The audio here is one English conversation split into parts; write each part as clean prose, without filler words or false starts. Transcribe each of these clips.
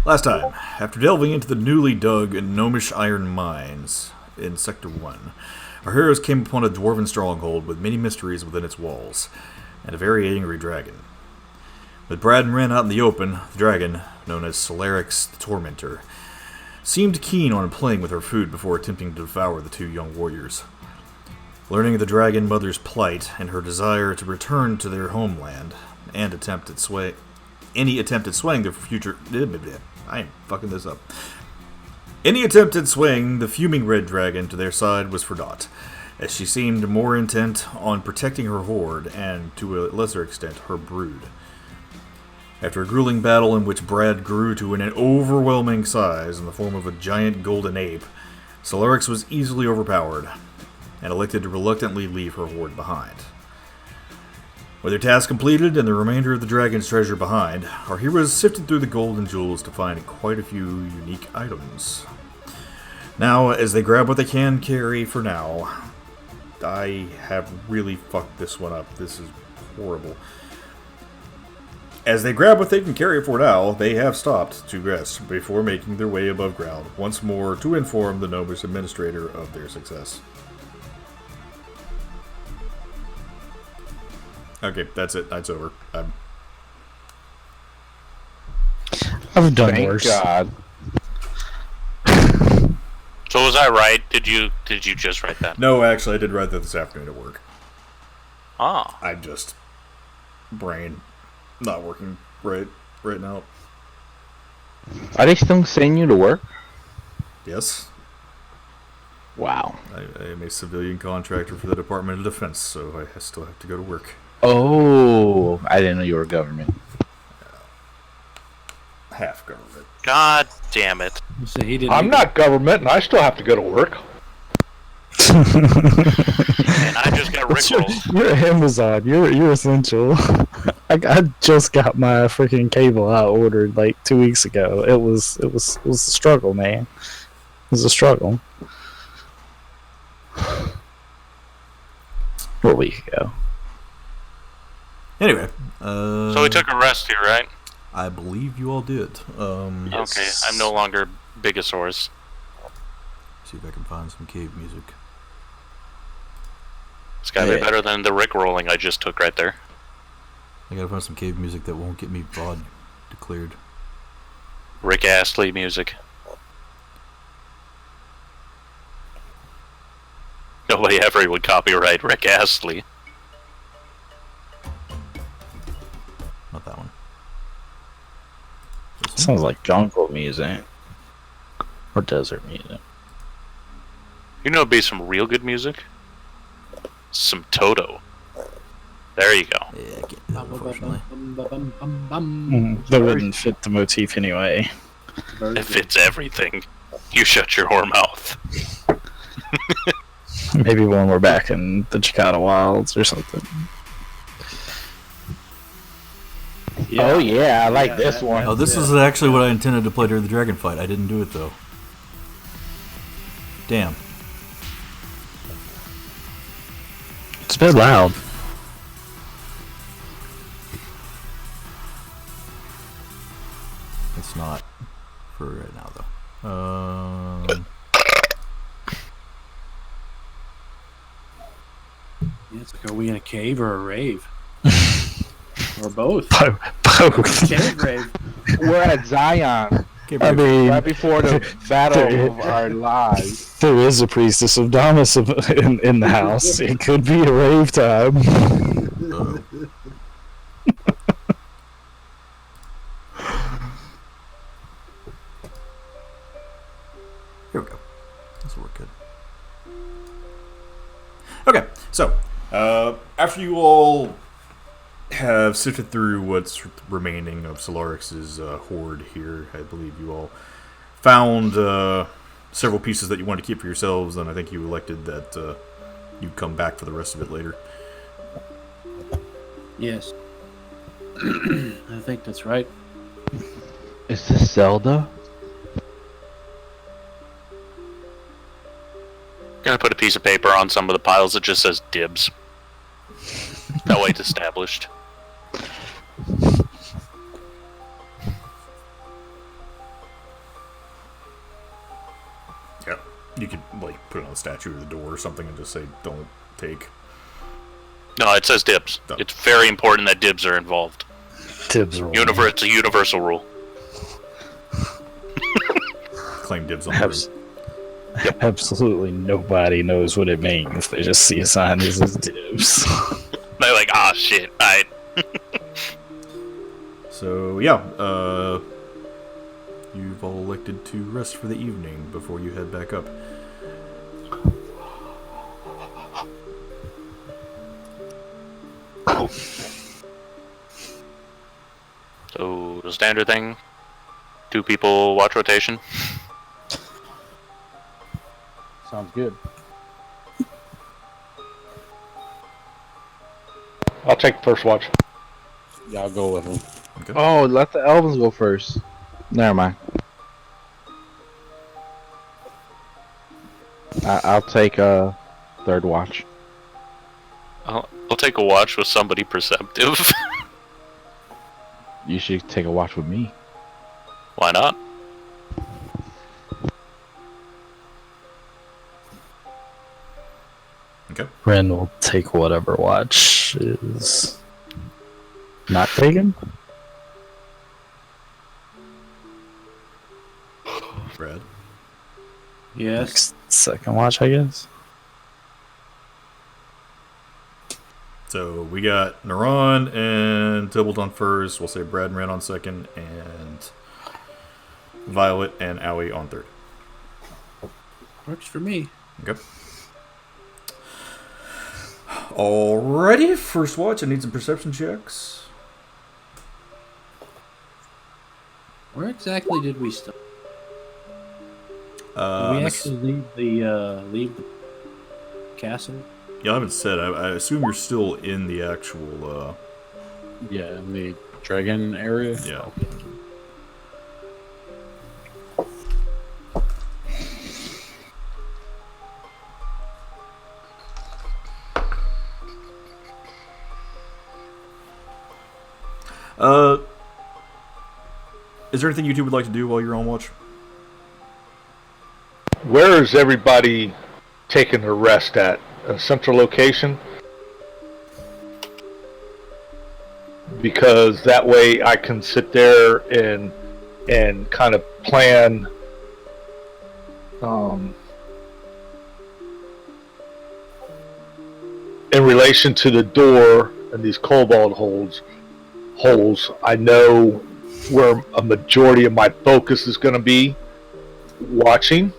Last time, after delving into the newly dug and gnomish iron mines in Sector 1, our heroes came upon a dwarven stronghold with many mysteries within its walls, and a very angry dragon. With Brad and Ren out in the open, the dragon, known as Solarix the Tormentor, seemed keen on playing with her food before attempting to devour the two young warriors. Learning of the dragon mother's plight and her desire to return to their homeland and any attempt at swaying their future... I am fucking this up. Any attempt at swaying the fuming red dragon to their side was for naught, as she seemed more intent on protecting her horde and, to a lesser extent, her brood. After a grueling battle in which Brad grew to an overwhelming size in the form of a giant golden ape, Solarix was easily overpowered and elected to reluctantly leave her horde behind. With their task completed and the remainder of the dragon's treasure behind, our heroes sifted through the gold and jewels to find quite a few unique items. Now, as they grab what they can carry for now, I have really fucked this one up. This is horrible. As they grab what they can carry for now, they have stopped to rest before making their way above ground once more to inform the gnomish administrator of their success. Okay, that's it. It's over. I've done Thank worse. God. So was I right? Did you just write that? No, actually, I did write that this afternoon at work. Ah. I'm just... brain not working right now. Are they still sending you to work? Yes, Wow. I am a civilian contractor for the Department of Defense, so I still have to go to work. Oh, I didn't know you were government. Half government. God damn it. So he didn't I'm not government, and I still have to go to work. And I just got rickrolled. You're Amazon. You're essential. I just got my freaking cable I ordered like 2 weeks ago. It was a struggle, man. It was a struggle. A week ago. Anyway, So we took a rest here, right? I believe you all did. Okay, I'm no longer Bigosaurus. See if I can find some cave music. It's gotta be Yeah. better than the rickrolling I just took right there. I gotta find some cave music that won't get me VOD declared. Rick Astley music. Nobody ever would copyright Rick Astley. Not that one. Sounds like jungle music. Or desert music. You know, it'd be some real good music. Some Toto. There you go. Yeah, I can't do that, unfortunately. That wouldn't fit the motif anyway. It fits everything. You shut your whore mouth. Maybe when we're back in the Chicada Wilds or something. Oh yeah, I like this one. Oh, this is actually what I intended to play during the dragon fight. I didn't do it though. Damn. It's a bit loud. It's not for right now though. Yeah, it's like, are we in a cave or a rave? Or both? Both. Cave rave. We're at Zion, I mean, right before the battle of our lives. there is a priestess of Damas in the house. It could be a rave time. Uh-oh. Here we go. This will work good. Okay, so after you all have sifted through what's remaining of Solarix's horde here, I believe you all found several pieces that you wanted to keep for yourselves, and I think you elected that you'd come back for the rest of it later. Yes. I think that's right. Is this Zelda? Gonna put a piece of paper on some of the piles that just says dibs. That way it's established. like put it on the statue or the door or something and just say don't take. No, it says dibs. Oh. It's very important that dibs are involved. Dibs rule. It's a universal rule. Claim dibs on the room. Absolutely nobody knows what it means. They just see a sign that says dibs. They're like, ah, shit. Alright. So yeah, you've all elected to rest for the evening before you head back up. So, the standard thing, 2 people watch rotation. Sounds good. I'll take the first watch. Yeah, I'll go with him. Okay. Oh, let the elves go first. Never mind. I'll take a third watch. I'll take a watch with somebody perceptive. You should take a watch with me. Why not? Okay. Ren will take whatever watch is not taken. Brad. Yes. Second watch, I guess. So we got Naran and Tybalt on first. We'll say Brad and Ren on second, and Violet and Owie on third. Works for me. Okay. Alrighty, first watch. I need some perception checks. Where exactly did we start? Did I'm we ass- actually leave the castle? Yeah, I haven't said. I assume you're still in the actual. Yeah, in the dragon area. Yeah. Is there anything you two would like to do while you're on watch? Where is everybody taking their rest at? A central location? Because that way I can sit there and kind of plan in relation to the door and these cobalt holes. I know where a majority of my focus is going to be watching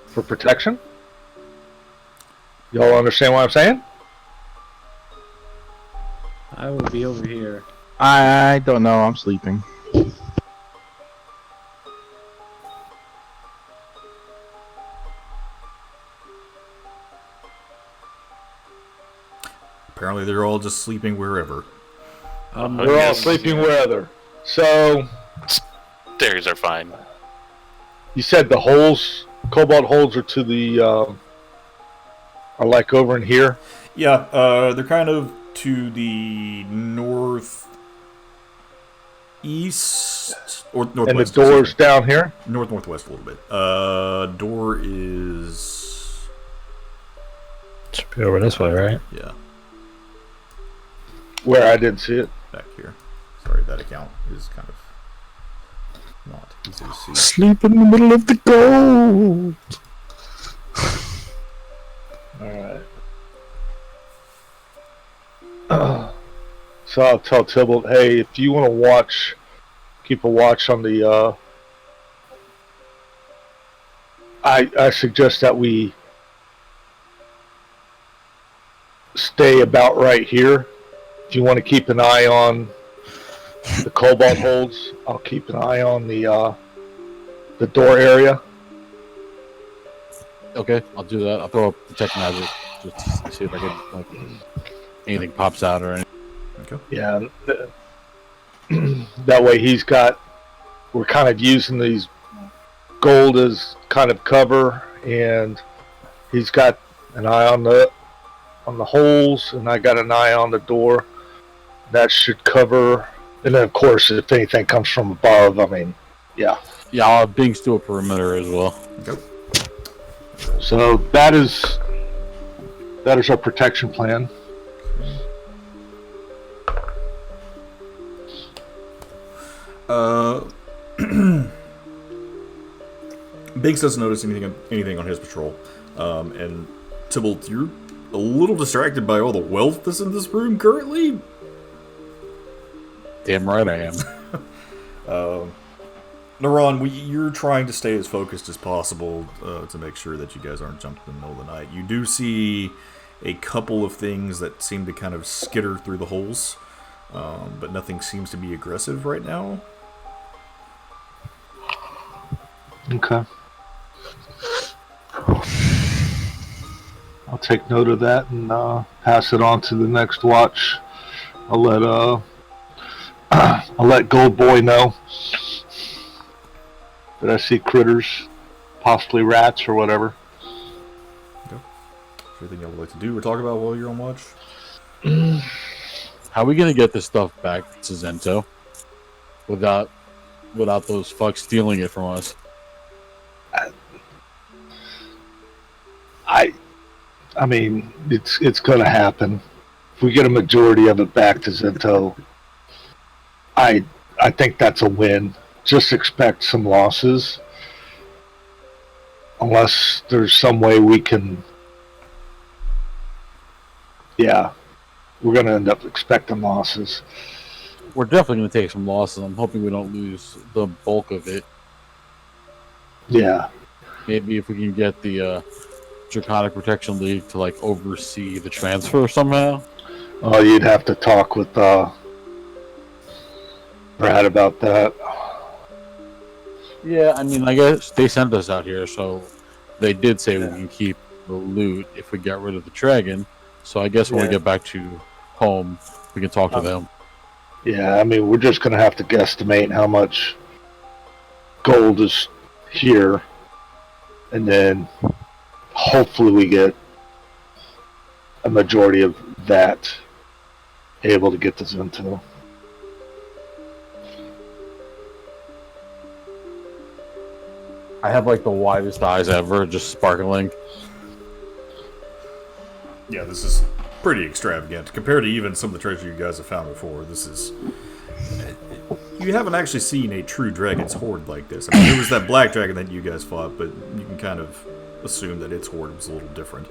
for protection. Y'all understand what I'm saying? I will be over here. I don't know. I'm sleeping. Apparently, they're all just sleeping wherever. We're all sleeping wherever. So Stairs are fine. you said the holes, cobalt holes, are to the are like over in here. Yeah, they're kind of to the northeast or northwest. And the door's down here. Northwest a little bit. Door is Should be over this way, right? yeah Where I didn't see it. back here. Sorry, that account is kind of not easy to see. Sleep in the middle of the gold. Alright. So I'll tell Tybalt, hey, if you want to watch, keep a watch on the, I suggest that we stay about right here. If you want to keep an eye on the cobalt holds, I'll keep an eye on the door area. Okay, I'll do that. I'll throw a protect magic just to see if I can like anything pops out or anything. Okay. Yeah, that way we're kind of using these gold as kind of cover, and he's got an eye on the holes, and I got an eye on the door. That should cover, and then of course if anything comes from above, I mean, yeah. Yeah, I'll have Binks do a perimeter as well. Okay. So that is our protection plan. Biggs doesn't notice anything on his patrol, and Tybalt, you're a little distracted by all the wealth that's in this room currently. Damn right I am. Naran, you're trying to stay as focused as possible to make sure that you guys aren't jumped in the middle of the night. You do see a couple of things that seem to kind of skitter through the holes, but nothing seems to be aggressive right now. Okay. I'll take note of that and pass it on to the next watch. I'll let Gold Boy know that I see critters, possibly rats or whatever. Okay. Anything y'all would like to do or talk about while you're on watch? How are we gonna get this stuff back to Zento without those fucks stealing it from us? I mean, it's gonna happen. If we get a majority of it back to Zento, I think that's a win. Just expect some losses, unless there's some way we can. Yeah, we're gonna end up expecting losses. We're definitely gonna take some losses. I'm hoping we don't lose the bulk of it. Yeah. Maybe if we can get the Draconic Protection League to like oversee the transfer somehow. Oh, you'd have to talk with Brad about that. Yeah, I mean, I guess they sent us out here, so they did say we can keep the loot if we get rid of the dragon. So I guess when we get back to home, we can talk to them. Yeah, I mean, we're just going to have to guesstimate how much gold is here, and then hopefully we get a majority of that able to get to Zento. I have like the widest eyes ever, just sparkling. Yeah, this is pretty extravagant compared to even some of the treasure you guys have found before. This is... You haven't actually seen a true dragon's hoard like this. I mean, there was that black dragon that you guys fought, but you can kind of assume that its hoard was a little different.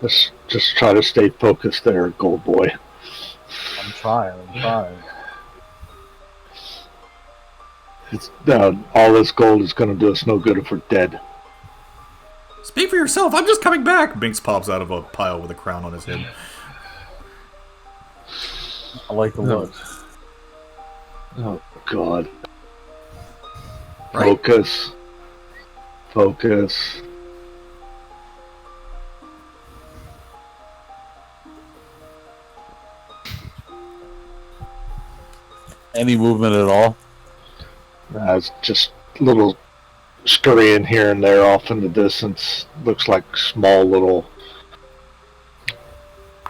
Let's just try to stay focused there, Gold Boy. I'm trying. It's, all this gold is going to do us no good if we're dead. Speak for yourself, I'm just coming back! Binks pops out of a pile with a crown on his head. I like the look. Oh, God. Right. Focus. Any movement at all? It's just little scurrying here and there off in the distance. Looks like small little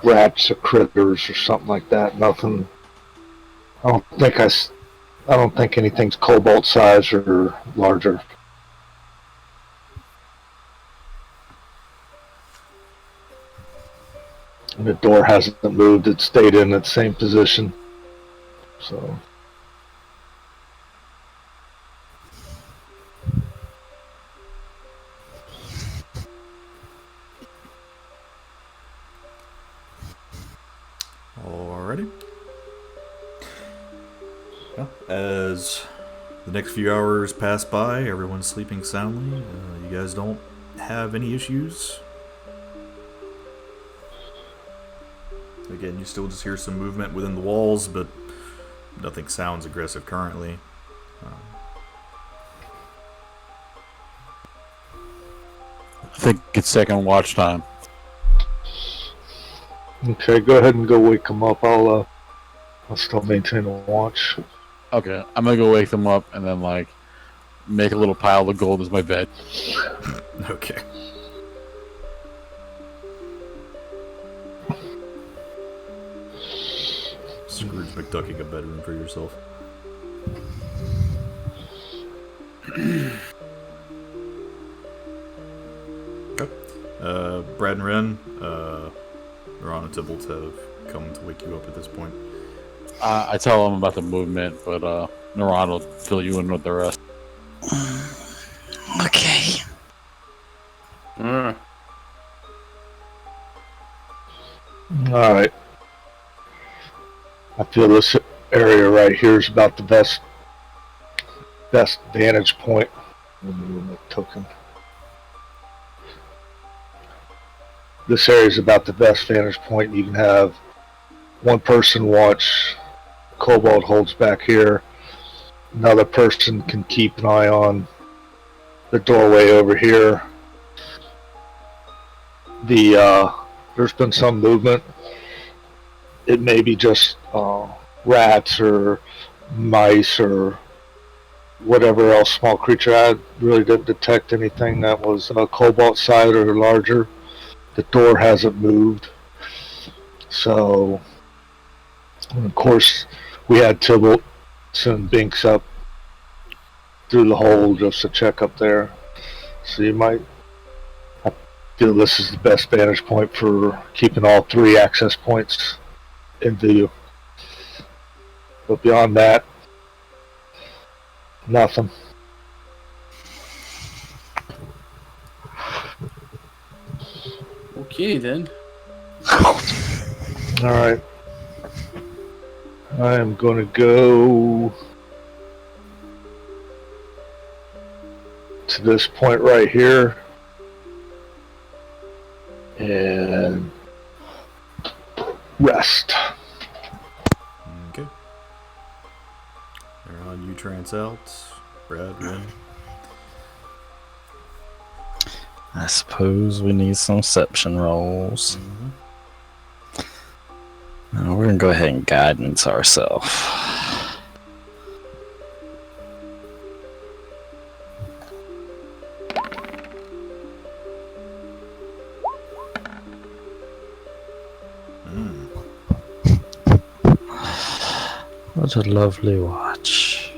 rats or critters or something like that. Nothing. I don't think anything's cobalt size or larger. And the door hasn't moved. It stayed in its same position. So. Alrighty. Well, as the next few hours pass by, everyone's sleeping soundly. You guys don't have any issues. Again, you still just hear some movement within the walls, but nothing sounds aggressive currently. I think it's second watch time. Okay, go ahead and go wake them up. I'll still maintain a watch. Okay, I'm gonna go wake them up and then like make a little pile of gold as my bed. Okay. Scrooge McDucking a bedroom for yourself. Okay. Brad and Ren, Ron and Tybalt have come to wake you up at this point. I tell them about the movement, but Naran will fill you in with the rest. Okay. All right. I feel this area right here is about the best vantage point. Let me move my token. This area is about the best vantage point. You can have one person watch Cobalt holds back here. Another person can keep an eye on the doorway over here. There's been some movement. It may be just rats or mice or whatever else small creature. I really didn't detect anything that was Cobalt side or larger. The door hasn't moved. So, and of course, we had Tybalt send Binks up through the hole just to check up there. So I feel this is the best vantage point for keeping all 3 access points in view. But beyond that, nothing. Okay, then. Alright. I am going to go to this point right here and rest. Okay. They're on you, trance out. Brad, Ren. I suppose we need some perception rolls. Now we're gonna go ahead and guidance ourselves. What a lovely watch.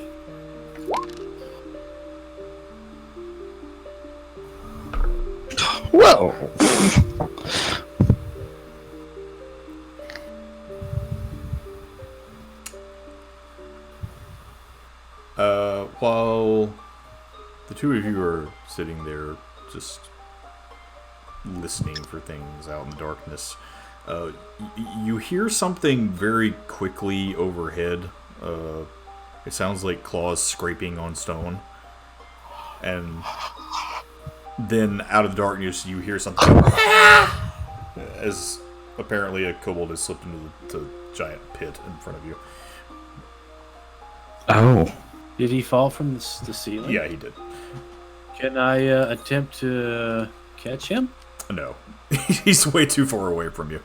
Whoa! While the two of you are sitting there just listening for things out in the darkness, you hear something very quickly overhead. It sounds like claws scraping on stone. And then out of the darkness you hear something as apparently a kobold has slipped into the giant pit in front of you. Oh. Did he fall from the ceiling? Yeah, he did. Can I attempt to catch him? No. He's way too far away from you.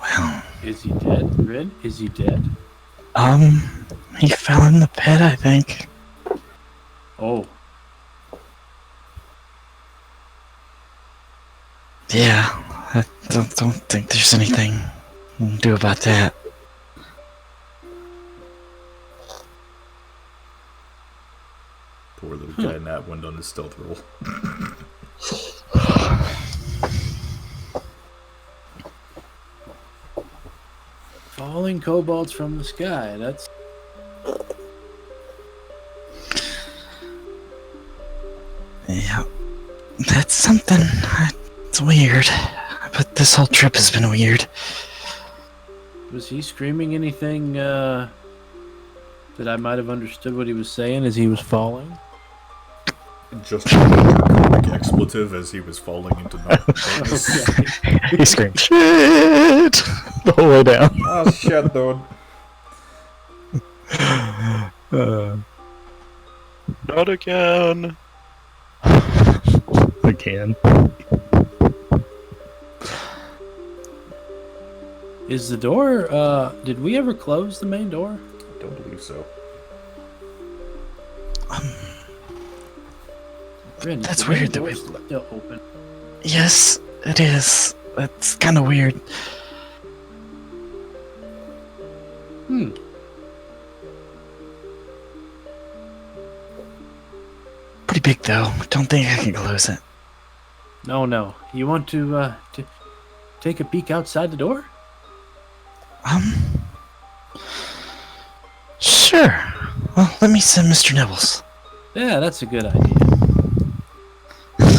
Well, Is he dead, Rin? Is he dead? he fell in the pit, I think. Oh. Yeah, I don't think there's anything we can do about that. Poor little guy in that one on his stealth roll. Falling kobolds from the sky. That's... Yeah, that's something. It's weird. But this whole trip has been weird. Was he screaming anything that I might have understood what he was saying as he was falling? Just a draconic expletive as he was falling into darkness. Okay. He screamed, "Shit!" the whole way down. Oh shit, dude. Not again. Again. Is the door, did we ever close the main door? I don't believe so. Rin, That's the main weird that door's we- still open. Yes, It is. It's kind of weird. Hmm. Pretty big though. Don't think I can close it. No. You want to take a peek outside the door? Sure. Well, let me send Mr. Nibbles. Yeah, that's a good idea.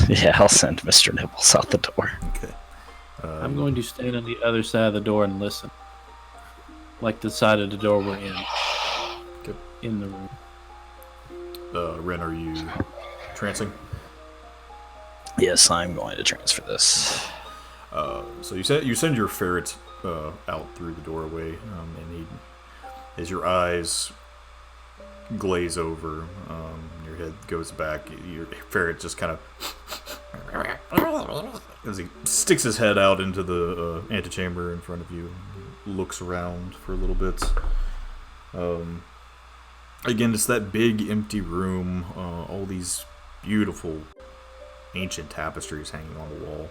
Yeah, I'll send Mr. Nibbles out the door. Okay. I'm going to stand on the other side of the door and listen. Like the side of the door we're in. Okay. In the room. Ren, are you trancing? Yes, I'm going to transfer this. So you send your ferret out through the doorway, and as your eyes glaze over, your head goes back. Your ferret just kind of, as he sticks his head out into the antechamber in front of you, looks around for a little bit. Again, it's that big empty room. All these beautiful ancient tapestries hanging on the wall.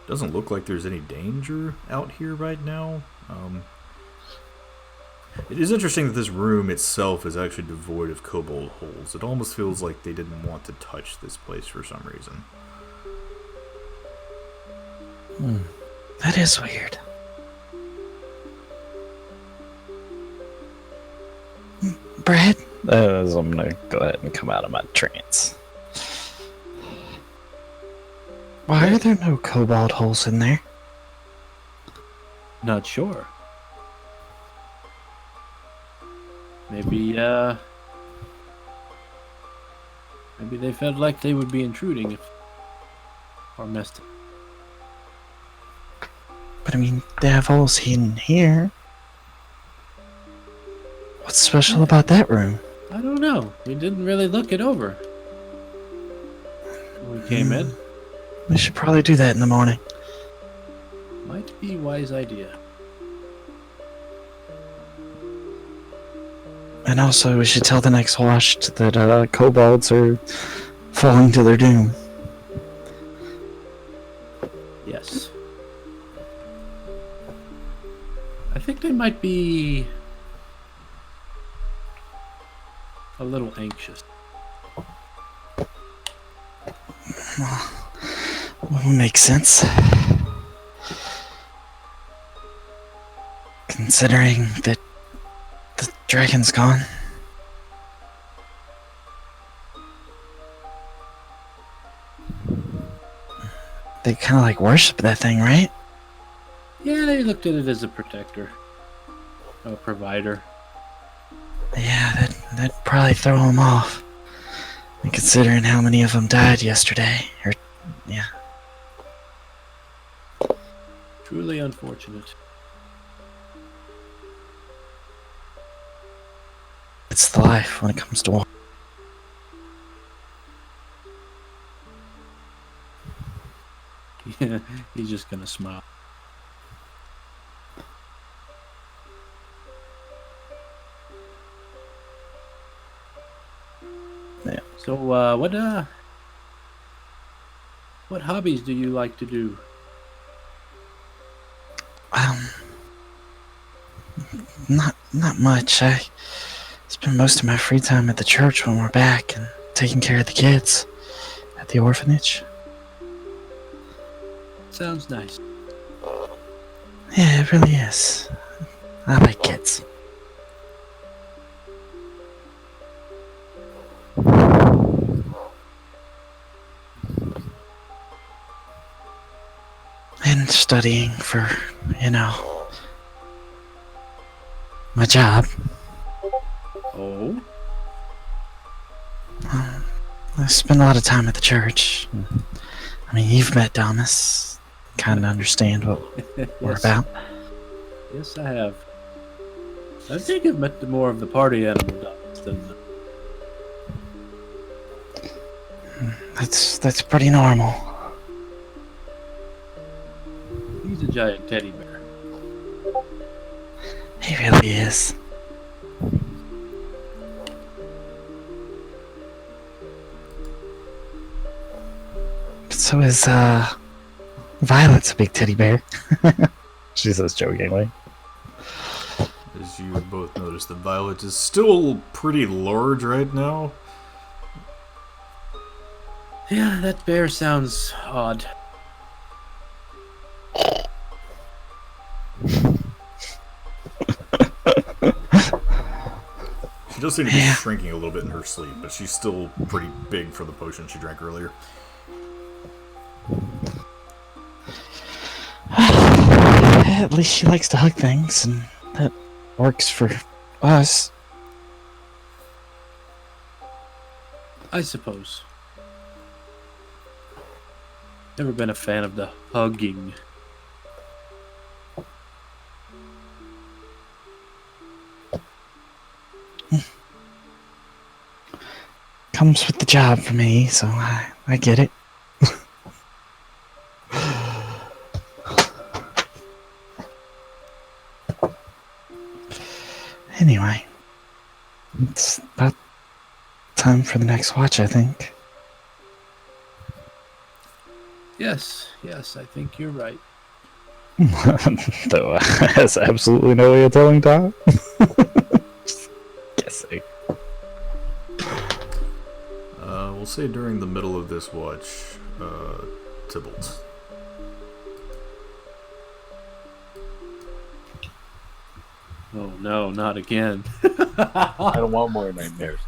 Doesn't look like there's any danger out here right now. It is interesting that this room itself is actually devoid of kobold holes. It almost feels like they didn't want to touch this place for some reason. That is weird. Brad? I'm gonna go ahead and come out of my trance. Why are there no kobold holes in there? Not sure. Maybe they felt like they would be intruding or messed up. But I mean, they have holes hidden here. What's special about that room? I don't know. We didn't really look it over when we came in. We should probably do that in the morning. Might be a wise idea. And also, we should tell the next washed that kobolds are falling to their doom. Yes. I think they might be a little anxious. Makes sense. Considering that the dragon's gone. They kind of like worship that thing, right? Yeah, they looked at it as a protector. A provider. Yeah, that'd probably throw them off. And considering how many of them died yesterday. Yeah. Truly unfortunate. It's the life when it comes to war. Yeah, he's just gonna smile. Yeah. So, what hobbies do you like to do? Not much. I spend most of my free time at the church when we're back and taking care of the kids at the orphanage. Sounds nice. Yeah, it really is. I like kids. And studying for, my job. Oh? I spend a lot of time at the church. I mean, you've met Thomas. Kind of understand what we're about. Yes, I have. I think I've met more of the party animal dogs than That's pretty normal. he's a giant teddy bear. He really is. So is Violet's a big teddy bear. She says jokingly. As you both notice that Violet is still pretty large right now. Yeah, that bear sounds odd. She does seem to be shrinking a little bit in her sleep, but she's still pretty big for the potion she drank earlier. At least she likes to hug things, and that works for us. I suppose. Never been a fan of the hugging. Comes with the job for me, so I get it. Anyway, it's about time for the next watch, I think. Yes, I think you're right. Though has absolutely no way of telling time. Just guessing. We'll say during the middle of this watch, Tybalt. Oh no, not again. I don't want more nightmares.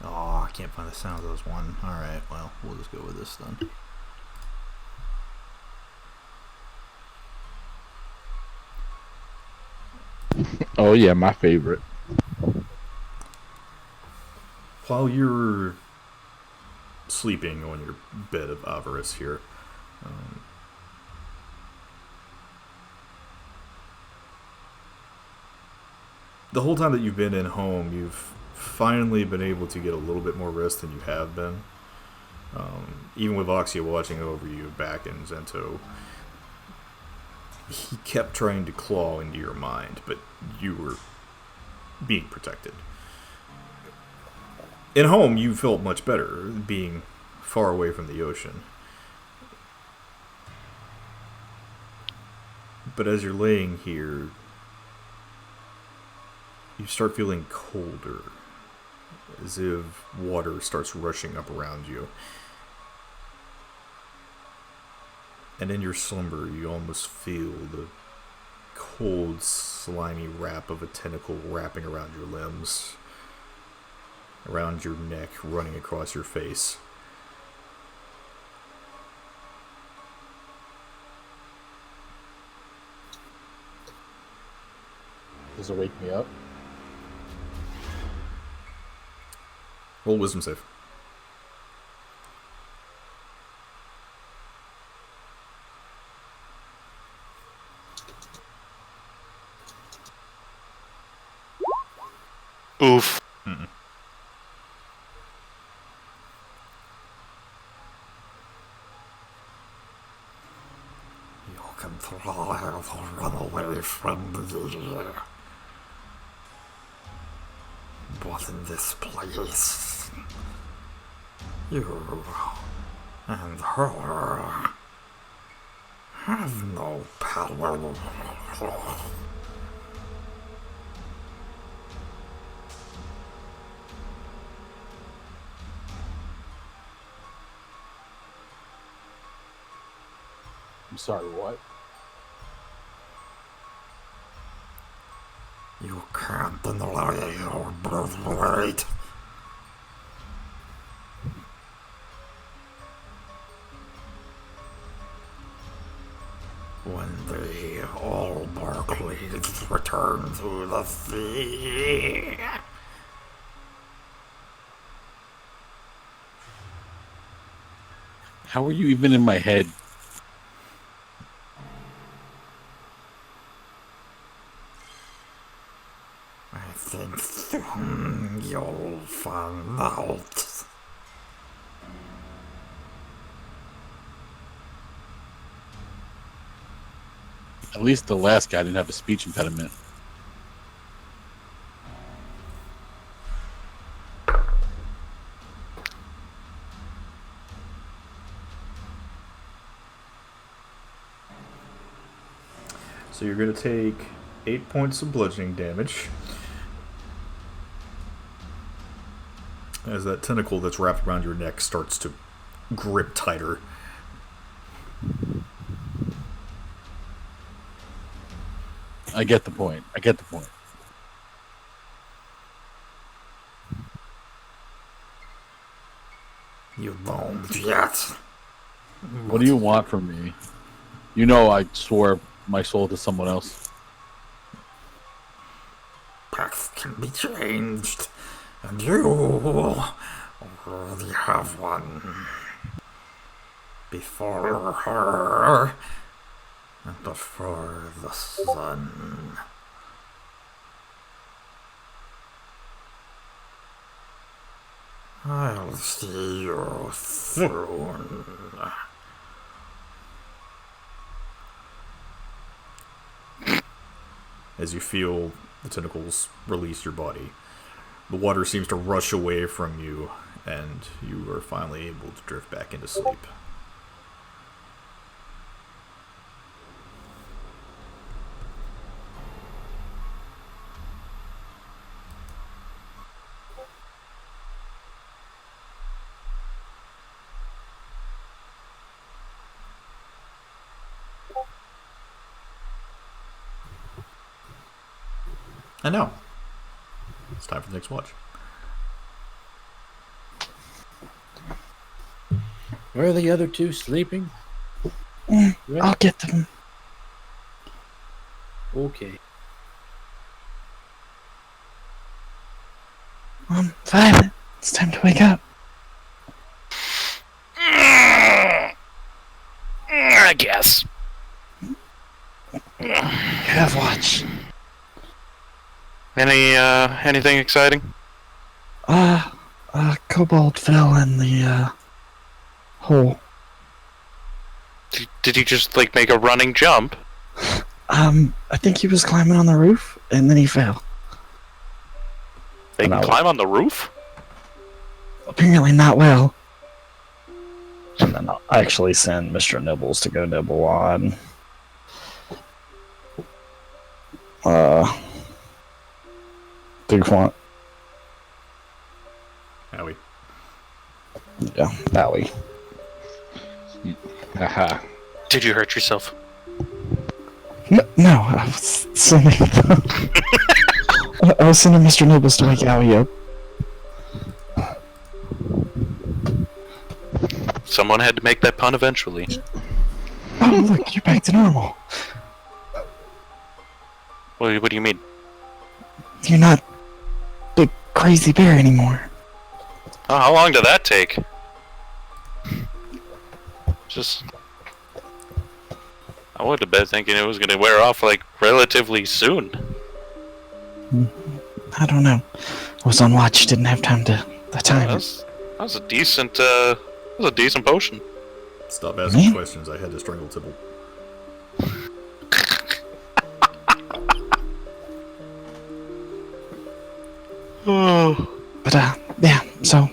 Oh, I can't find the sound of those one. Alright, well, we'll just go with this then. Oh yeah, my favorite. While you're sleeping on your bed of avarice here, the whole time that you've been in home, you've finally been able to get a little bit more rest than you have been. Even with Oxia watching over you back in Zento, he kept trying to claw into your mind, but you were being protected. In home, you felt much better, being far away from the ocean. But as you're laying here, you start feeling colder, as if water starts rushing up around you. And in your slumber, you almost feel the cold, slimy wrap of a tentacle wrapping around your limbs, around your neck, running across your face. Does it wake me up? Roll wisdom save. Oof. Mm-mm. You can try to run away from me, but in this place, you and her have no power. I'm sorry, what? You can't deny your birthright. One day, all Barclays return to the sea. How are you even in my head? I think soon you'll find out. At least the last guy didn't have a speech impediment. So you're going to take 8 points of bludgeoning damage as that tentacle that's wrapped around your neck starts to grip tighter. I get the point. You won't yet. What do you want from me? You know I swore my soul to someone else. Paths can be changed, and you already have one. Before her, and before the sun. I'll see you soon. As you feel the tentacles release your body, the water seems to rush away from you, and you are finally able to drift back into sleep. And now, it's time for the next watch. Where are the other two sleeping? I'll get them. Okay. Violet, it's time to wake up. I guess. You have watch. Anything exciting? Kobold fell in the, hole. Did he just, like, make a running jump? I think he was climbing on the roof, and then he fell. They can climb on the roof? Apparently not well. And then I'll actually send Mr. Nibbles to go nibble on. Big font. Howie. Yeah, Howie. Haha. Did you hurt yourself? No, I was sending. I was sending Mr. Nibbles to wake Howie up. Someone had to make that pun eventually. Oh, look, you're back to normal. What do you mean? You're not big crazy bear anymore. Oh, how long did that take? I went to bed thinking it was going to wear off, like, relatively soon. I don't know. I was on watch, didn't have time to the time. That was a decent, potion. Stop asking questions. I had to strangle Tibble. But yeah. So.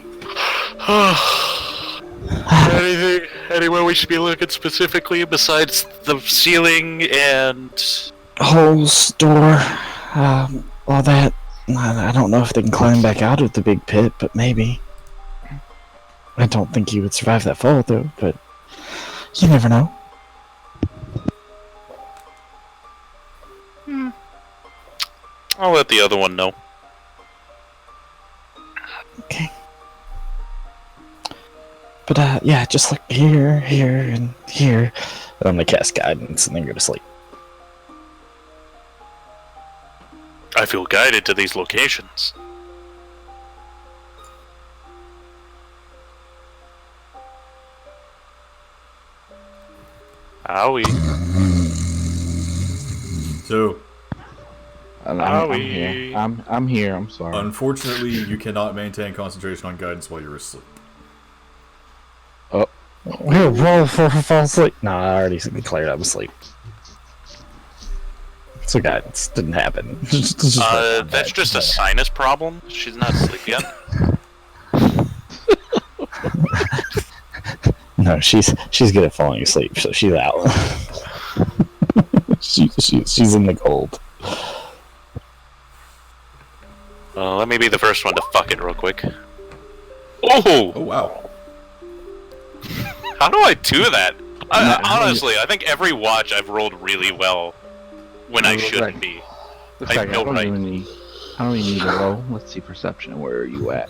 Anywhere we should be looking specifically besides the ceiling and Holes, door, all that. I don't know if they can climb back out of the big pit, but maybe. I don't think he would survive that fall, though, but you never know. I'll let the other one know. Okay. But yeah, just look here, here, and here. And I'm gonna cast guidance and then go to sleep. I feel guided to these locations. Howie. So, I'm here. I'm here. I'm sorry. unfortunately, you cannot maintain concentration on guidance while you're asleep. We'll roll for fall asleep. No, I already declared I'm asleep. So guidance didn't happen. That's just a sinus problem. She's not asleep yet. No, she's good at falling asleep, so she's out. She's in the gold. Let me be the first one to fuck it real quick. Oh! Oh, wow. How do I do that? Honestly, I think every watch I've rolled really well when I shouldn't be. Looks I like know, right? I don't even need a roll. Let's see perception. Where are you at?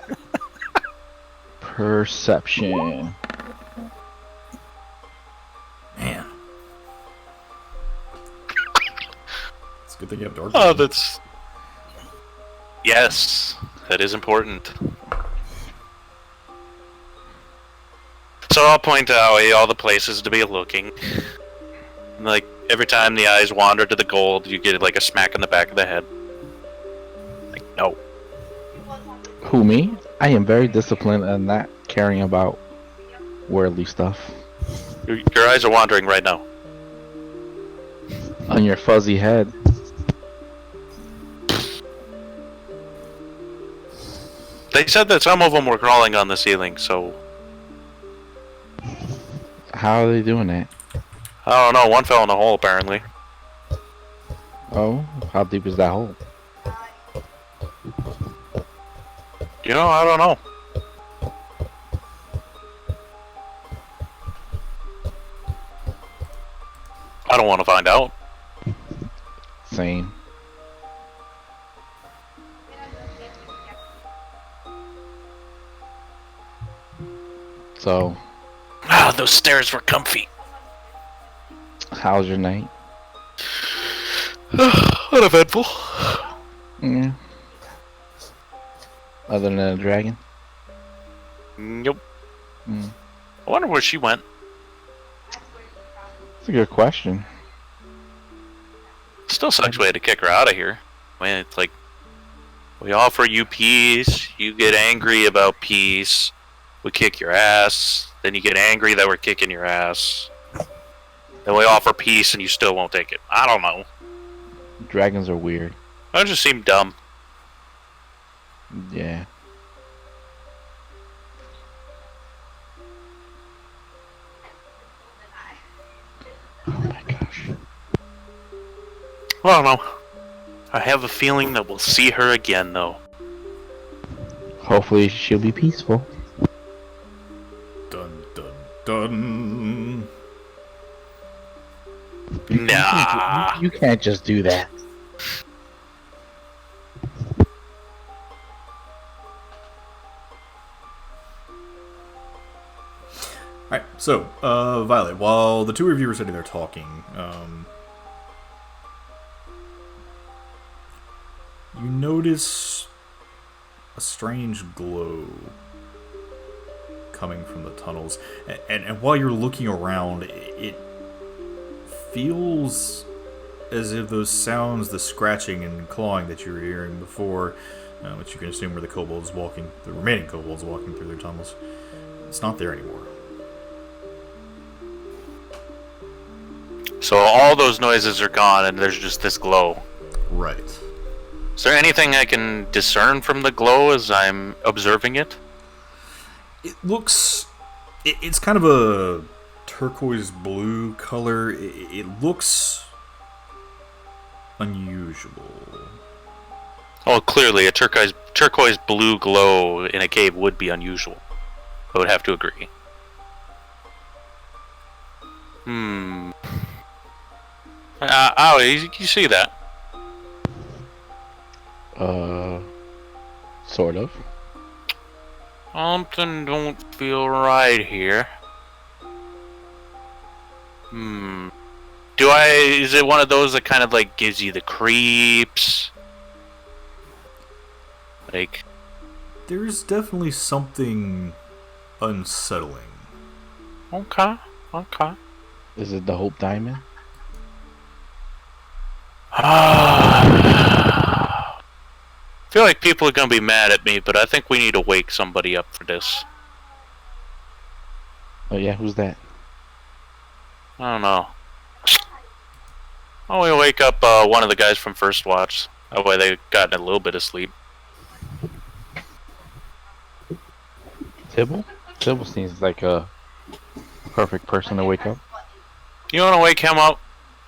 Perception. Man. It's a good thing you have dark Oh, vision. that's... Yes, that is important. So I'll point out all the places to be looking. Like, every time the eyes wander to the gold, you get like a smack in the back of the head. Like, no. Who, me? I am very disciplined and not caring about worldly stuff. Your eyes are wandering right now. On your fuzzy head. They said that some of them were crawling on the ceiling, so... How are they doing that? I don't know, one fell in a hole apparently. Oh, how deep is that hole? You know, I don't know. I don't want to find out. Same. So, Ah, those stairs were comfy. how's your night? Uneventful. Yeah. Other than a dragon? Nope. Mm. I wonder where she went. That's a good question. Still sucks we had to kick her out of here. I mean, it's like, we offer you peace, you get angry about peace, we kick your ass, then you get angry that we're kicking your ass. Then we offer peace and you still won't take it. I don't know. Dragons are weird. That just seemed dumb. Yeah. Oh my gosh. I don't know. I have a feeling that we'll see her again, though. Hopefully she'll be peaceful. Dun, dun, dun. Nah. You can't just do that. Alright, so, Violet, while the two of you were sitting there talking, you notice a strange glow coming from the tunnels. And while you're looking around, it feels as if those sounds, the scratching and clawing that you were hearing before, which you can assume were the remaining kobolds walking through their tunnels, it's not there anymore. So all those noises are gone and there's just this glow. Right. Is there anything I can discern from the glow as I'm observing it? It looks... It's kind of a turquoise blue color. It looks unusual. Oh, clearly a turquoise blue glow in a cave would be unusual. I would have to agree. You see that? Sort of. Something don't feel right here. Is it one of those that kind of like gives you the creeps? Like, There's definitely something unsettling. okay. Is it the Hope Diamond? I feel like people are gonna be mad at me, but I think we need to wake somebody up for this. Oh yeah, who's that? I don't know. Oh, we wake up one of the guys from First Watch. That way they've gotten a little bit of sleep. Tibble? Tibble seems like a perfect person to wake up. You wanna wake him up?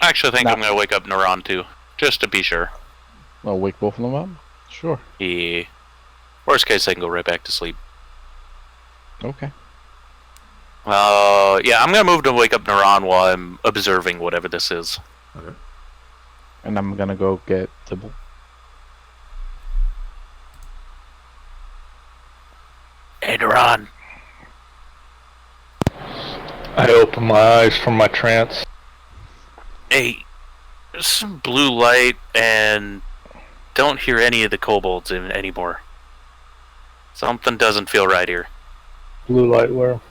I actually think Nah. I'm gonna wake up Naran too, just to be sure. I'll wake both of them up? Sure. Yeah. Worst case, I can go right back to sleep. Okay. Yeah, I'm gonna move to wake up Naran while I'm observing whatever this is. Okay. And I'm gonna go get Tibble. Hey, Naran. I open my eyes from my trance. Hey, there's some blue light, and don't hear any of the kobolds anymore. Something doesn't feel right here. Blue light where?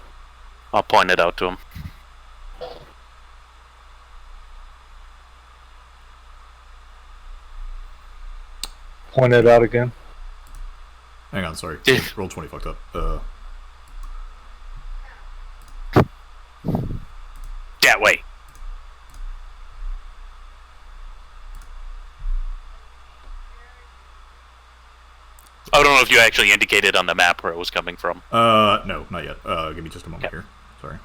I'll point it out to him. Point it out again. Hang on, sorry. Yeah. Roll 20 fucked up. That way. I don't know if you actually indicated on the map where it was coming from. No, not yet. Give me just a moment here. Sorry.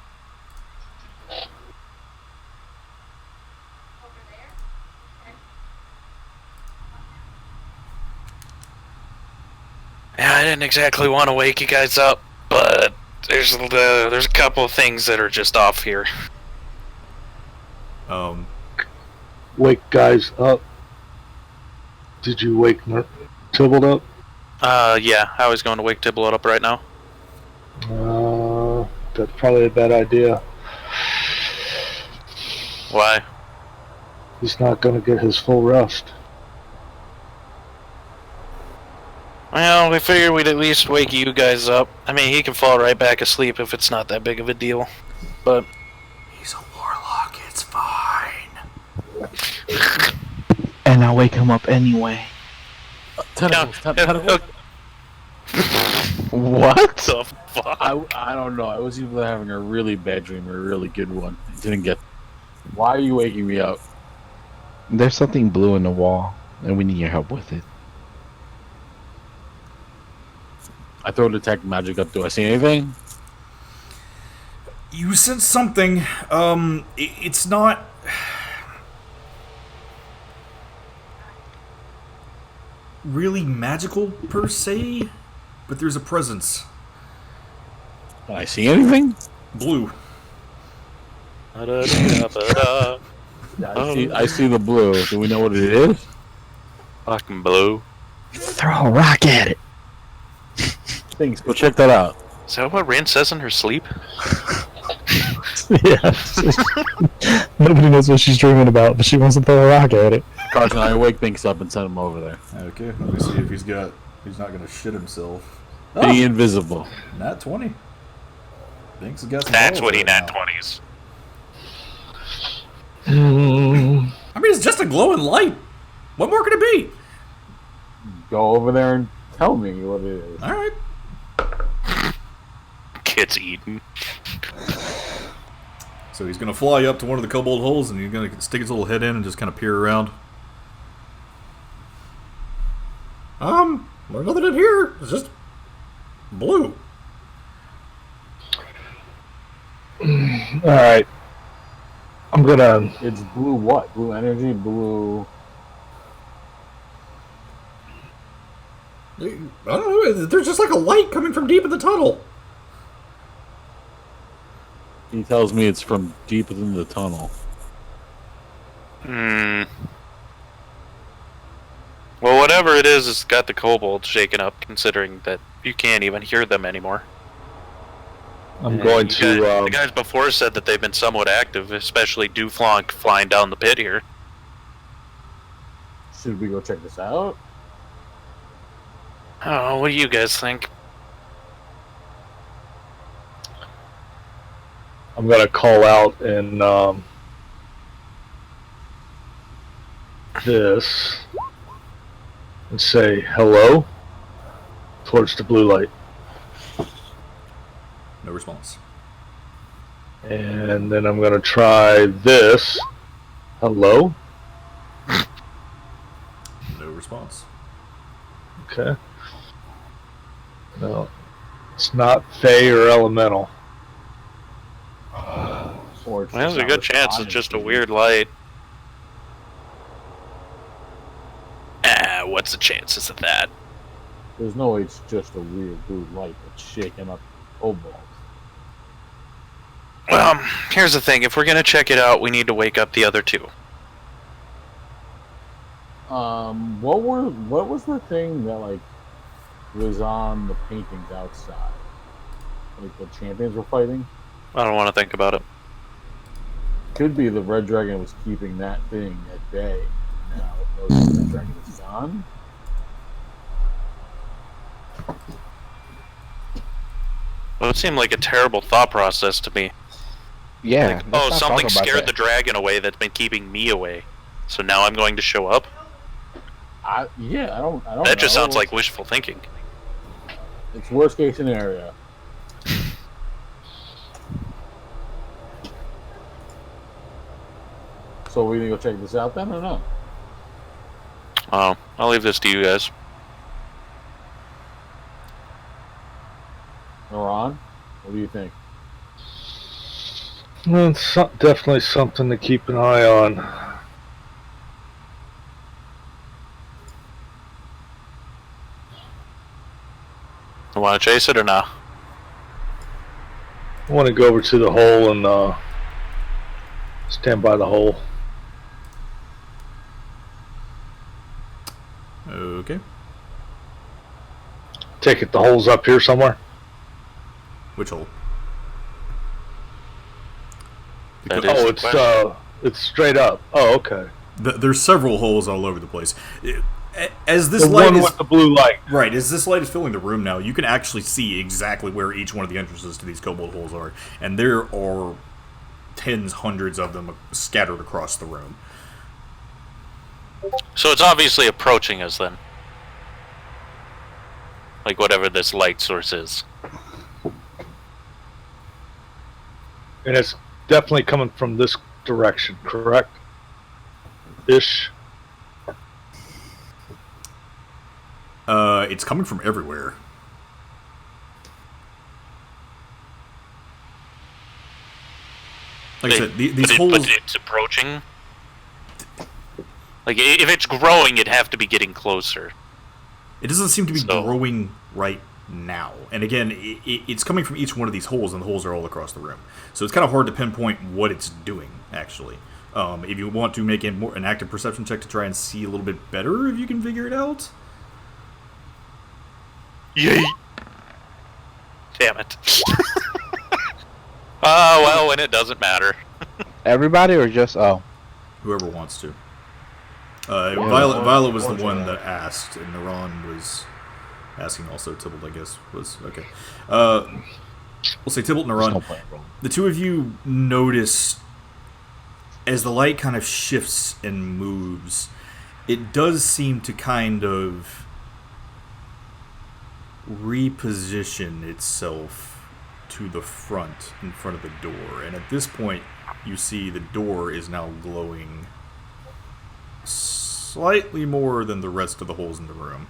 Yeah, I didn't exactly want to wake you guys up, but there's a couple of things that are just off here. Wake guys up. Did you wake Tybalt up? Yeah, I was going to wake Tybalt up right now. That's probably a bad idea. Why? He's not going to get his full rest. Well, we figured we'd at least wake you guys up. I mean, he can fall right back asleep if it's not that big of a deal. But He's a warlock, it's fine. And I'll wake him up anyway. What What? the fuck? I don't know. I was either having a really bad dream or a really good one. I didn't get. Why are you waking me up? There's something blue in the wall, and we need your help with it. I throw detect magic up. Do I see anything? You sense something. It's not. Really magical per se, but there's a presence. Can I see anything? Blue. Yeah, I see the blue. Do we know what it is? Fucking blue. Throw a rock at it. Thanks. Go check that out. Is that what Rin says in her sleep? Yeah. Nobody knows what she's dreaming about, but she wants to throw a rock at it. Carson, I wake Binks up and send him over there. Okay, let me see if he's not gonna shit himself. Be invisible. Nat 20. Binks has got some That's balls what he right nat now. 20s. I mean, it's just a glowing light. What more could it be? Go over there and tell me what it is. All right. Gets eaten. So he's gonna fly up to one of the kobold holes, and he's gonna stick his little head in and just kind of peer around. There's nothing in here. It's just blue. Alright. I'm gonna... It's blue what? Blue energy? Blue... I don't know. There's just like a light coming from deep in the tunnel. He tells me it's from deep within the tunnel. Well, whatever it is, it's got the kobolds shaken up, considering that you can't even hear them anymore. I'm going to... The guys before said that they've been somewhat active, especially Duflank flying down the pit here. Should we go check this out? Oh, what do you guys think? I'm gonna call out in this and say hello towards the blue light, No response. and then I'm gonna try this hello. No response. Okay. No, it's not Fey or Elemental. Or it's Well, there's just a not good chance responding it's just to a me. weird light. what's the chances of that? There's no way it's just a weird blue light that's shaking up kobolds. Well, here's the thing. If we're gonna check it out, we need to wake up the other two. What was the thing that like was on the paintings outside? Like the champions were fighting? I don't want to think about it. Could be the red dragon was keeping that thing at bay. Now the red dragon is gone. Well, it seemed like a terrible thought process to me. Yeah. Like, let's oh, not something talk about scared that. the dragon away that's been keeping me away. So now I'm going to show up? I don't That just know. sounds like wishful thinking. It's worst case scenario. So we gonna go check this out then or no? Oh, I'll leave this to you guys. Ron, what do you think? Well, it's definitely something to keep an eye on. You want to chase it or not? I want to go over to the hole and stand by the hole. Okay. Take it the hole's up here somewhere. Which hole? That Oh, is the question. it's straight up. Oh, okay. There's several holes all over the place. As this The light one is with the blue light. right, as this light is filling the room now, you can actually see exactly where each one of the entrances to these kobold holes are, and there are tens, hundreds of them scattered across the room. So it's obviously approaching us then. Like whatever this light source is. And it's definitely coming from this direction, correct? Ish. It's coming from everywhere. Like I said, these holes. But it's approaching. Like if it's growing, it'd have to be getting closer. It doesn't seem to be So- growing right now. And again, it's coming from each one of these holes, and the holes are all across the room. So it's kind of hard to pinpoint what it's doing, actually. If you want to make an active perception check to try and see a little bit better, if you can figure it out. Yay! Damn it. Oh, well, when it doesn't matter. Everybody or just Whoever wants to. Violet was the one that asked, and Naran was asking also. Tybalt, I guess, was okay. We'll say Tybalt and There's Naran. no point, bro. The two of you notice as the light kind of shifts and moves, it does seem to kind of reposition itself to the front, in front of the door. And at this point, you see the door is now glowing slightly more than the rest of the holes in the room.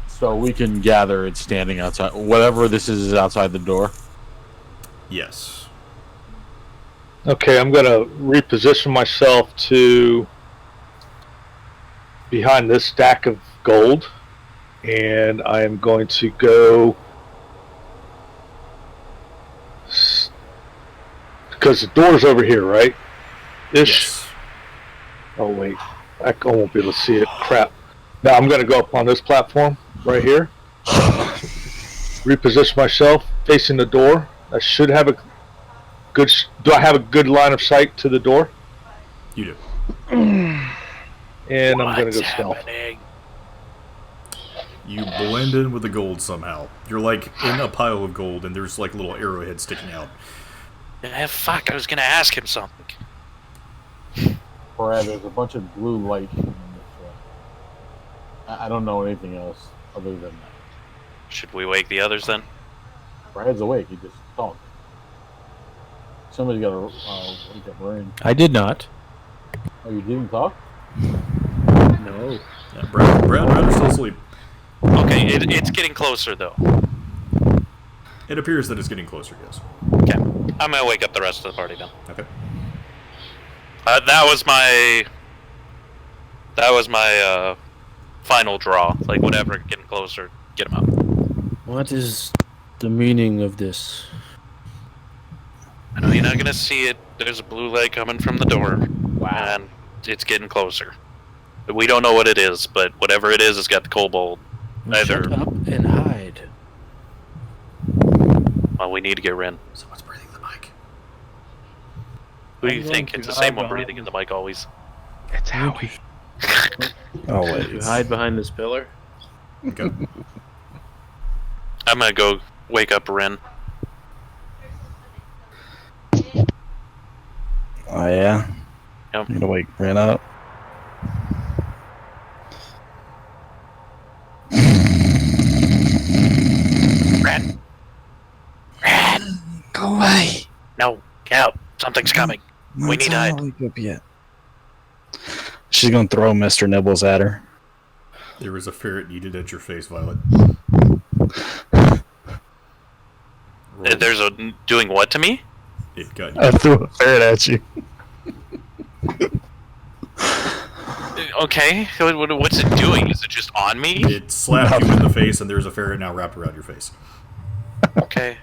So we can gather it's standing outside. Whatever this is outside the door. Yes. Okay, I'm going to reposition myself to behind this stack of gold, and I am going to go because the door's over here, right? Ish. Yes. Oh wait, I won't be able to see it. Crap. Now I'm going to go up on this platform right here. Reposition myself facing the door. I should have a good. Do I have a good line of sight to the door? You do. And I'm going to go stealth. happening? You blend in with the gold somehow. You're like in a pile of gold, and there's like little arrowheads sticking out. Fuck, I was gonna ask him something. Brad, there's a bunch of blue light in this I don't know anything else other than that. Should we wake the others then? Brad's awake. He just talked. Somebody's got to wake up Rain. I did not. Oh, you didn't talk? No. Yeah, Brad's still asleep. Okay, it's getting closer though. It appears that it's getting closer, yes. Okay, I'm gonna wake up the rest of the party then. Okay. That was my That was my final draw. Like, whatever, getting closer, get him out. What is the meaning of this? I know you're not gonna see it. There's a blue light coming from the door. Wow. And it's getting closer. We don't know what it is, but whatever it is, it's got the kobold. Either. Shut up and hide. Well, we need to get Ren. Someone's breathing the mic. Who do you I'm think? going It's to the same hide one breathing in the mic always. It's Howie. You hide behind this pillar? Okay. I'm gonna go wake up Ren. Oh yeah. Yep. You gonna wake Ren up? Ren! Ren! Go away. No, get out. Something's coming. We need to hide. Wake up yet. She's gonna throw Mr. Nibbles at her. There was a ferret yeeted at your face, Violet. There's a doing what to me? It got you. I threw a ferret at you. Okay, what's it doing? Is it just on me? It slapped you in the face, and there's a ferret now wrapped around your face. Okay.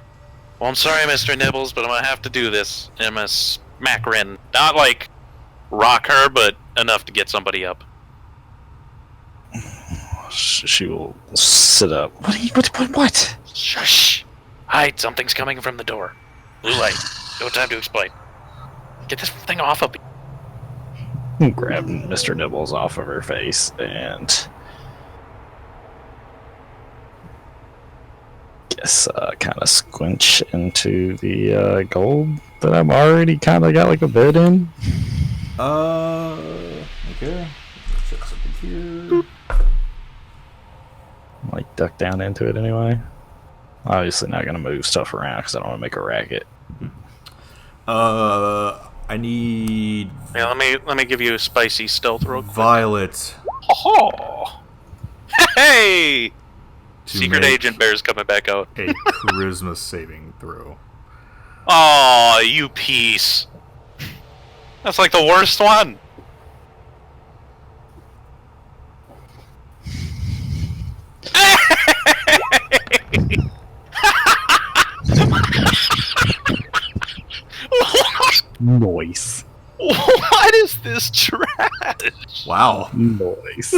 Well, I'm sorry, Mr. Nibbles, but I'm gonna have to do this. I'm gonna smack Ren. Not like rock her, but enough to get somebody up. She will sit up. What? Shush! Hide, something's coming from the door. Blue light. No time to explain. Get this thing off of me. Grab Mr. Nibbles off of her face and guess kind of squinch into the gold that I'm already kind of got like a bit in. Okay. Check something here. Like duck down into it anyway. Obviously not gonna move stuff around because I don't want to make a racket. I need Yeah, let me give you a spicy stealth roll. Violet. Oh! Hey! to Secret make Agent Bear's coming back out. a charisma saving throw. Oh, you piece. That's like the worst one. Noise. What is this trash? Wow. Noise.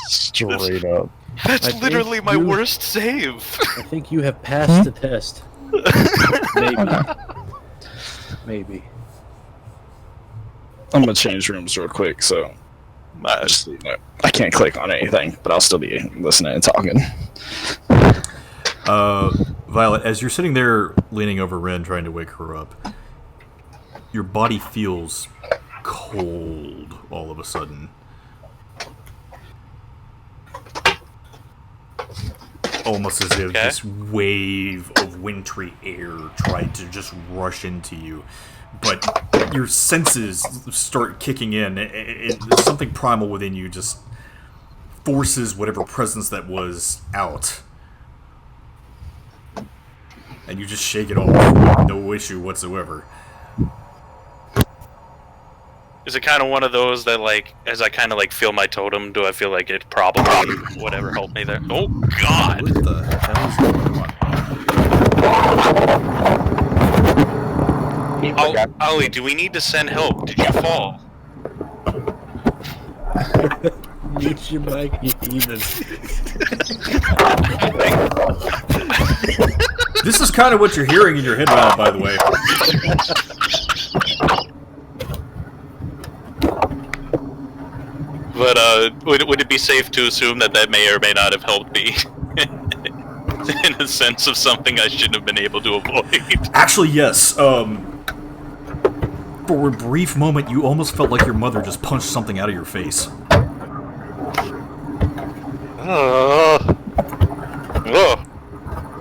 Straight up. That's I literally think my you- worst save. I think you have passed the test. Maybe. I'm gonna change rooms real quick, so just so you know, I can't click on anything, but I'll still be listening and talking. Violet, as you're sitting there leaning over Ren trying to wake her up, your body feels cold all of a sudden. Almost as if this wave of wintry air tried to just rush into you. But your senses start kicking in. Something primal within you just forces whatever presence that was out. And you just shake it off. No issue whatsoever. Is it kind of one of those that, like, as I kind of like feel my totem, do I feel like it probably whatever helped me there? Oh God! What the hell is going on? Ollie, do we need to send help? Did you fall? Mute your mic, you heathen. This is kind of what you're hearing in your head now, by the way. But would it be safe to assume that that may or may not have helped me? In a sense of something I shouldn't have been able to avoid. Actually, yes. For a brief moment, you almost felt like your mother just punched something out of your face. Oh.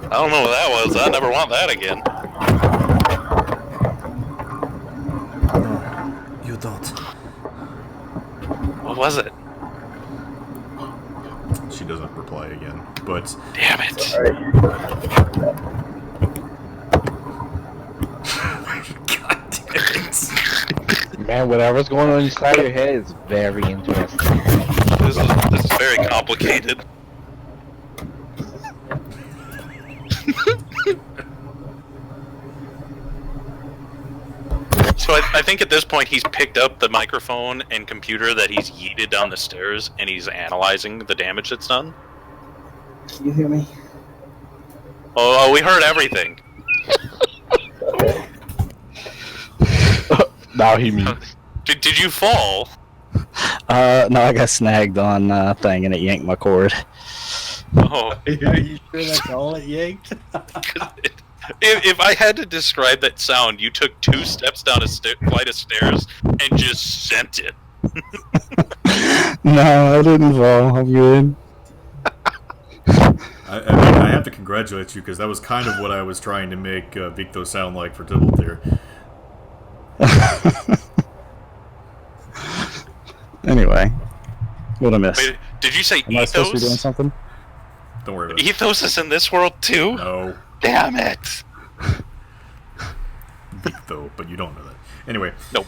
I don't know what that was. I never want that again. You don't. What was it? She doesn't reply again, but... Damn it. God damn it. Man, whatever's going on inside your head is very interesting. This is very complicated. So I think at this point he's picked up the microphone and computer that he's yeeted down the stairs, and he's analyzing the damage that's done. Can you hear me? Oh, we heard everything. Now he means. Did you fall? No, I got snagged on thing and it yanked my cord. Oh. Are you sure that's all it yanked? If I had to describe that sound, you took 2 steps down a flight of stairs and just sent it. No, I didn't fall. I'm good. I mean, I have to congratulate you because that was kind of what I was trying to make Victo sound like for Tibble there. Anyway, what I missed? Wait, did you say Am I supposed to be doing ethos? something? Don't worry about it. Ethos is in this world too? No, Damn it! Victo, but you don't know that. Anyway, Nope.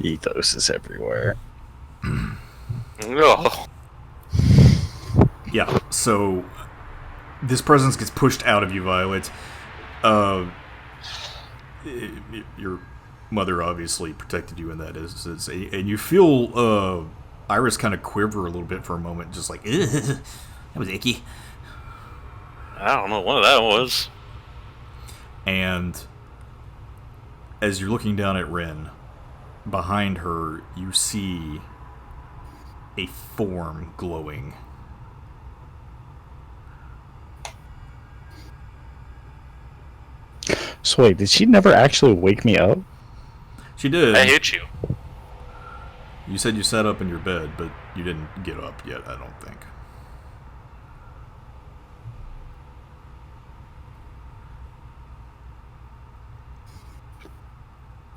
Ethos is everywhere. Ugh. yeah. So this presence gets pushed out of you, Violet. Your mother obviously protected you in that instance, and you feel Iris kind of quiver a little bit for a moment, just like, that was icky. I don't know what that was. And as you're looking down at Ren, behind her, you see a form glowing. So wait, did she never actually wake me up? She did. I hit you. You said you sat up in your bed, but you didn't get up yet, I don't think.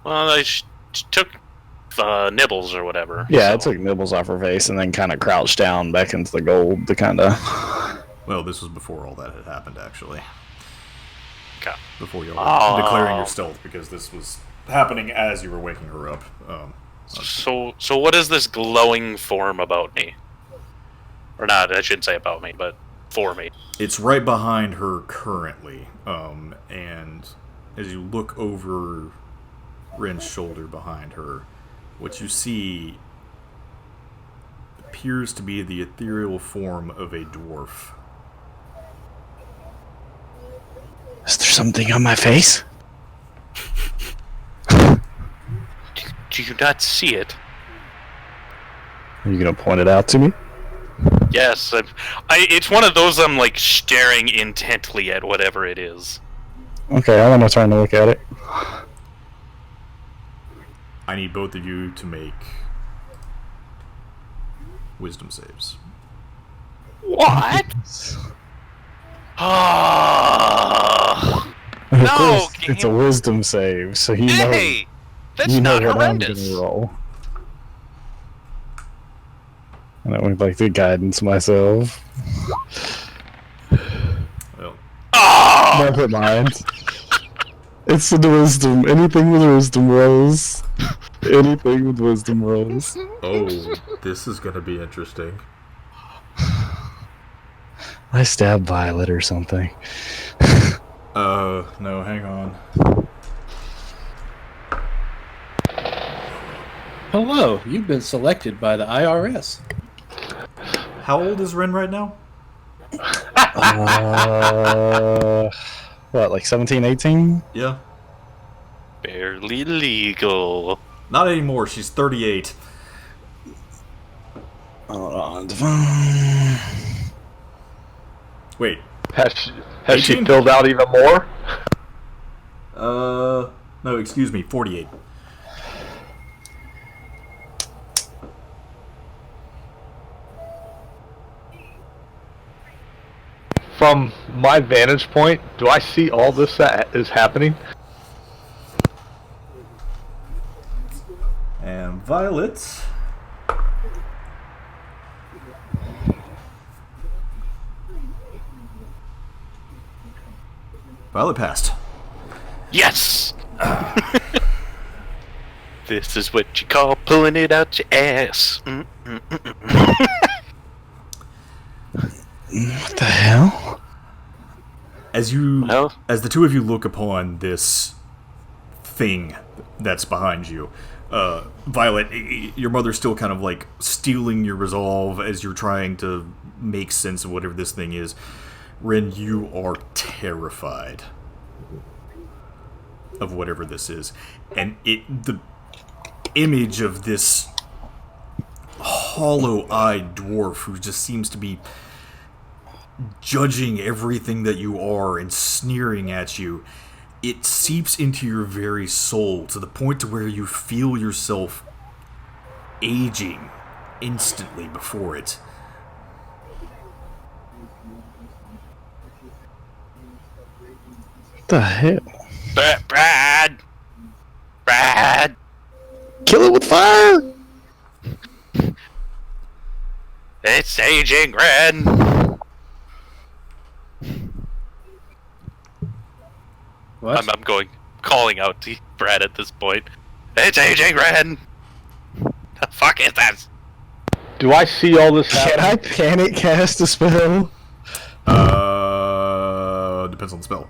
Well, I took nibbles or whatever. Yeah, so. I took nibbles off her face and then kind of crouched down back into the gold to kind of... Well, this was before all that had happened, actually. Okay. Before you were declaring your stealth, because this was happening as you were waking her up. So what is this glowing form about me? Or not, I shouldn't say about me, but for me. It's right behind her currently, and as you look over Ren's shoulder behind her, what you see appears to be the ethereal form of a dwarf. Is there something on my face? Do you not see it? Are you going to point it out to me? Yes, it's one of those I'm like staring intently at whatever it is. Okay, I'm going to turn to look at it. I need both of you to make wisdom saves. What? Oh, Of No, course, game. it's a wisdom save, so you know, hey, that's you know not what I'm horrendous. gonna roll. And I would like to guidance myself. Well, Oh, Never mind. It's the wisdom. Anything with wisdom rolls. Anything with wisdom rolls. oh, this is gonna be interesting. I stabbed Violet or something. No, hang on. Hello, you've been selected by the IRS. How old is Ren right now? What, like 17, 18? Yeah. barely legal. Not anymore, she's 38. Hold on, Devon. Wait. Has she 18? filled out even more? No, excuse me, 48. From my vantage point, do I see all this that is happening? And Violet. Violet passed. Yes. This is what you call pulling it out your ass. What the hell? As the two of you look upon this thing that's behind you, Violet, your mother's still kind of like stealing your resolve as you're trying to make sense of whatever this thing is. Ren, you are terrified of whatever this is, and the image of this hollow-eyed dwarf who just seems to be judging everything that you are and sneering at you, it seeps into your very soul to the point to where you feel yourself aging instantly before it. What the hell? Brad! Kill it with fire! It's aging Ren! What? I'm calling out to Brad at this point. It's aging Ren! The fuck is that? Do I see all this Can happen? I panic cast a spell? Depends on the spell.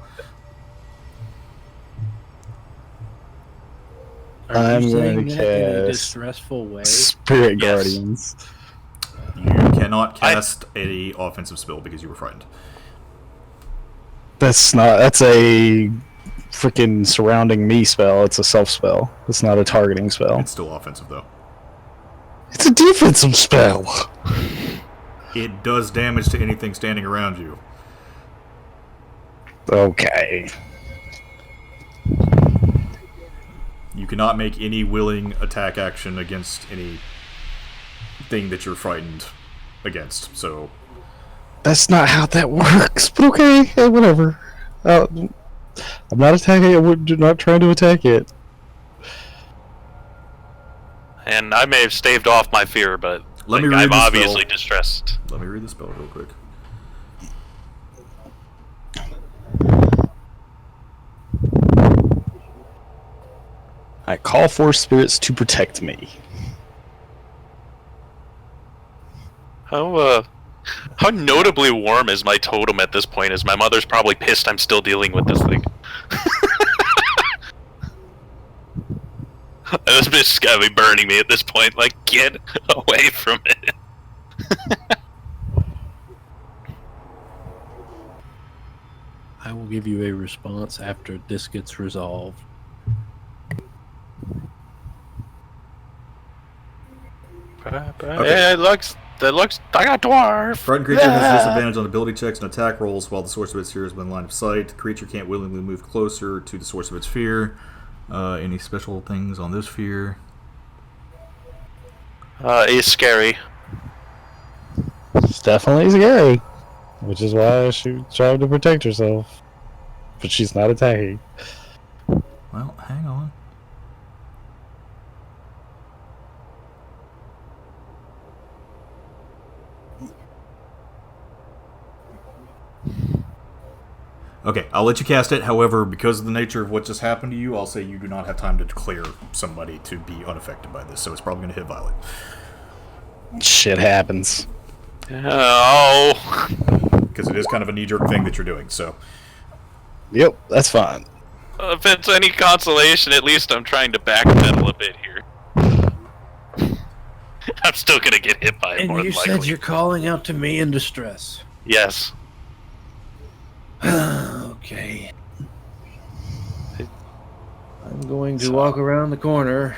Are I'm you saying going to that in a cast distressful way? Spirit Yes. Guardians. You cannot cast any offensive spell because you were frightened. That's a freaking surrounding me spell. It's a self spell. It's not a targeting spell. It's still offensive, though. It's a defensive spell. It does damage to anything standing around you. Okay. You cannot make any willing attack action against any thing that you're frightened against, so... That's not how that works, but okay, hey, whatever. I'm not attacking it, I'm not trying to attack it. And I may have staved off my fear, but Let me read I'm the obviously spell. distressed. Let me read the spell real quick. I call for spirits to protect me. How notably warm is my totem at this point? As my mother's probably pissed I'm still dealing with this thing. This bitch gotta be burning me at this point. Like, get away from it. I will give you a response after this gets resolved. Yeah, it looks. I got dwarf. Frightened creature has disadvantage on ability checks and attack rolls while the source of its fear is within line of sight. The creature can't willingly move closer to the source of its fear. Any special things on this fear? It's scary. It's definitely scary. Which is why she tried to protect herself. But she's not attacking. Well, hang on. Okay, I'll let you cast it. However, because of the nature of what just happened to you, I'll say you do not have time to declare somebody to be unaffected by this, so it's probably going to hit Violet. Shit happens. Oh. Because it is kind of a knee-jerk thing that you're doing, so... Yep, that's fine. If it's any consolation, at least I'm trying to backpedal a bit here. I'm still gonna get hit by it And more you than said likely. you're calling out to me in distress. Yes. Okay. I'm going to walk around the corner.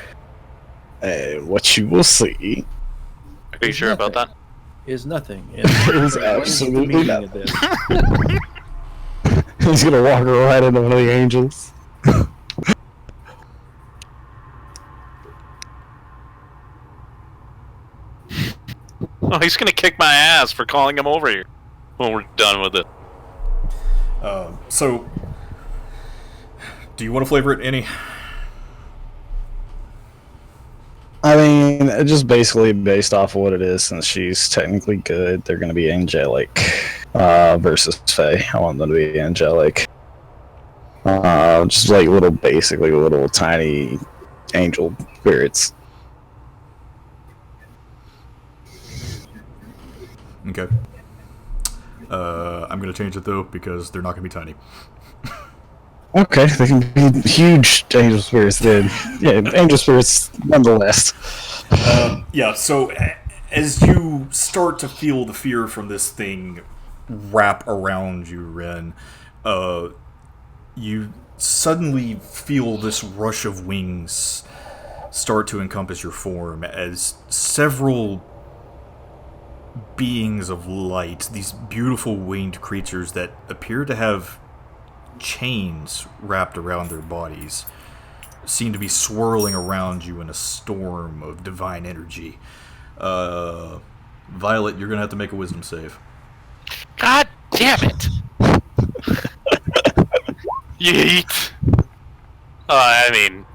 And what you will see Are you sure about that? Is nothing. is What is the absolutely meaning nothing. of this? He's gonna walk right into one of the angels. Oh, he's gonna kick my ass for calling him over here when we're done with it. So, do you want to flavor it any? I mean, just basically based off of what it is, since she's technically good, they're going to be angelic versus Fae. I want them to be angelic. Just like little, basically little tiny angel spirits. Okay. I'm going to change it, though, because they're not going to be tiny. Okay, they can be huge angel spirits then. Yeah, angel spirits nonetheless. Yeah, so as you start to feel the fear from this thing wrap around you, Ren, you suddenly feel this rush of wings start to encompass your form as several beings of light, these beautiful winged creatures that appear to have chains wrapped around their bodies, seem to be swirling around you in a storm of divine energy. Violet, you're going to have to make a wisdom save. God damn it! Yeet. I mean,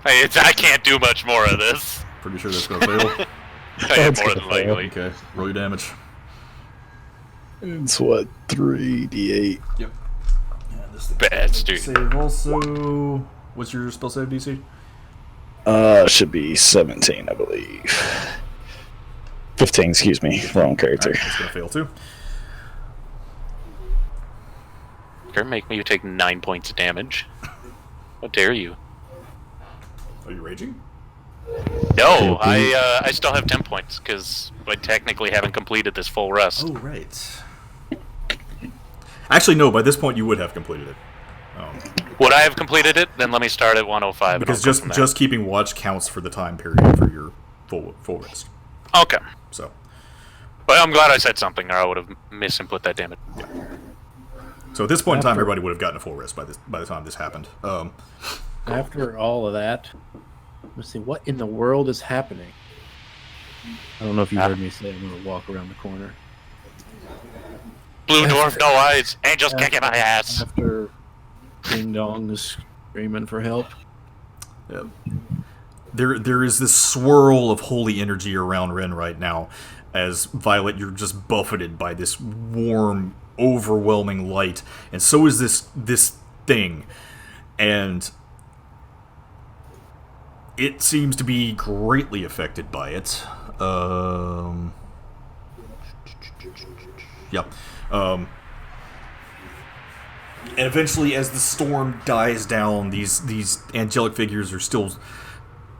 I can't do much more of this. Pretty sure that's going to fail. I am more than likely. Okay, roll your damage. It's what, 3d8? Yep. Bad dude. Save also. What's your spell save DC? Should be 17, I believe. 15, excuse me. Wrong character. Right, that's going to fail too. You're making me take 9 points of damage. How dare you? Are you raging? No, I still have 10 points because I technically haven't completed this full rest. Oh, right. Actually, no, by this point you would have completed it. Would I have completed it? Then let me start at 105. Because just keeping watch counts for the time period for your full rest. Okay. So. But I'm glad I said something, or I would have misinput that damage. Yeah. So at this point in time, everybody would have gotten a full rest by the time this happened. After all of that, let's see, what in the world is happening? I don't know if you heard me say I'm going to walk around the corner. Blue dwarf, no eyes. Angels kicking my ass. After Ding Dong is screaming for help. Yeah. There is this swirl of holy energy around Ren right now. As Violet, you're just buffeted by this warm, overwhelming light. And so is this thing. And it seems to be greatly affected by it. Yeah. And eventually, as the storm dies down, these angelic figures are still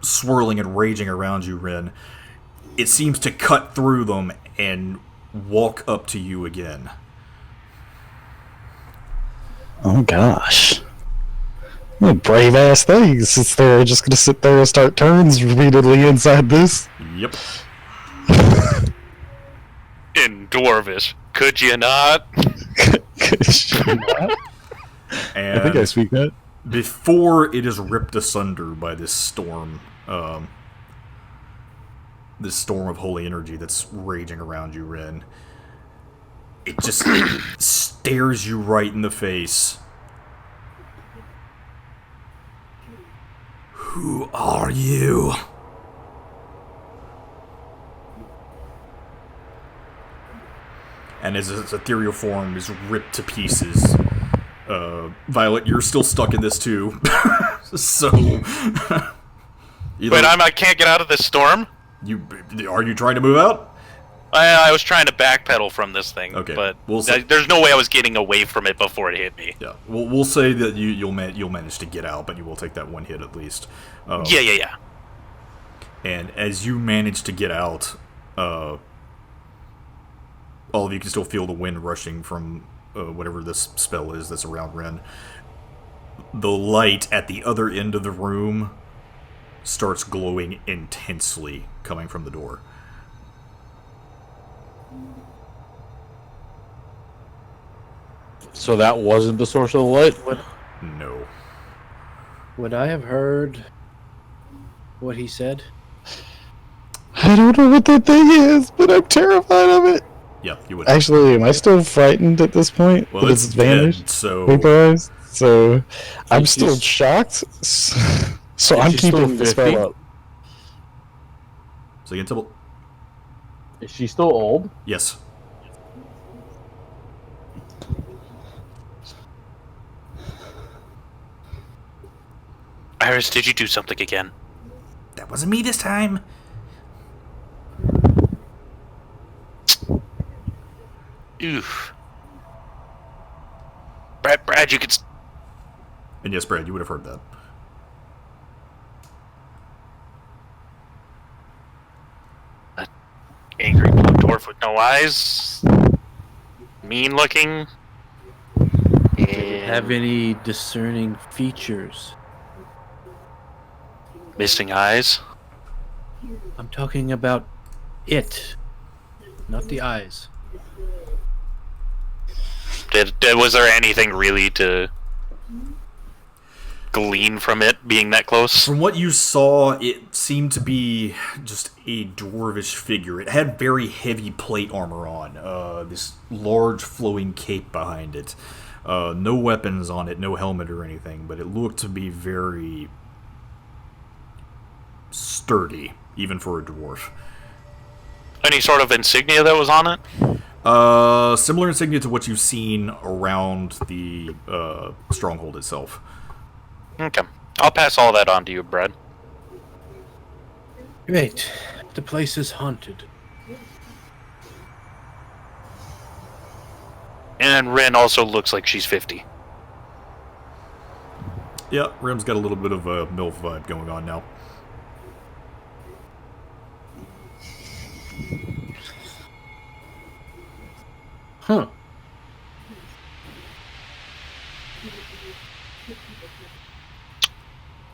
swirling and raging around you, Ren. It seems to cut through them and walk up to you again. Oh gosh. What brave ass things. It's they're just gonna sit there and start turns repeatedly inside this. Yep. In Dwarvish. Could you not? And I think I speak that. before it is ripped asunder by this storm of holy energy that's raging around you, Ren, it just stares you right in the face. Who are you? And as its ethereal form is ripped to pieces, Violet, you're still stuck in this too. So, Wait, I can't get out of this storm? Are you trying to move out? I was trying to backpedal from this thing, Okay, but there's no way I was getting away from it before it hit me. Yeah, we'll say that you'll manage to get out, but you will take that one hit at least. Yeah. And as you manage to get out, all of you can still feel the wind rushing from whatever this spell is that's around Ren. The light at the other end of the room starts glowing intensely coming from the door. So that wasn't the source of the light? No. Would I have heard what he said? I don't know what that thing is, but I'm terrified of it. Yeah, you would. Actually, am I still frightened at this point? Well, that it's vanished? dead, so... Vaporized? So, I'm She's- still shocked. So Is I'm she still keeping the 50? spell up. So again, Tibble? Is she still old? Yes. Iris, did you do something again? That wasn't me this time. Oof. Brad, you could... And yes, Brad, you would have heard that. Angry blue dwarf with no eyes. Mean looking. Have any discerning features? Missing eyes. I'm talking about it, not the eyes. Was there anything really to glean from it being that close? From what you saw, it seemed to be just a dwarvish figure. It had very heavy plate armor on, this large flowing cape behind it. No weapons on it, no helmet or anything, but it looked to be very sturdy, even for a dwarf. Any sort of insignia that was on it? Similar insignia to what you've seen around the stronghold itself. Okay. I'll pass all that on to you, Brad. Great. The place is haunted. And Ren also looks like she's 50. Yeah, Rim's got a little bit of a MILF vibe going on now. Huh.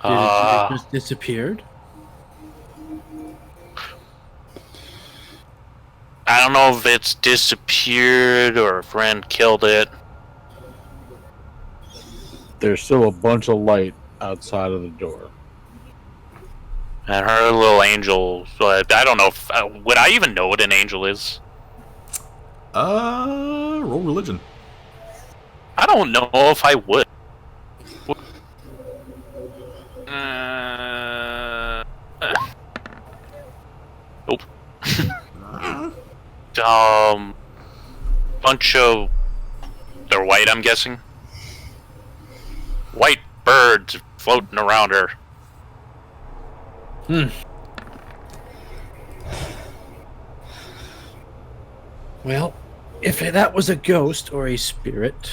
Did it just disappeared? I don't know if it's disappeared or if Ren killed it. There's still a bunch of light outside of the door. And her little angel, I don't know if... would I even know what an angel is? Roll religion. I don't know if I would. Nope. Bunch of... They're white, I'm guessing? White birds floating around her. Well, if that was a ghost or a spirit,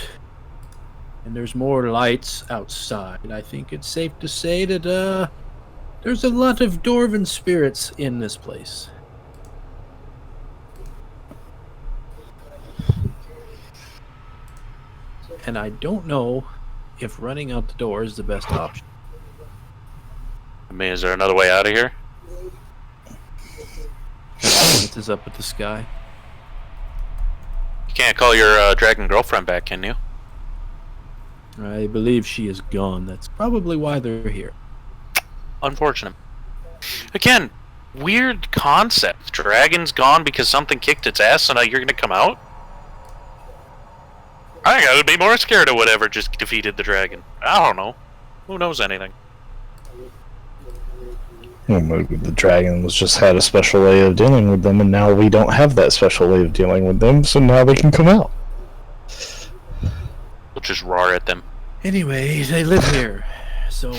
and there's more lights outside, I think it's safe to say that there's a lot of dwarven spirits in this place. And I don't know if running out the door is the best option. I mean, is there another way out of here? This is up at the sky. You can't call your dragon girlfriend back, can you? I believe she is gone. That's probably why they're here. Unfortunate. Again, weird concept. Dragon's gone because something kicked its ass, so now you're gonna come out? I think I would be more scared of whatever just defeated the dragon. I don't know. Who knows anything? Well, maybe the dragon was just had a special way of dealing with them, and now we don't have that special way of dealing with them, so now they can come out. We'll just roar at them. Anyway, they live here, so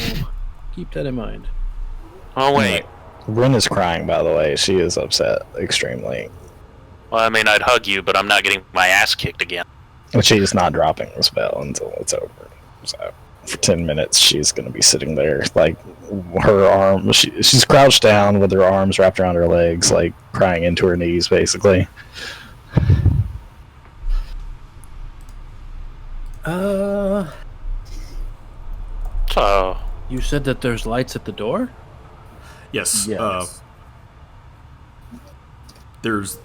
keep that in mind. Oh, wait. Ren is crying, by the way. She is upset, extremely. Well, I mean, I'd hug you, but I'm not getting my ass kicked again. And she is not dropping the spell until it's over. So, for 10 minutes, she's going to be sitting there, like, her arm, she's crouched down with her arms wrapped around her legs, like, crying into her knees, basically. So, You said that there's lights at the door? Yes. Yes. There's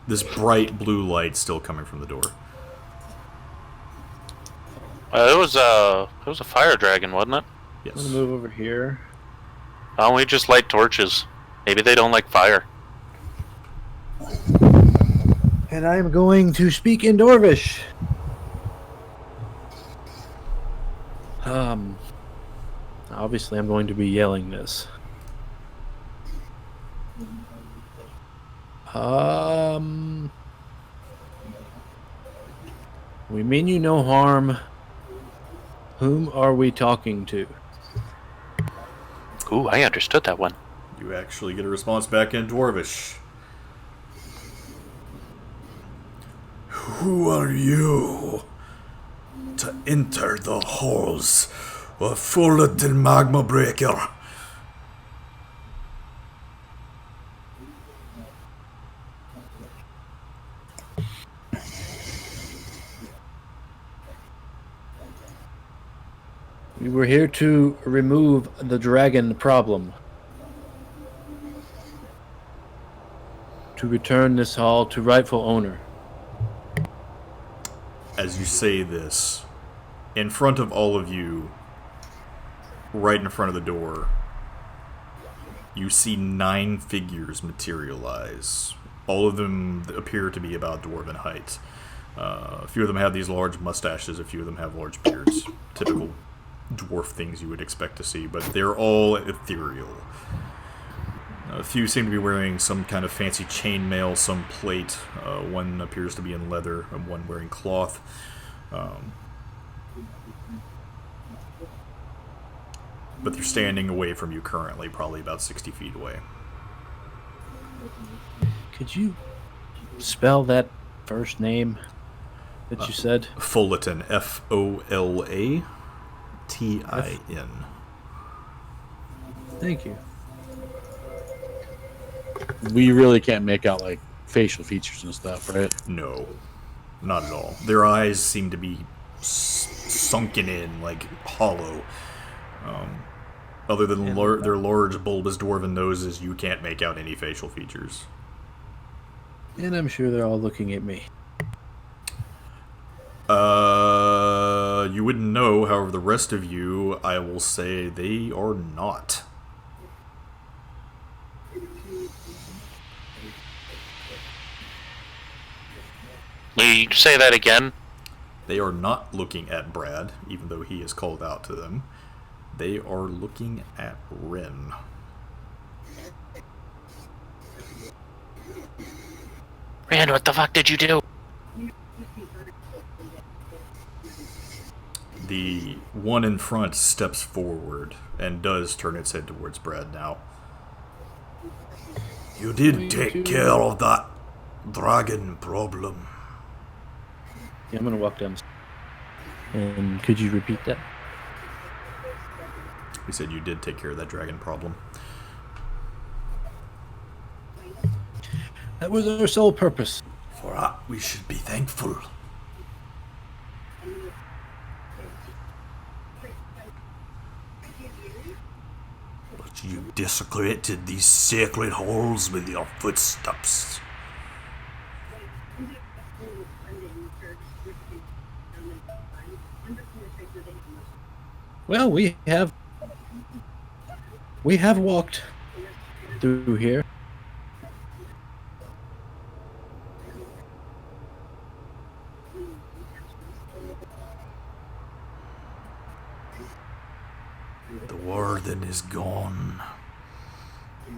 this bright blue light still coming from the door. it was a fire dragon, wasn't it? Yes. I'm gonna move over here. Why don't we just light torches? Maybe they don't like fire. And I'm going to speak in Dwarvish. Obviously I'm going to be yelling this. We mean you no harm. Whom are we talking to? Ooh, I understood that one. You actually get a response back in Dwarvish. Who are you to enter the halls of Fullerton Magma Breaker? We were here to remove the dragon problem. To return this hall to rightful owner. As you say this, in front of all of you, right in front of the door, you see 9 figures materialize. All of them appear to be about dwarven height. A few of them have these large mustaches, a few of them have large beards. Typical dwarf things you would expect to see, but they're all ethereal. A few seem to be wearing some kind of fancy chainmail, some plate. One appears to be in leather, and one wearing cloth. But they're standing away from you currently, probably about 60 feet away. Could you spell that first name that you said? Fullerton, F-O-L-A-T-I-N. Thank you. We really can't make out like facial features and stuff, right? No, not at all. Their eyes seem to be sunken in, like hollow. Other than their large, bulbous dwarven noses, you can't make out any facial features. And I'm sure they're all looking at me. You wouldn't know. However, the rest of you, I will say, they are not. You say that again? They are not looking at Brad, even though he is called out to them. They are looking at Ren. Ren, what the fuck did you do? The one in front steps forward and does turn its head towards Brad now. You did take care of that dragon problem. Yeah, I'm gonna walk down. And could you repeat that? He said you did take care of that dragon problem. That was our sole purpose. For that, we should be thankful. But you desecrated these sacred halls with your footsteps. Well, we have walked through here. The warden is gone,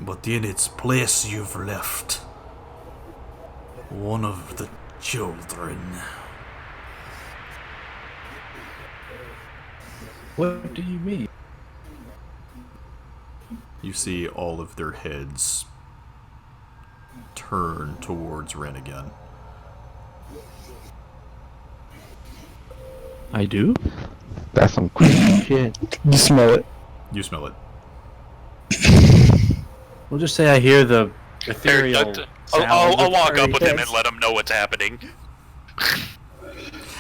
but in its place you've left one of the children. What do you mean? You see all of their heads turn towards Ren again. I do? That's some creepy shit. You smell it. You smell it. We'll just say I hear the ethereal I'll walk up with him and let him know what's happening.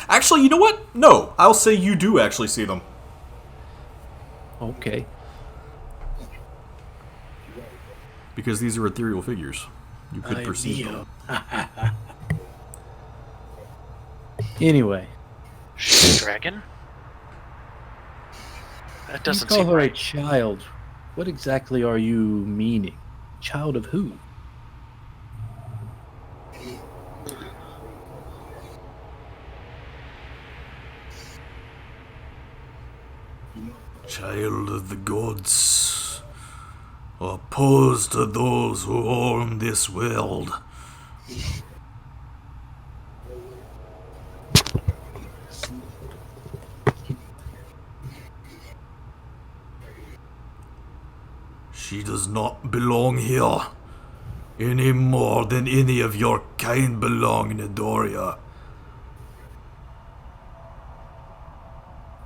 Actually, you know what? No, I'll say you do actually see them. Okay. Because these are ethereal figures. You could perceive them. Anyway. She's a dragon? That doesn't You call seem her a right. child. What exactly are you meaning? Child of who? Child of the gods, opposed to those who own this world. She does not belong here any more than any of your kind belong in Edoria.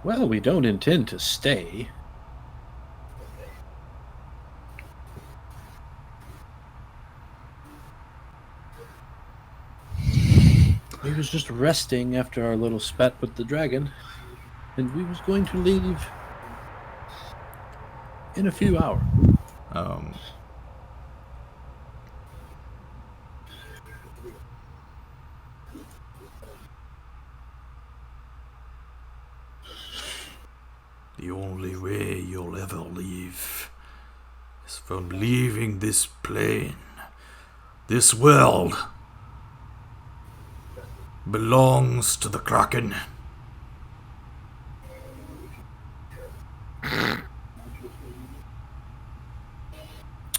Well, we don't intend to stay. We was just resting after our little spat with the dragon, and we was going to leave in a few hours. The only way you'll ever leave is from leaving this plane. This world belongs to the Kraken.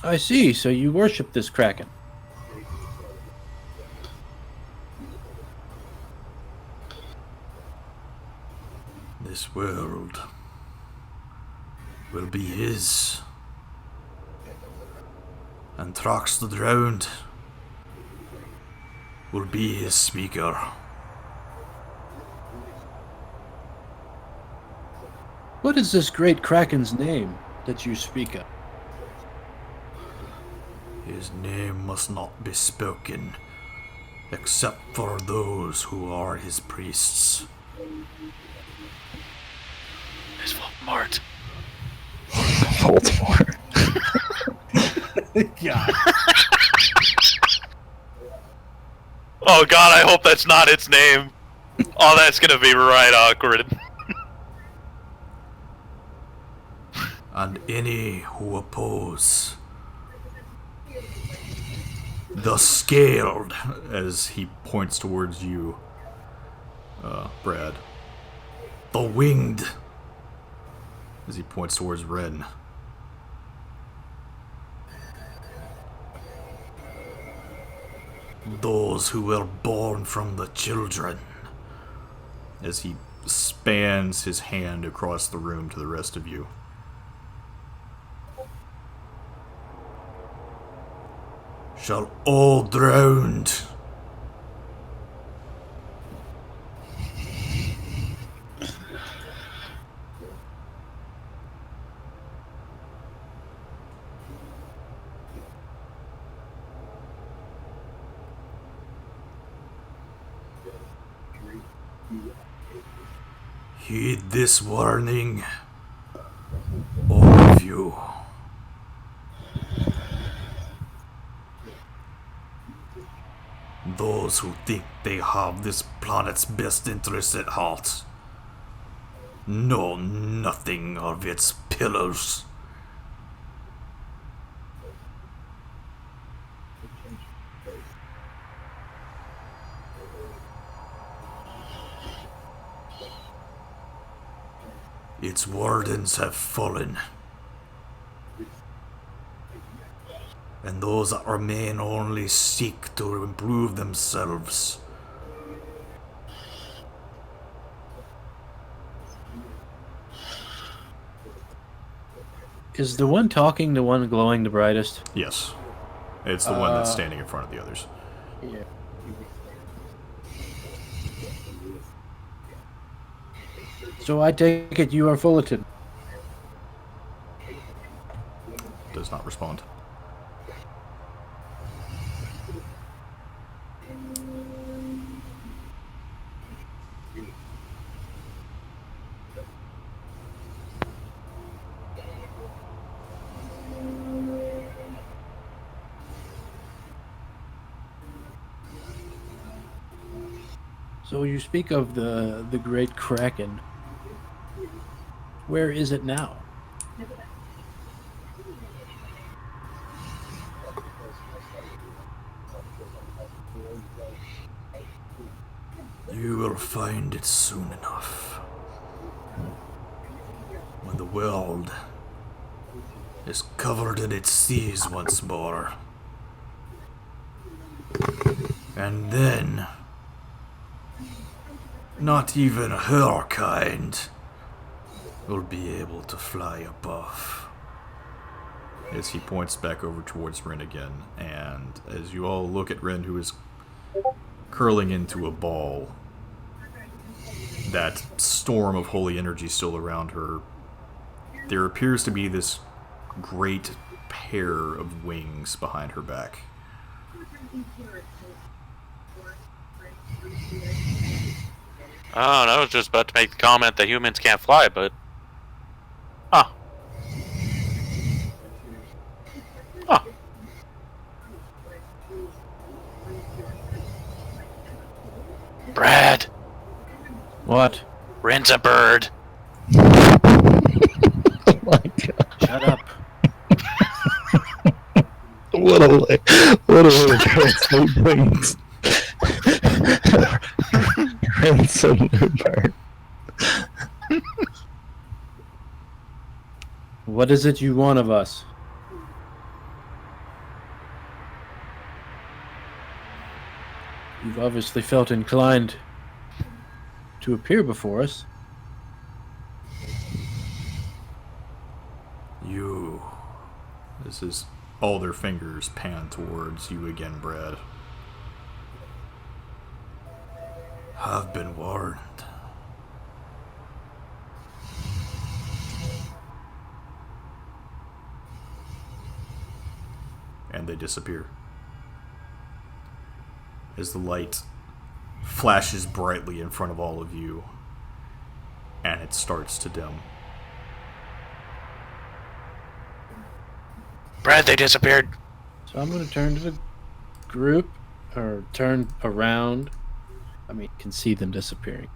I see, so you worship this kraken. This world will be his. And Trox the Drowned will be his speaker. What is this great kraken's name that you speak of? His name must not be spoken, except for those who are his priests. It's Voldemort. Voldemort. God. Oh god, I hope that's not its name. Oh, that's gonna be right awkward. And any who oppose the Scaled, as he points towards you, Brad. The Winged, as he points towards Ren. Those who were born from the children, as he spans his hand across the room to the rest of you. Shall all drowned. Heed this warning, all of you. Those who think they have this planet's best interest at heart know nothing of its pillars. Its wardens have fallen, and those that remain only seek to improve themselves. Is the one talking the one glowing the brightest? Yes, it's the one that's standing in front of the others. Yeah. So I take it you are Fullerton. Does not respond. So you speak of the great Kraken. Where is it now? You will find it soon enough. When the world is covered in its seas once more. And then, not even her kind will be able to fly above. as he points back over towards Rin again. And as you all look at Rin, who is curling into a ball, that storm of holy energy still around her, there appears to be this great pair of wings behind her back. Oh, I was just about to make the comment that humans can't fly, but... Huh. Huh. Brad! What? Rin's a bird! Oh my god. Shut up. What a way to things. Ransom new bird. What is it you want of us? You've obviously felt inclined to appear before us. You. This is all their fingers pan towards you again, Brad. I've been warned. And they disappear. As the light flashes brightly in front of all of you, and it starts to dim. Brad, they disappeared. So I'm going to turn to the group, or turn around. I mean, can see them disappearing.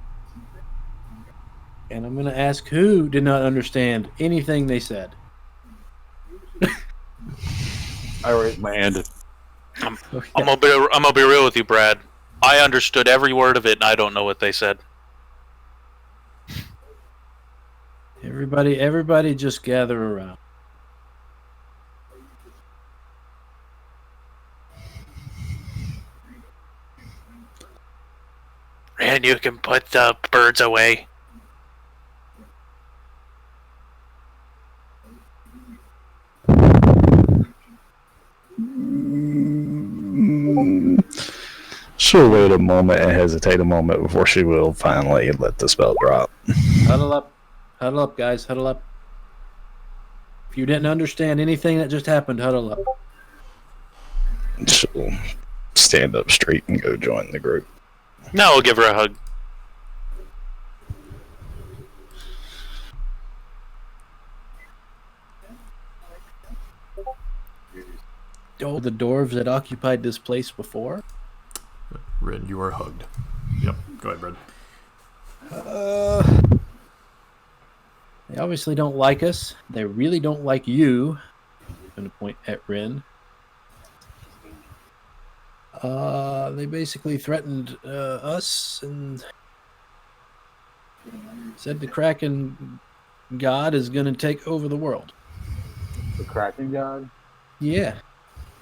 And I'm going to ask who did not understand anything they said. I raised my hand. I'm gonna be real with you, Brad. I understood every word of it, and I don't know what they said. Everybody just gather around. And you can put the birds away. She'll wait a moment and hesitate a moment before she will finally let the spell drop. Huddle up, guys, huddle up. If you didn't understand anything that just happened, huddle up. She'll stand up straight and go join the group. No, I'll give her a hug. Oh, the dwarves that occupied this place before? Rin, you are hugged. Yep, go ahead, Brad. They obviously don't like us. They really don't like you. I'm going to point at Rin. They basically threatened us and said the Kraken god is going to take over the world. The Kraken god? Yeah.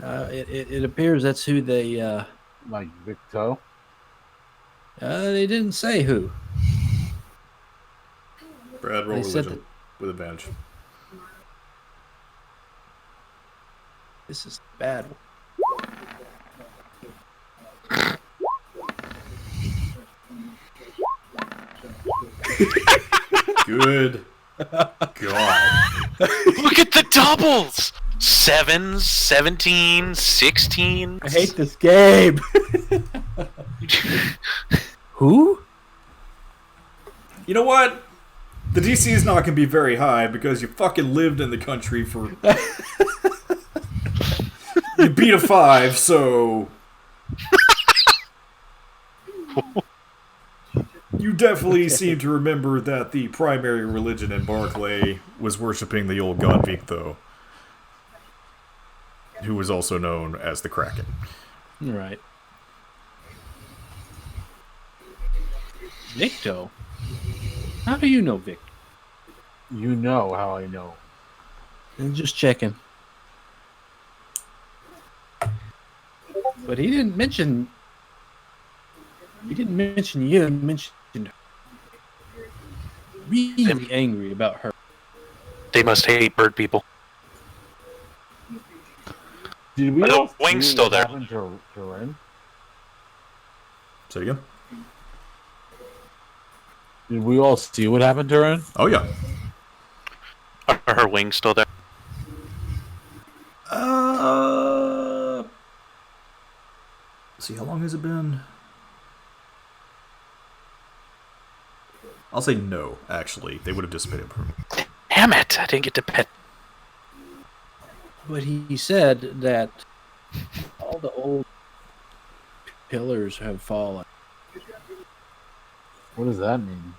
It appears that's who they... Like Victo? They didn't say who. Brad, roll They said religion with advantage. This is bad. Good God. Look at the doubles! 7s, 17, 16. I hate this game. Who? You know what? The DC is not going to be very high because you fucking lived in the country for... You beat a 5, so... You definitely seem to remember that the primary religion in Barclay was worshipping the old god Victo, who was also known as the Kraken. Right. Victo? How do you know Victo? You know how I know. I'm just checking. But he didn't mention... He didn't mention you. He mentioned really angry about her. They must hate bird people. Did we Are the all wings see still what there? happened to Ren? Say again? Did we all see what happened to Ren? Oh, yeah. Are her wings still there? Let's see, how long has it been? I'll say no, actually. They would have dissipated. Damn it! I didn't get to pet. But he said that all the old pillars have fallen. What does that mean?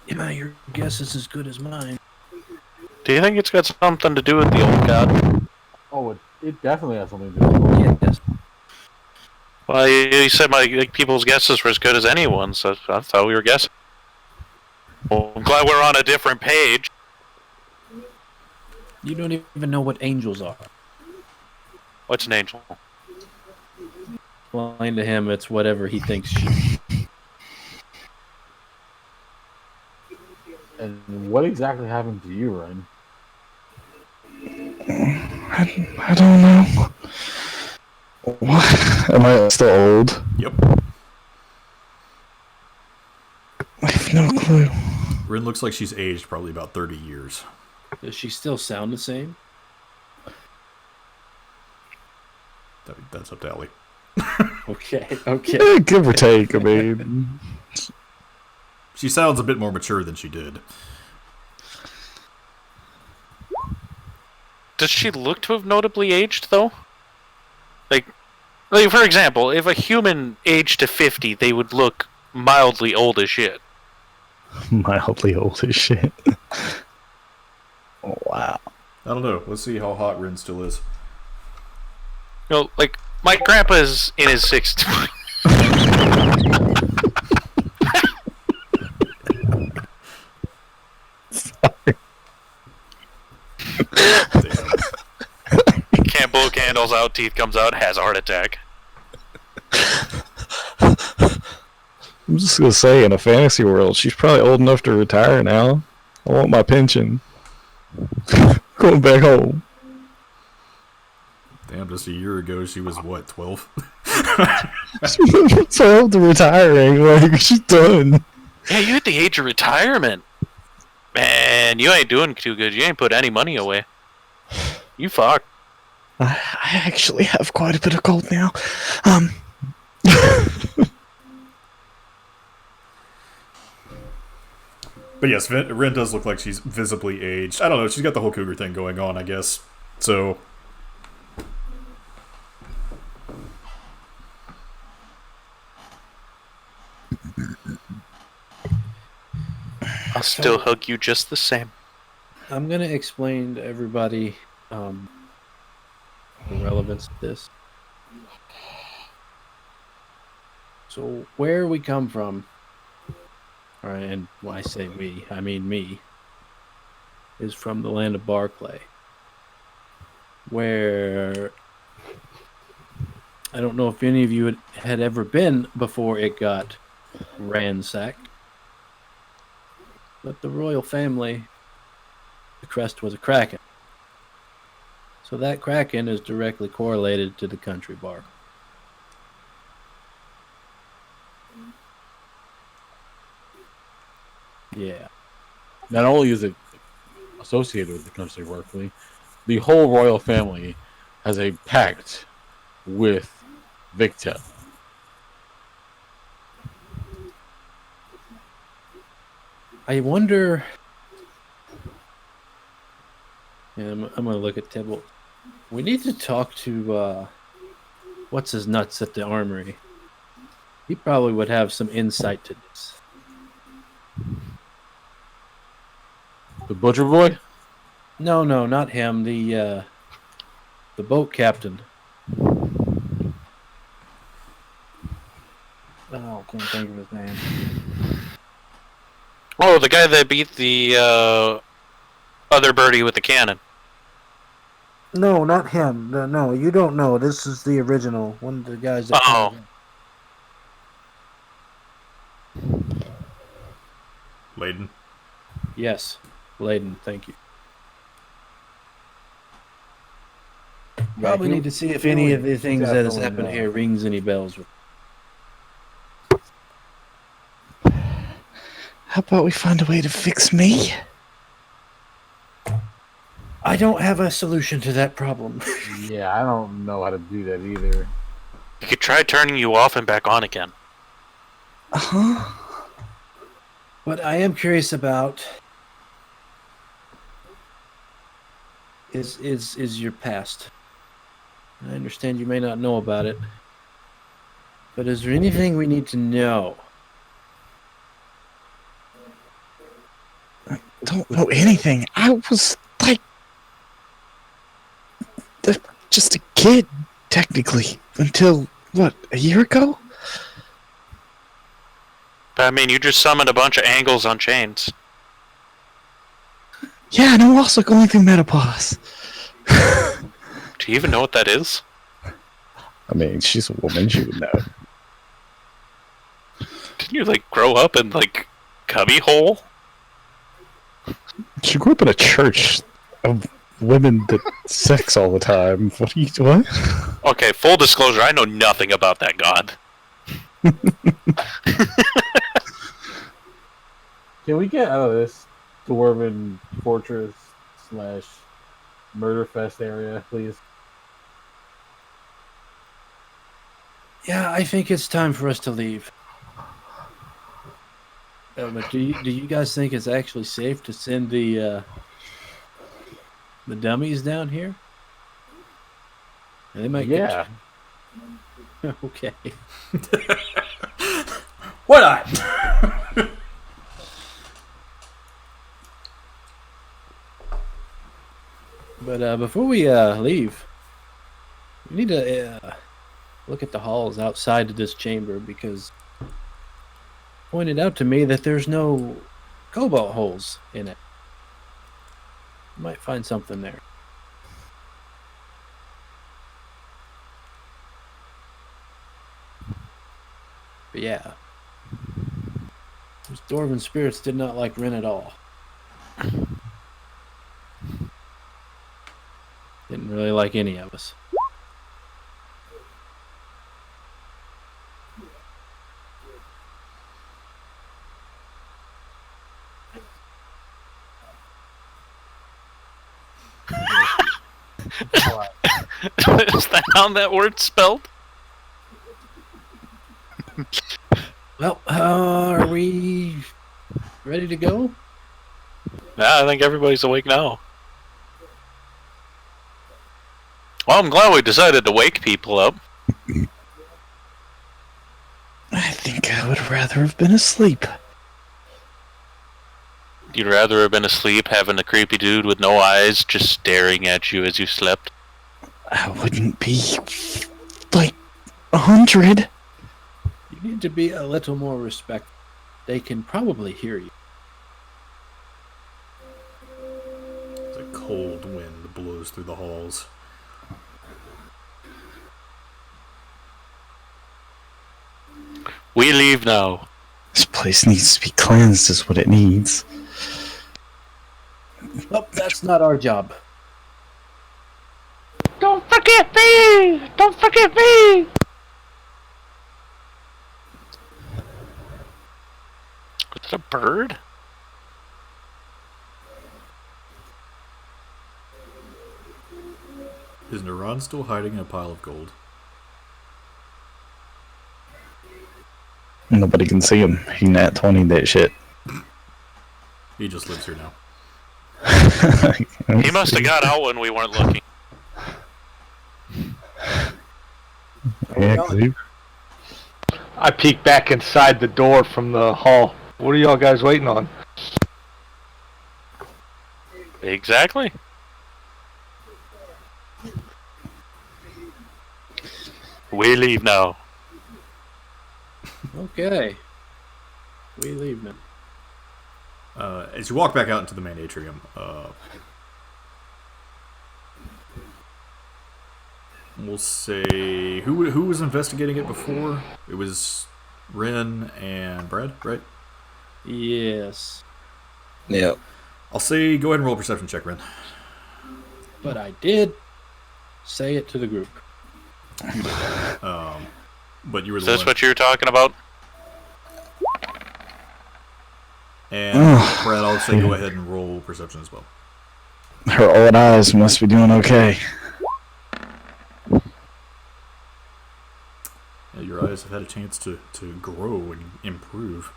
Yeah, your guess is as good as mine. Do you think it's got something to do with the old god? Oh, it definitely has something to do with it. Yes. Well, you said my people's guesses were as good as anyone's, so I thought we were guessing. Well, I'm glad we're on a different page. You don't even know what angels are. What's an angel? Explain to him it's whatever he thinks she. And what exactly happened to you, Ren? I don't know. What? Am I still old? Yep. I have no clue. Rin looks like she's aged probably about 30 years. Does she still sound the same? That's up to Ellie. Okay. Okay. Yeah, give or take. I mean, She sounds a bit more mature than she did. Does she look to have notably aged, though? Like, for example, if a human aged to 50, they would look mildly old as shit. mildly old as shit. Oh, wow. I don't know. Let's see how hot Rin still is. You know, like, my grandpa's in his 60s. Can't blow candles out, teeth comes out, has a heart attack. I'm just gonna say, in a fantasy world, she's probably old enough to retire now. I want my pension. Going back home. Damn, just a year ago she was what, 12? So old to retiring, like, she's done. Yeah, you hit the age of retirement. Man, you ain't doing too good. You ain't put any money away. You fucked. I actually have quite a bit of gold now. But yes, Rin does look like she's visibly aged. I don't know, she's got the whole cougar thing going on, I guess. So... I'll still hug you just the same. I'm gonna explain to everybody the relevance of this. So where we come from, and when I say we, I mean me, is from the land of Barclay, where I don't know if any of you had ever been before it got ransacked. But the royal family, the crest was a kraken. So that kraken is directly correlated to the country bark. Yeah. Not only is it associated with the country Berkeley, the whole royal family has a pact with Victa. I wonder. Yeah, I'm going to look at Tibble. We need to talk to what's his nuts at the armory. He probably would have some insight to this. The butcher boy? No, not him. The boat captain. Oh, can't think of his name. Oh, the guy that beat the other birdie with the cannon. No, not him. No, you don't know. This is the original. One of the guys that. Oh. Layden. Yes, Layden. Thank you. Probably he- need to see if he any would of the things that has definitely happened know. here rings any bells. How about we find a way to fix me? I don't have a solution to that problem. Yeah, I don't know how to do that either. You could try turning you off and back on again. Huh? What I am curious about is your past. I understand you may not know about it, but is there anything we need to know? Don't know anything. I was like just a kid, technically, until what, a year ago? But I mean, you just summoned a bunch of angles on chains. Yeah, and I'm also going through menopause. Do you even know what that is? I mean, she's a woman, she would know. Didn't you like grow up in like cubbyhole? She grew up in a church of women that sex all the time. What? Okay, full disclosure, I know nothing about that god. Can we get out of this dwarven fortress / murder fest area, please? Yeah, I think it's time for us to leave. But do you guys think it's actually safe to send the dummies down here? They might Yeah. get... Okay. Why not? But before we leave, we need to look at the halls outside of this chamber because it pointed out to me that there's no cobalt holes in it. Might find something there. But yeah, those dwarven spirits did not like Ren at all. Didn't really like any of us. Is that how that word's spelled? Well, are we ready to go? Yeah, I think everybody's awake now. Well, I'm glad we decided to wake people up. I think I would rather have been asleep. You'd rather have been asleep having a creepy dude with no eyes just staring at you as you slept? I wouldn't be like 100. You need to be a little more respectful. They can probably hear you. It's a cold wind blows through the halls. We leave now. This place needs to be cleansed, is what it needs. Well, that's not our job. Don't forget me! Don't forget me! Is that a bird? Is Naran still hiding in a pile of gold? Nobody can see him. He nat 20 that shit. He just lives here now. He must have got out when we weren't looking. Yeah, 'cause he- I peek back inside the door from the hall. What are y'all guys waiting on? Exactly. We leave now. Okay. We leave now. As you walk back out into the main atrium, we'll say who was investigating it before? It was Ren and Brad, right? Yes. Yep. I'll say go ahead and roll a perception check, Ren. But I did. Say it to the group. But you were Is the this one. what you were talking about? And Brad, I'll say go ahead and roll perception as well. Her old eyes must be doing okay. Yeah, your eyes have had a chance to grow and improve.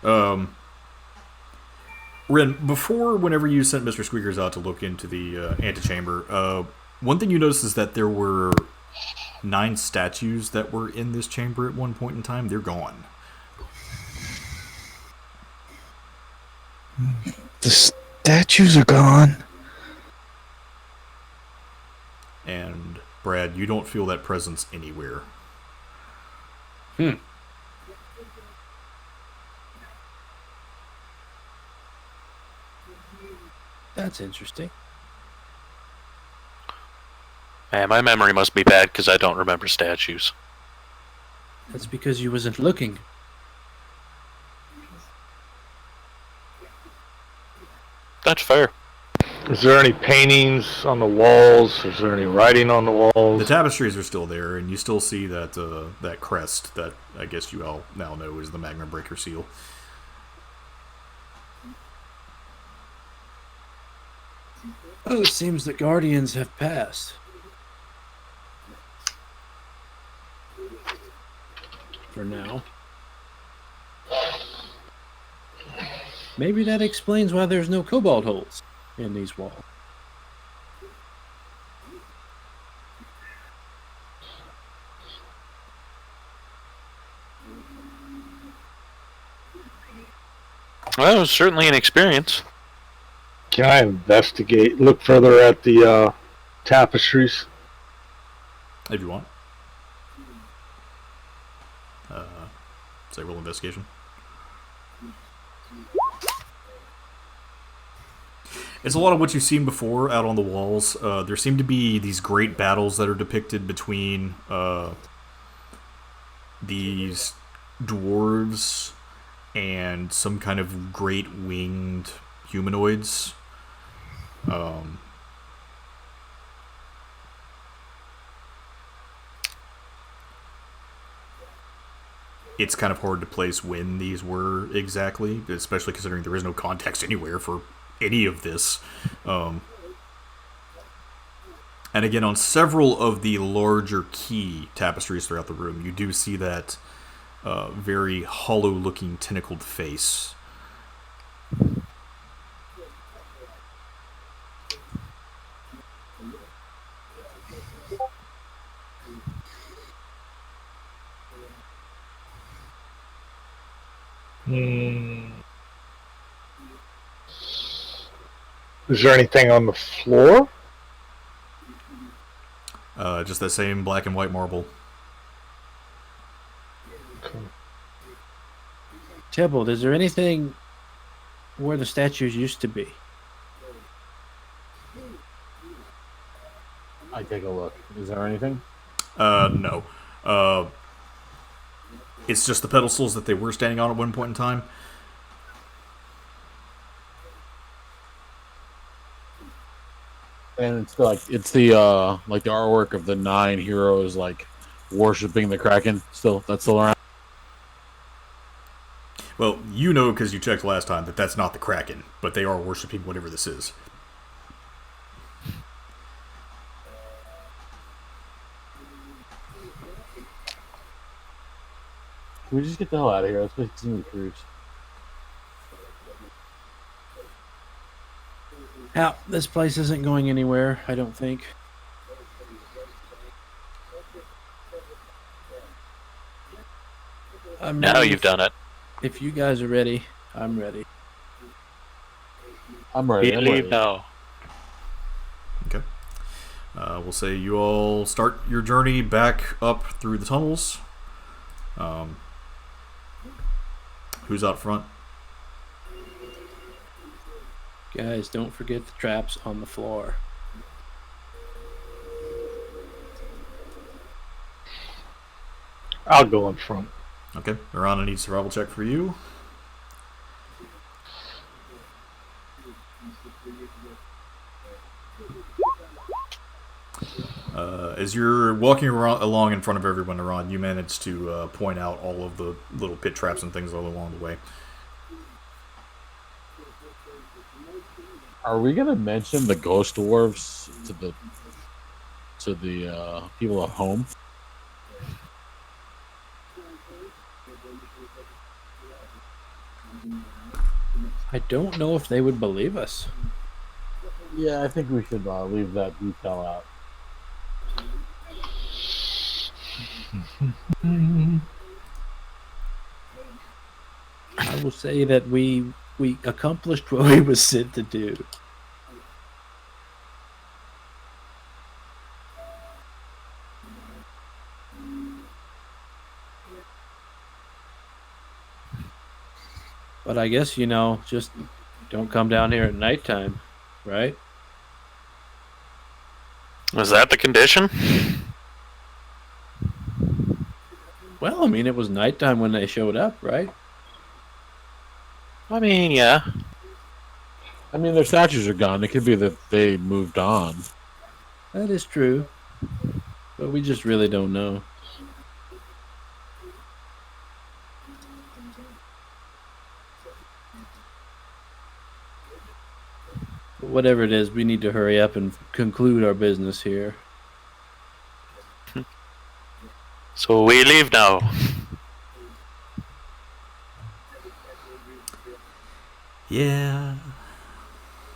Ren, whenever you sent Mr. Squeakers out to look into the antechamber, one thing you noticed is that there were 9 statues that were in this chamber at one point in time. They're gone. The statues are gone. And Brad, you don't feel that presence anywhere. That's interesting. Man, my memory must be bad because I don't remember statues. That's because you wasn't looking. That's fair. Is there any paintings on the walls? Is there any writing on the walls? The tapestries are still there, and you still see that that crest that I guess you all now know is the Magma Breaker seal. Oh, it seems the Guardians have passed. For now. Maybe that explains why there's no cobalt holes in these walls. Well, it was certainly an experience. Can I investigate, look further at the tapestries? If you want. Say roll investigation. It's a lot of what you've seen before out on the walls. There seem to be these great battles that are depicted between these dwarves and some kind of great winged humanoids. It's kind of hard to place when these were exactly, especially considering there is no context anywhere for any of this. And again, on several of the larger key tapestries throughout the room, you do see that very hollow-looking tentacled face. Is there anything on the floor? Just that same black and white marble. Tybalt, is there anything where the statues used to be? I take a look. Is there anything? No. It's just the pedestals that they were standing on at one point in time. And it's like it's the artwork of the 9 heroes like worshiping the Kraken. That's still around. Well, you know because you checked last time that that's not the Kraken, but they are worshiping whatever this is. Can we just get the hell out of here? Let's continue the cruise. Now, this place isn't going anywhere, I don't think. Now you've done it. If you guys are ready, I'm ready. I'm ready. I'm Leave ready. now. Okay. We'll say you all start your journey back up through the tunnels. Who's out front? Guys, don't forget the traps on the floor. I'll go in front. Okay. Iran, I need a survival check for you. As you're walking along in front of everyone around, you manage to point out all of the little pit traps and things all along the way. Are we gonna mention the ghost dwarves to the people at home? I don't know if they would believe us. Yeah, I think we should leave that detail out. I will say that we accomplished what we was sent to do. But I guess, just don't come down here at nighttime, right? Was that the condition? Well, I mean, it was nighttime when they showed up, right? I mean, yeah. I mean, their statues are gone. It could be that they moved on. That is true. But we just really don't know. But whatever it is, we need to hurry up and conclude our business here. So we leave now. Yeah.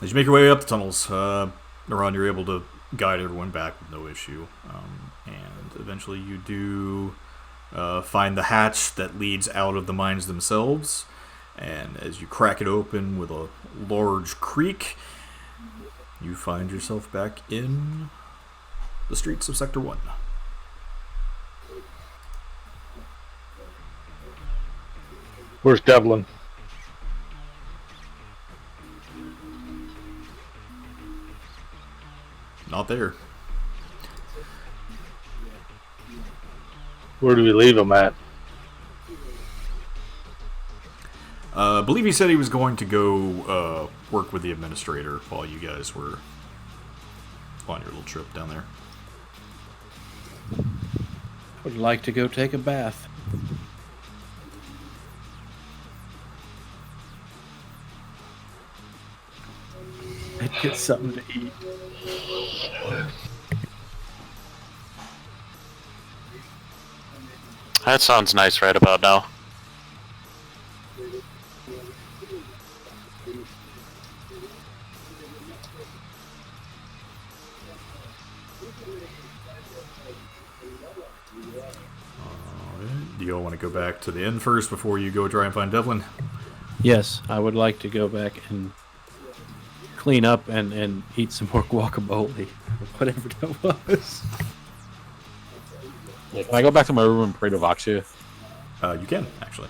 As you make your way up the tunnels, Naran, you're able to guide everyone back with no issue. And eventually you do find the hatch that leads out of the mines themselves. And as you crack it open with a large creak, you find yourself back in the streets of Sector 1. Where's Devlin? Not there. Where do we leave him at? I believe he said he was going to go work with the administrator while you guys were on your little trip down there. Would like to go take a bath. And get something to eat. That sounds nice right about now. Do you all want to go back to the inn first before you go try and find Devlin? Yes, I would like to go back and clean up and eat some more guacamole. Or whatever that was. Yeah, can I go back to my room and pray to Voxia? You can, actually.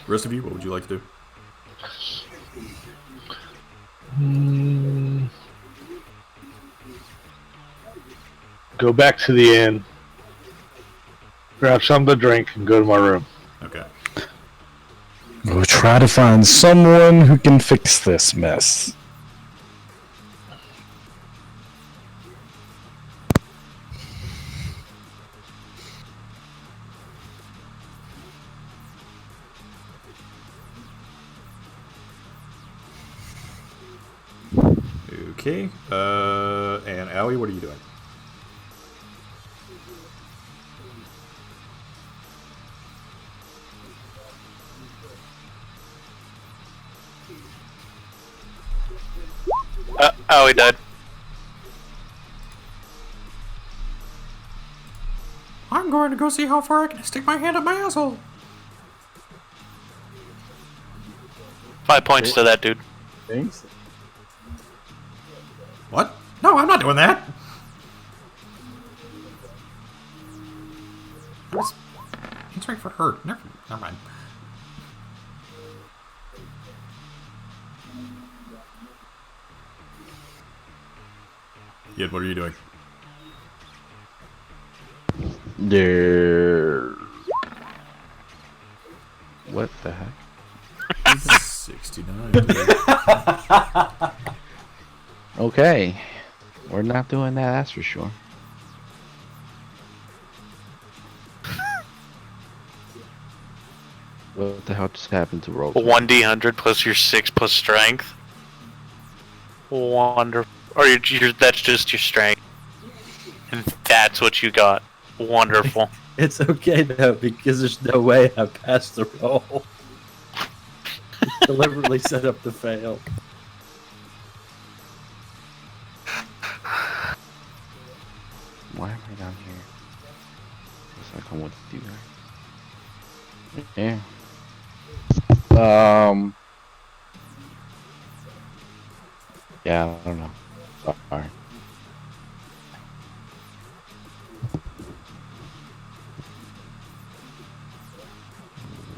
Rest of you, what would you like to do? Go back to the inn, grab something to drink, and go to my room. Okay. We'll try to find someone who can fix this mess. Okay. And Allie, what are you doing? Oh, he died. I'm going to go see how far I can stick my hand up my asshole. 5 points to that dude. Thanks. What? No, I'm not doing that. It's right for her. Never mind. Yet, what are you doing? There. What the heck? 69. Dude. Okay. We're not doing that, that's for sure. What the hell just happened to roll? 1d100 plus your 6 plus strength. Wonderful. Or that's just your strength. And that's what you got. Wonderful. It's okay though, because there's no way I passed the roll. It's deliberately set up to fail. Why am I down here? Guess I come with you guys. Yeah. Yeah, I don't know. Sorry.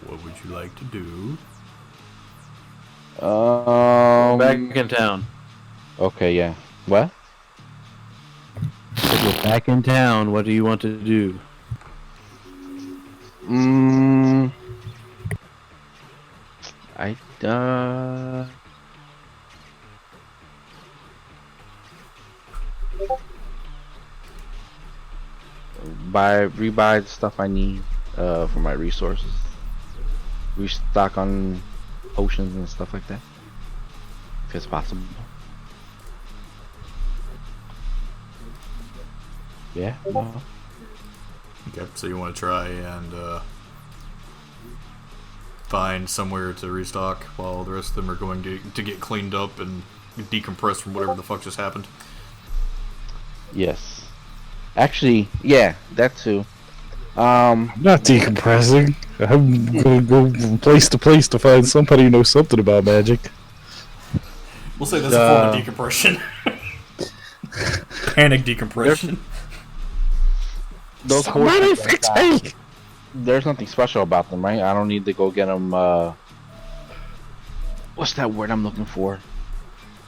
What would you like to do? Back in town. Okay, yeah. What? We're back in town. What do you want to do? Rebuy the stuff I need for my resources. Restock on potions and stuff like that, if it's possible. Yeah. No. Okay, so you want to try and find somewhere to restock while the rest of them are going to get cleaned up and decompress from whatever the fuck just happened? Yes. Actually, yeah, that too. I'm not decompressing. I'm gonna go from place to place to find somebody who knows something about magic. We'll say that's a form of decompression. Panic decompression. Those Somebody horses, fix me! there's nothing special about them, right? I don't need to go get them. What's that word I'm looking for?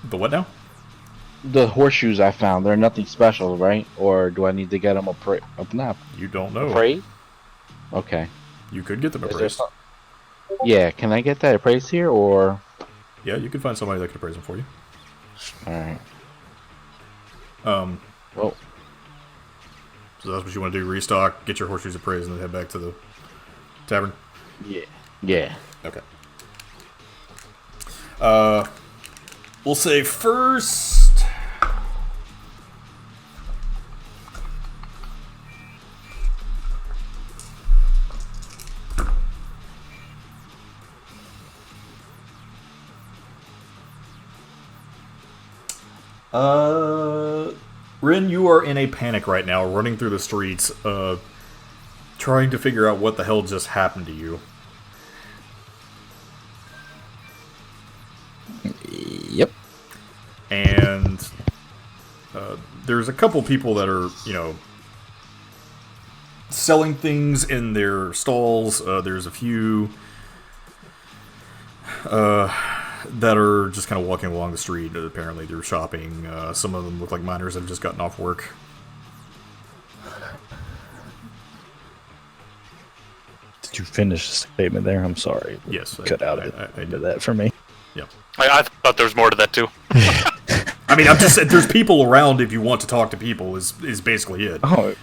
The what now? The horseshoes I found. They're nothing special, right? Or do I need to get them You don't know. appraised? Okay. You could get them Is there appraised. some- Yeah, can I get that appraised here, or? Yeah, you can find somebody that can appraise them for you. Alright. Um, Well, so that's what you want to do: restock, get your horseshoes appraised, and then head back to the tavern. yeah. Okay. We'll say first. Rin, you are in a panic right now, running through the streets, trying to figure out what the hell just happened to you. Yep. And there's a couple people that are, selling things in their stalls. There's a few that are just kind of walking along the street. Apparently they're shopping. Some of them look like miners that have just gotten off work. Did you finish the statement there? I'm sorry. Yes. Cut out I into that for me. Yeah. I thought there was more to that too. I mean, I'm just saying, there's people around if you want to talk to people is basically it. Oh.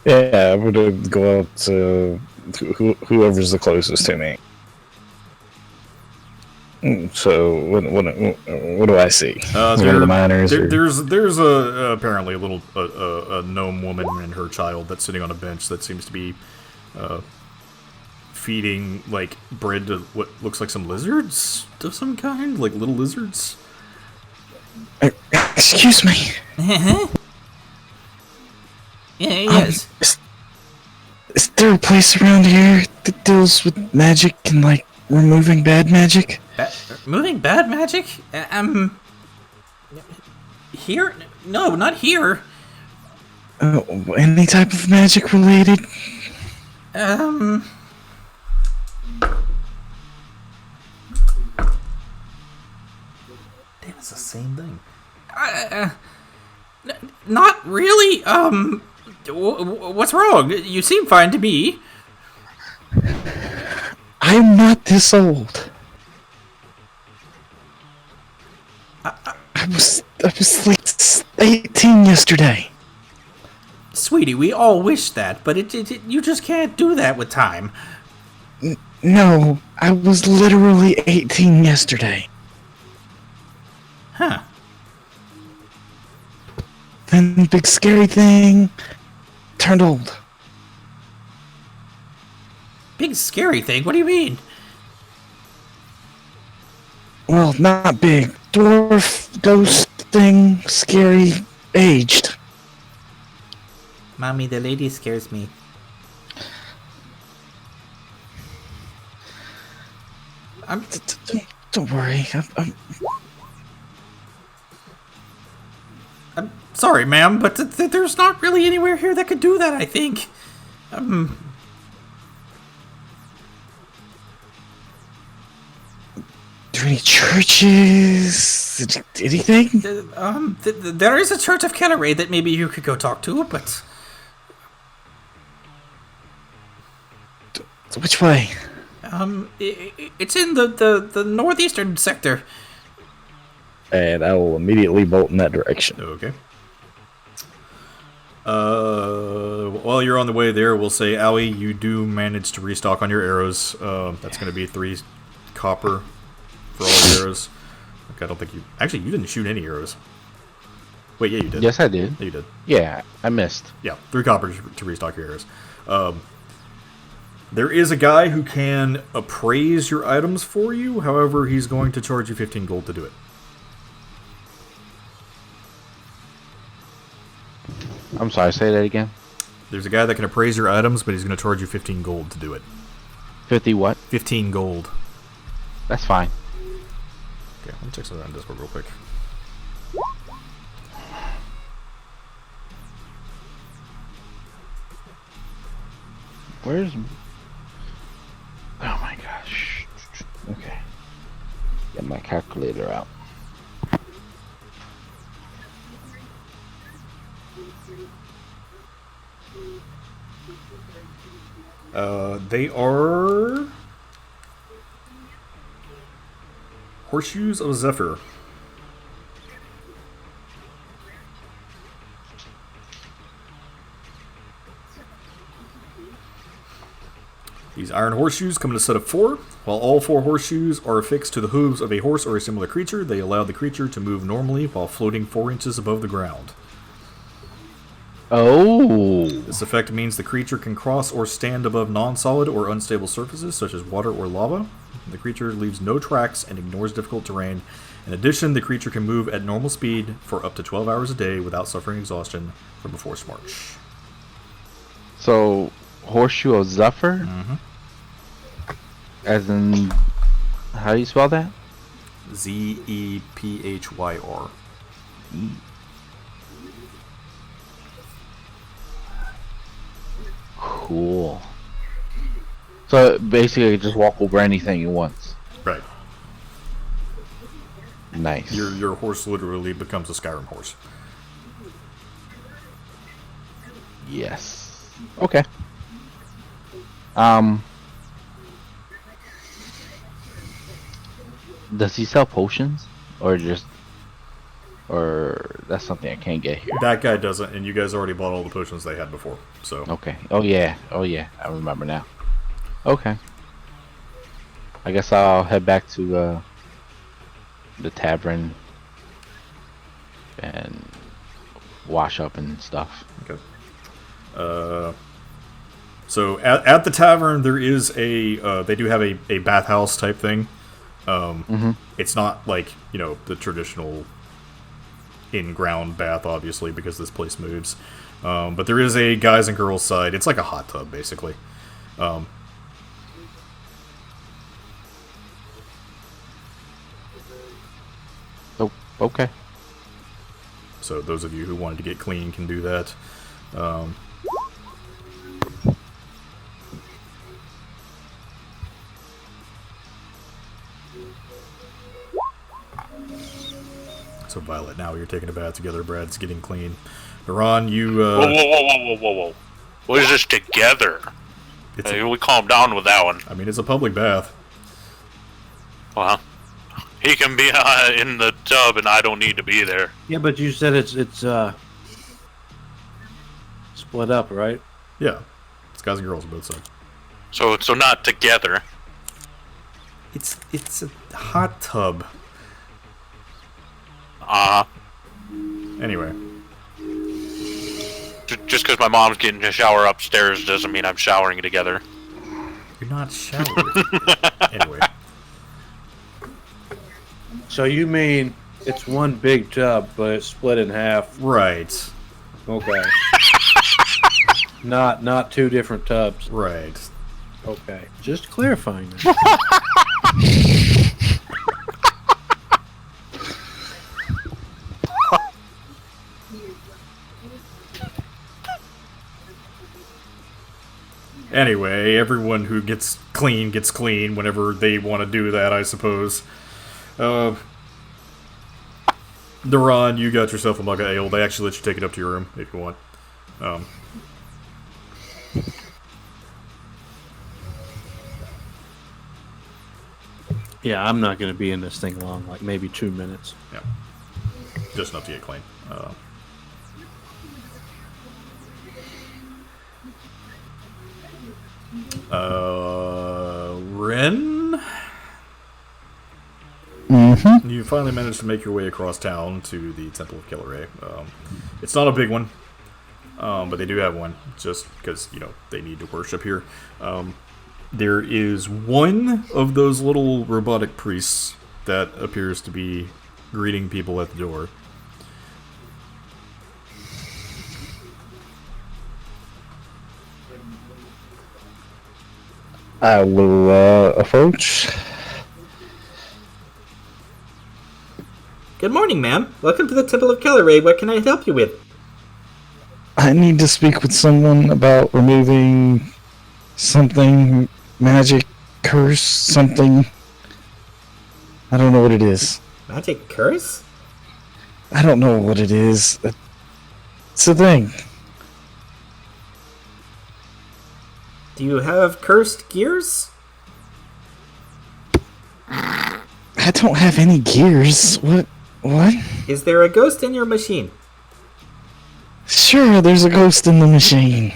Yeah, I would go out to whoever's the closest to me. So what do I see? One of the miners. There's apparently a little a gnome woman and her child that's sitting on a bench that seems to be feeding like bread to what looks like some lizards of some kind, like little lizards. Excuse me. Yes. Is there a place around here that deals with magic and like removing bad magic? Moving bad magic? Here? No, not here. Any type of magic related? Damn, it's the same thing. Not really. What's wrong? You seem fine to me. I'm not this old. I was like 18 yesterday. Sweetie, we all wish that, but you just can't do that with time. No, I was literally 18 yesterday. Huh. Then big scary thing turned old. Big scary thing? What do you mean? Well, not big. Dwarf, ghost thing, scary, aged. Mommy, the lady scares me. Don't worry. I'm sorry, ma'am, but there's not really anywhere here that could do that, I think. Are any churches? Anything? There is a church of Kelleray that maybe you could go talk to, but... Which way? It's in the northeastern sector. And I will immediately bolt in that direction. Okay. While you're on the way there, we'll say, Owie, you do manage to restock on your arrows. That's going to be 3 copper for all your arrows. Okay, I don't think you... Actually, you didn't shoot any arrows. Wait, yeah, you did. Yes, I did. Yeah, you did. Yeah, I missed. Yeah, 3 copper to restock your arrows. There is a guy who can appraise your items for you. However, he's going to charge you 15 gold to do it. I'm sorry, say that again. There's a guy that can appraise your items, but he's going to charge you 15 gold to do it. 50 what? 15 gold. That's fine. Okay, let me check something on Discord real quick. Where's... Oh my gosh. Okay. Get my calculator out. They are... Horseshoes of Zephyr. These iron horseshoes come in a set of 4. While all 4 horseshoes are affixed to the hooves of a horse or a similar creature, they allow the creature to move normally while floating 4 inches above the ground. Oh! This effect means the creature can cross or stand above non-solid or unstable surfaces, such as water or lava. The creature leaves no tracks and ignores difficult terrain. In addition, the creature can move at normal speed for up to 12 hours a day without suffering exhaustion from a forced march. So, Horseshoe of Zephyr? Mm-hmm. As in... How do you spell that? Zephyr. Cool. So basically, just walk over anything you want. Right. Nice. Your horse literally becomes a Skyrim horse. Yes. Okay. Does he sell potions, or that's something I can't get here? That guy doesn't, and you guys already bought all the potions they had before. So. Okay. Oh yeah. I remember now. Okay. I guess I'll head back to the tavern and wash up and stuff. Okay. So at the tavern there is a they do have a bathhouse type thing. It's not like, you know, the traditional in-ground bath, obviously, because this place moves. But there is a guys and girls side. It's like a hot tub, basically. Oh, okay. So those of you who wanted to get clean can do that. So Violet, now you're taking a bath together. Brad's getting clean. Iran, you. Whoa! What is this together? It's we calm down with that one. I mean, it's a public bath. Well, He can be in the tub, and I don't need to be there. Yeah, but you said it's split up, right? Yeah. It's guys and girls on both sides. So not together. It's a hot tub. Anyway. Just because my mom's getting a shower upstairs doesn't mean I'm showering together. You're not showering. Anyway. So you mean it's one big tub, but it's split in half? Right. Okay. Not two different tubs. Right. Okay. Just clarifying that. Anyway, everyone who gets clean whenever they want to do that, I suppose. Duran, you got yourself a mug of ale. They actually let you take it up to your room if you want. Yeah, I'm not going to be in this thing long, like maybe 2 minutes. Yeah. Just enough to get clean. Ren? Mm-hmm. You finally managed to make your way across town to the Temple of Killeray. It's not a big one, but they do have one, just because, they need to worship here. There is one of those little robotic priests that appears to be greeting people at the door. I will approach. Good morning, ma'am. Welcome to the Temple of Killeray. What can I help you with? I need to speak with someone about removing something, magic, curse, something. I don't know what it is. Magic curse? I don't know what it is. It's a thing. Do you have cursed gears? I don't have any gears. What? Is there a ghost in your machine? Sure, there's a ghost in the machine.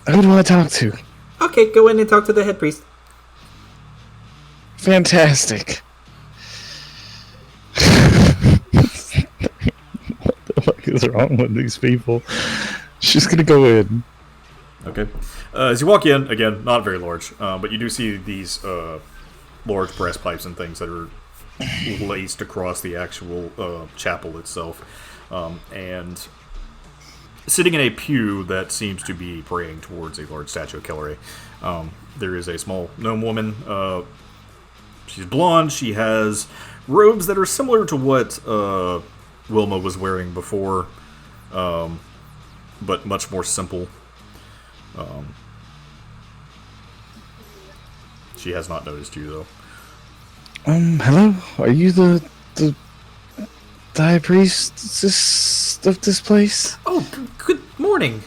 Who do I talk to? Okay, go in and talk to the head priest. Fantastic. What the fuck is wrong with these people? She's gonna go in. Okay. As you walk in, again, not very large, but you do see these large brass pipes and things that are laced across the actual chapel itself. And sitting in a pew that seems to be praying towards a large statue of Killeray, there is a small gnome woman. She's blonde. She has robes that are similar to what Wilma was wearing before, but much more simple. She has not noticed you, though. Hello? Are you the high priest of this place? Oh, good morning.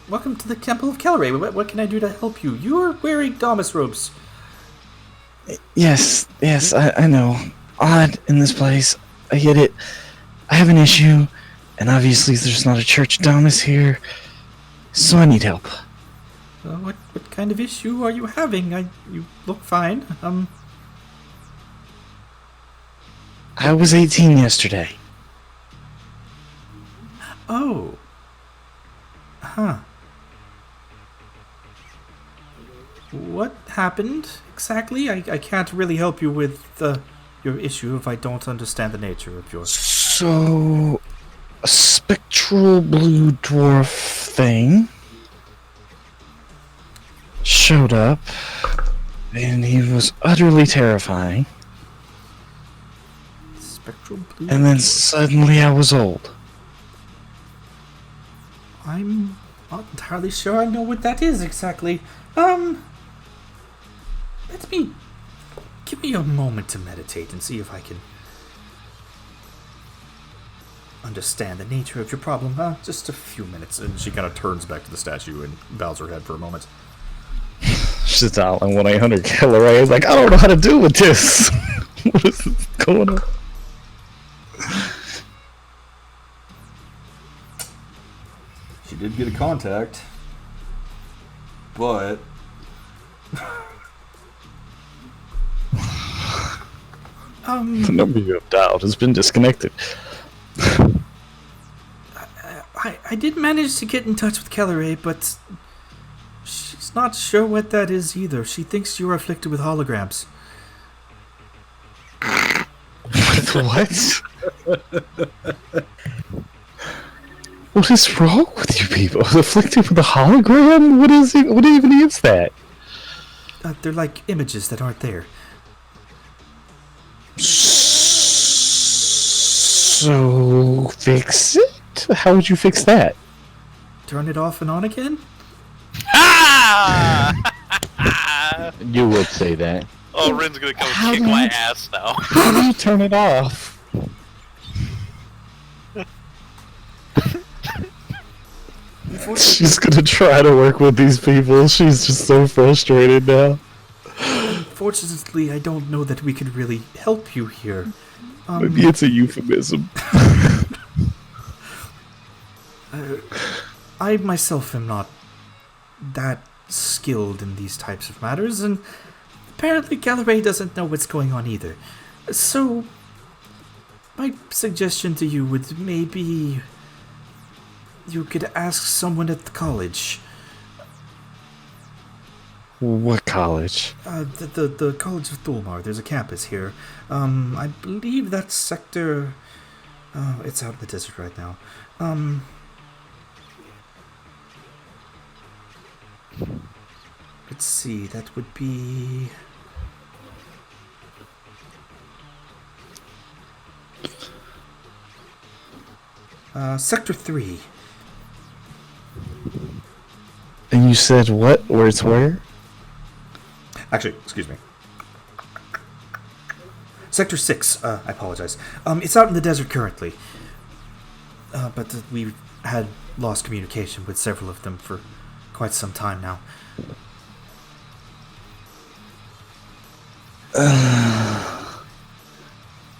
Welcome to the Temple of Killeray. What can I do to help you? You are wearing Damas robes. Yes, I know. Odd in this place. I get it. I have an issue, and obviously there's not a church Damas here, so I need help. What kind of issue are you having? You look fine. I was 18 yesterday. Oh. Huh. What happened exactly? I can't really help you with your issue if I don't understand the nature of your... So, a spectral blue dwarf thing showed up, and he was utterly terrifying. Spectral blue... And then suddenly I was old. I'm not entirely sure I know what that is exactly. Give me a moment to meditate and see if I can understand the nature of your problem. Just a few minutes. And she kind of turns back to the statue and bows her head for a moment. She's dialing 1-800 Killer Ray. He's like, I don't know how to deal with this. What is going on? She did get a contact, but The number you have dialed has been disconnected. I did manage to get in touch with Kelleray, but she's not sure what that is either. She thinks you're afflicted with holograms. What? What is wrong with you people? Afflicted with a hologram? What is it? What even is that? They're like images that aren't there. So fix it? How would you fix that? Turn it off and on again? You would say that. Oh, Rin's gonna come kick my ass now. How do you turn it off? She's gonna try to work with these people. She's just so frustrated now. Unfortunately, I don't know that we could really help you here. Maybe it's a euphemism. I myself am not that skilled in these types of matters, and apparently Gallery doesn't know what's going on either. So, my suggestion to you would maybe you could ask someone at the college. What college? The College of Thulmar. There's a campus here. I believe that's sector... it's out in the desert right now. Let's see, that would be... Sector 3. And you said what? Where's where? actually, excuse me. Sector 6, I apologize. It's out in the desert currently. But we've had lost communication with several of them for quite some time now.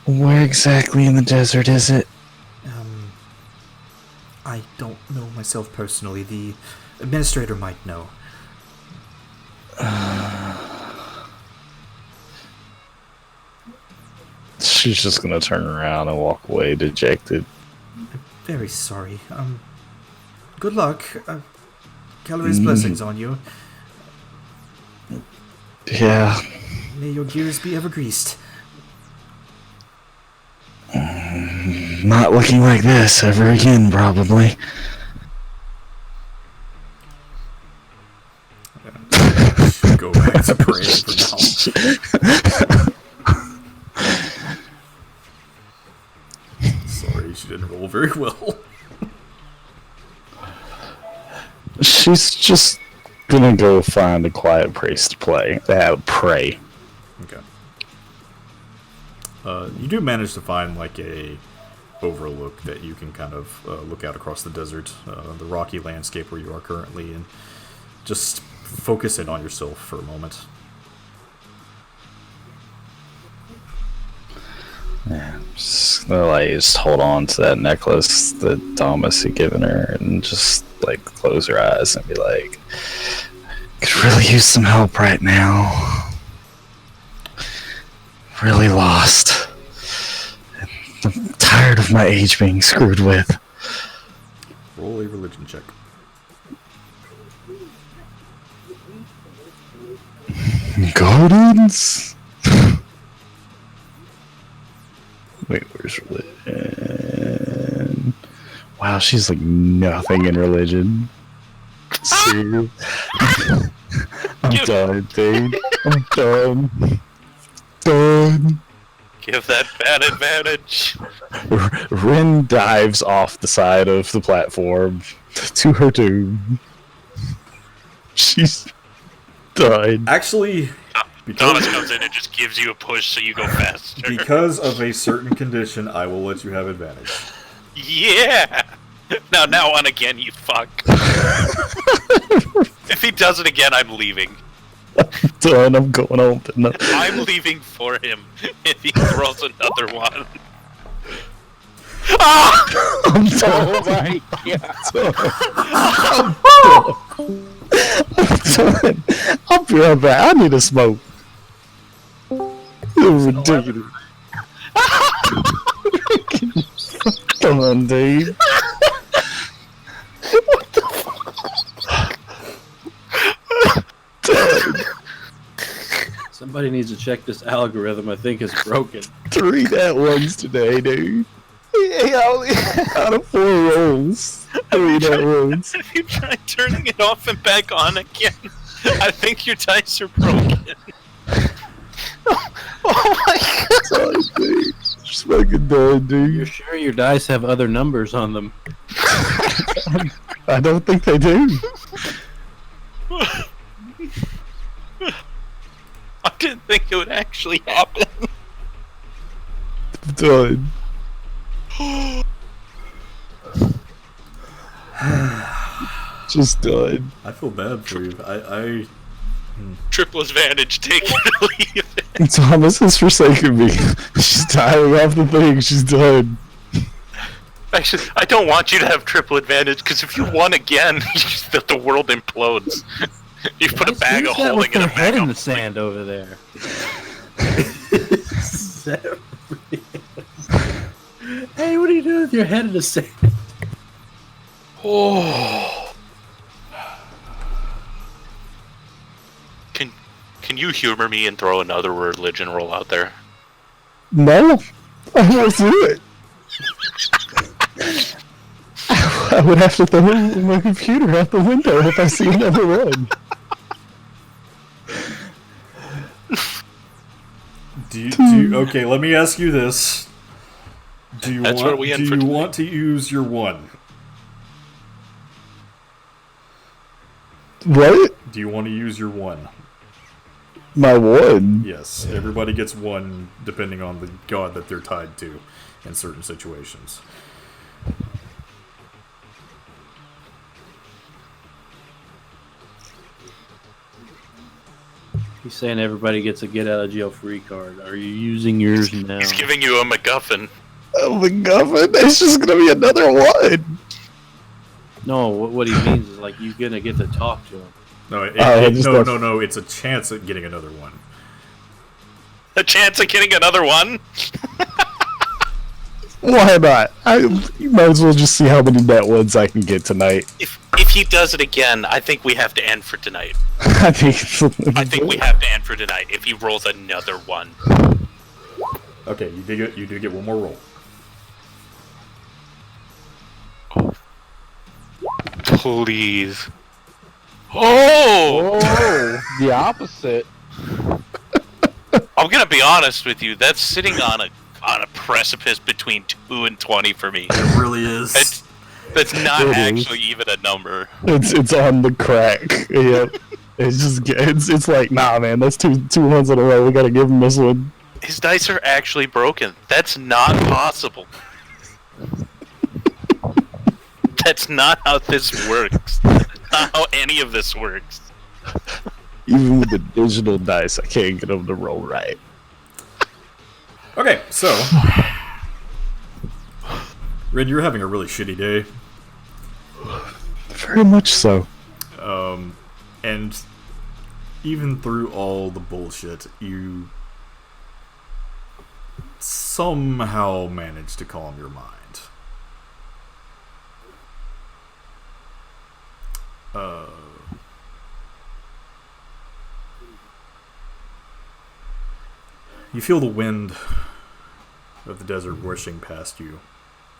Where exactly in the desert is it? I don't know myself personally. The administrator might know. She's just gonna turn around and walk away dejected. I'm very sorry. Good luck. Calories blessings on you. Yeah. May your gears be ever greased. Not looking like this ever again, probably. Go back to praying for now. Sorry, she didn't roll very well. She's just gonna go find a quiet place to pray. Okay. You do manage to find like a overlook that you can kind of look out across the desert, the rocky landscape where you are currently, and just focus in on yourself for a moment. Yeah, just gonna just hold on to that necklace that Thomas had given her and just close her eyes and be like, could really use some help right now. Really lost. I'm tired of my age being screwed with. Roll a religion check. Gardens? Wait, where's religion? Wow, she's nothing in religion. See? I'm done, dude. I'm done. Done. Give that bad advantage. Rin dives off the side of the platform to her doom. She's died. Actually, Thomas comes in and just gives you a push so you go faster. because of a certain condition, I will let you have advantage. Yeah! Now on again, you fuck. If he does it again, I'm leaving. Done. I'm going home tonight. I'm leaving for him if he throws another one. Ah! I'm Oh done. my god. I'm done. I'll be right back. I need a smoke. You're ridiculous. Come on, dude. Somebody needs to check this algorithm. I think is broken. 3 net ones today, dude. Out of 4 rolls. 3 net ones. If you try turning it off and back on again, I think your dice are broken. Oh my god! Dude. Just fucking done, You're dude. sure your dice have other numbers on them? I don't think they do. I didn't think it would actually happen. Done. Just done. I feel bad for you. I Triple advantage, take it or leave it. Thomas has forsaken me. She's tiring off the thing. She's done. Actually, I don't want you to have triple advantage, because if you won again, the world implodes. You put a bag of Who's that holding with in their a head bag in the of sand over there? Hey, what are you doing with your head in the sand? Oh. Can you humor me and throw another religion roll out there? No, I won't do it. I would have to throw my computer out the window if I see another one. okay, let me ask you this. Do you That's what we end for tonight. want to use your 1? What? Do you want to use your 1? My one? Yes, everybody gets 1 depending on the god that they're tied to in certain situations. He's saying everybody gets a get out of jail free card. Are you using yours now? He's giving you a MacGuffin. Oh my god, it's just gonna be another one. No, what he means is like you're gonna get to talk to him. No, no, it's a chance at getting another 1. A chance of getting another one? Why not? You might as well just see how many net ones I can get tonight. If he does it again, I think we have to end for tonight. I think we have to end for tonight if he rolls another 1. Okay, you do get 1 more roll. Please. Oh! The opposite. I'm gonna be honest with you. That's sitting on a precipice between 2 and 20 for me. It really is. That's not It actually even a number. It's on the crack. Yep. It's like, nah, man, that's two ones in a row. We gotta give him this one. His dice are actually broken. That's not possible. That's not how this works. That's not how any of this works. Even with the digital dice, I can't get them to roll right. Okay, so Red, you're having a really shitty day. Very much so. And even through all the bullshit, you somehow managed to calm your mind. You feel the wind of the desert rushing past you.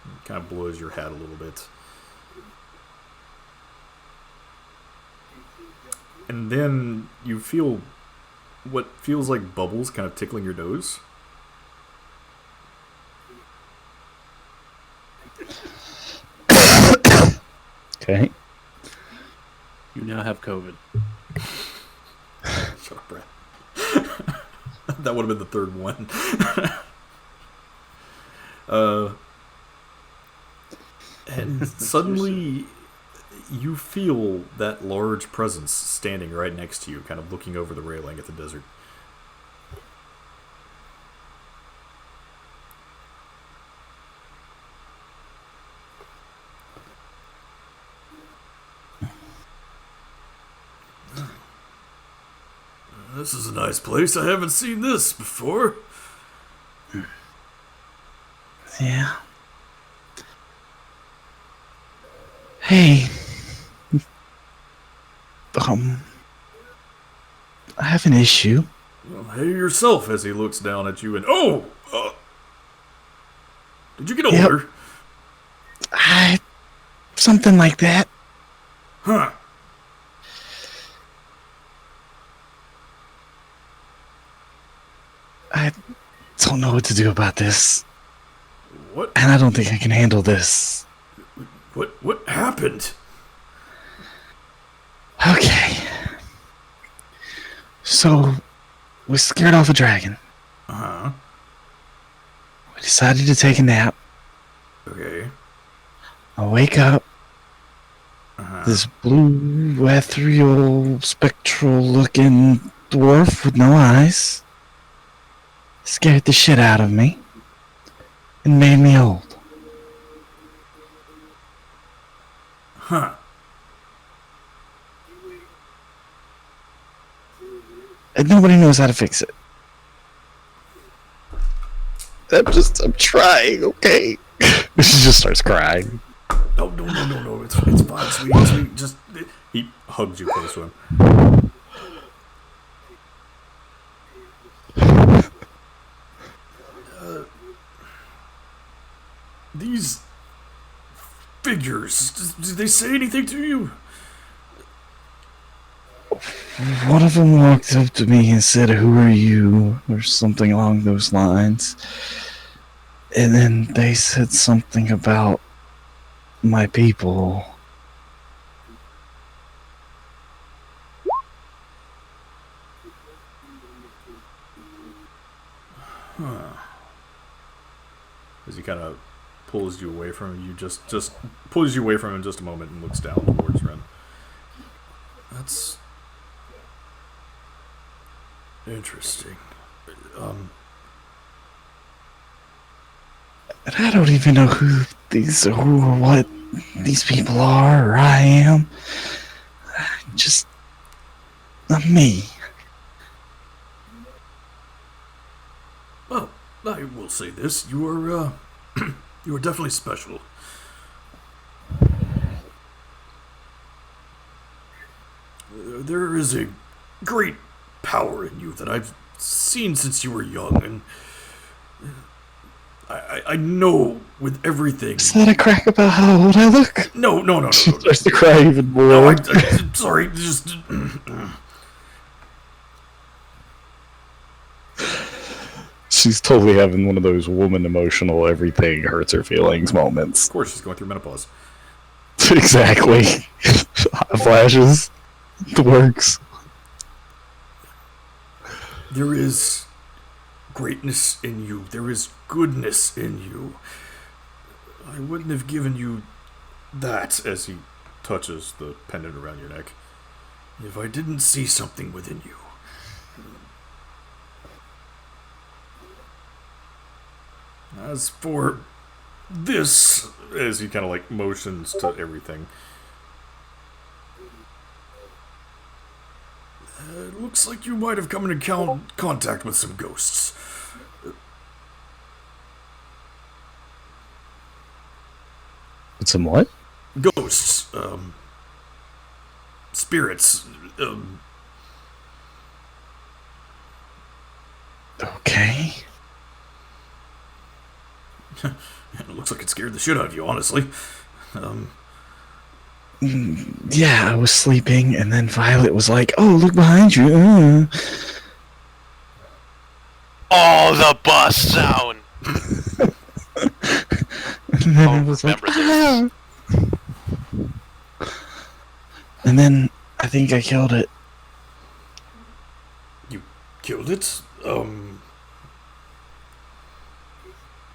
It kind of blows your hat a little bit. And then you feel what feels like bubbles kind of tickling your nose. Okay. You now have COVID. Shut up, Brad. That would have been the third one. And suddenly you feel that large presence standing right next to you, kind of looking over the railing at the desert. This is a nice place. I haven't seen this before. Yeah. Hey. I have an issue. Well, hey yourself, as he looks down at you and did you get older? Something like that. Huh. I don't know what to do about this. What? And I don't think I can handle this. What happened? Okay. So, we scared off a dragon. Uh-huh. We decided to take a nap. Okay. I wake up. Uh-huh. This blue, ethereal, spectral-looking dwarf with no eyes scared the shit out of me and made me old. Huh. And nobody knows how to fix it. I'm trying, okay? She just starts crying. No. It's fine, sweetie. Just he hugs you close to him. These figures, did they say anything to you? One of them walked up to me and said, "Who are you?" or something along those lines. And then they said something about my people. Huh. As he kind of pulls you away from him, just pulls you away from him in just a moment and looks down towards Ren. That's interesting. And I don't even know who or what these people are, or I am. Just not me. Well, I will say this: you are you are definitely special. There is a great power in you that I've seen since you were young, and I know with everything. Is that a crack about how old I look? No. She starts to cry even more. No, I'm sorry. Just She's totally having one of those woman emotional everything hurts her feelings moments. of course, she's going through menopause. Exactly. Hot flashes. The works. There is greatness in you. There is goodness in you. I wouldn't have given you that, as he touches the pendant around your neck, if I didn't see something within you. As for this, as he kind of like motions to everything, it looks like you might have come into contact with some ghosts. With some what? Ghosts, spirits, Okay. it looks like it scared the shit out of you, honestly. Yeah, I was sleeping, and then Violet was like, "Oh, look behind you." Oh, the bus sound! And then I was like, remember "Ah!" And then I think I killed it. You killed it?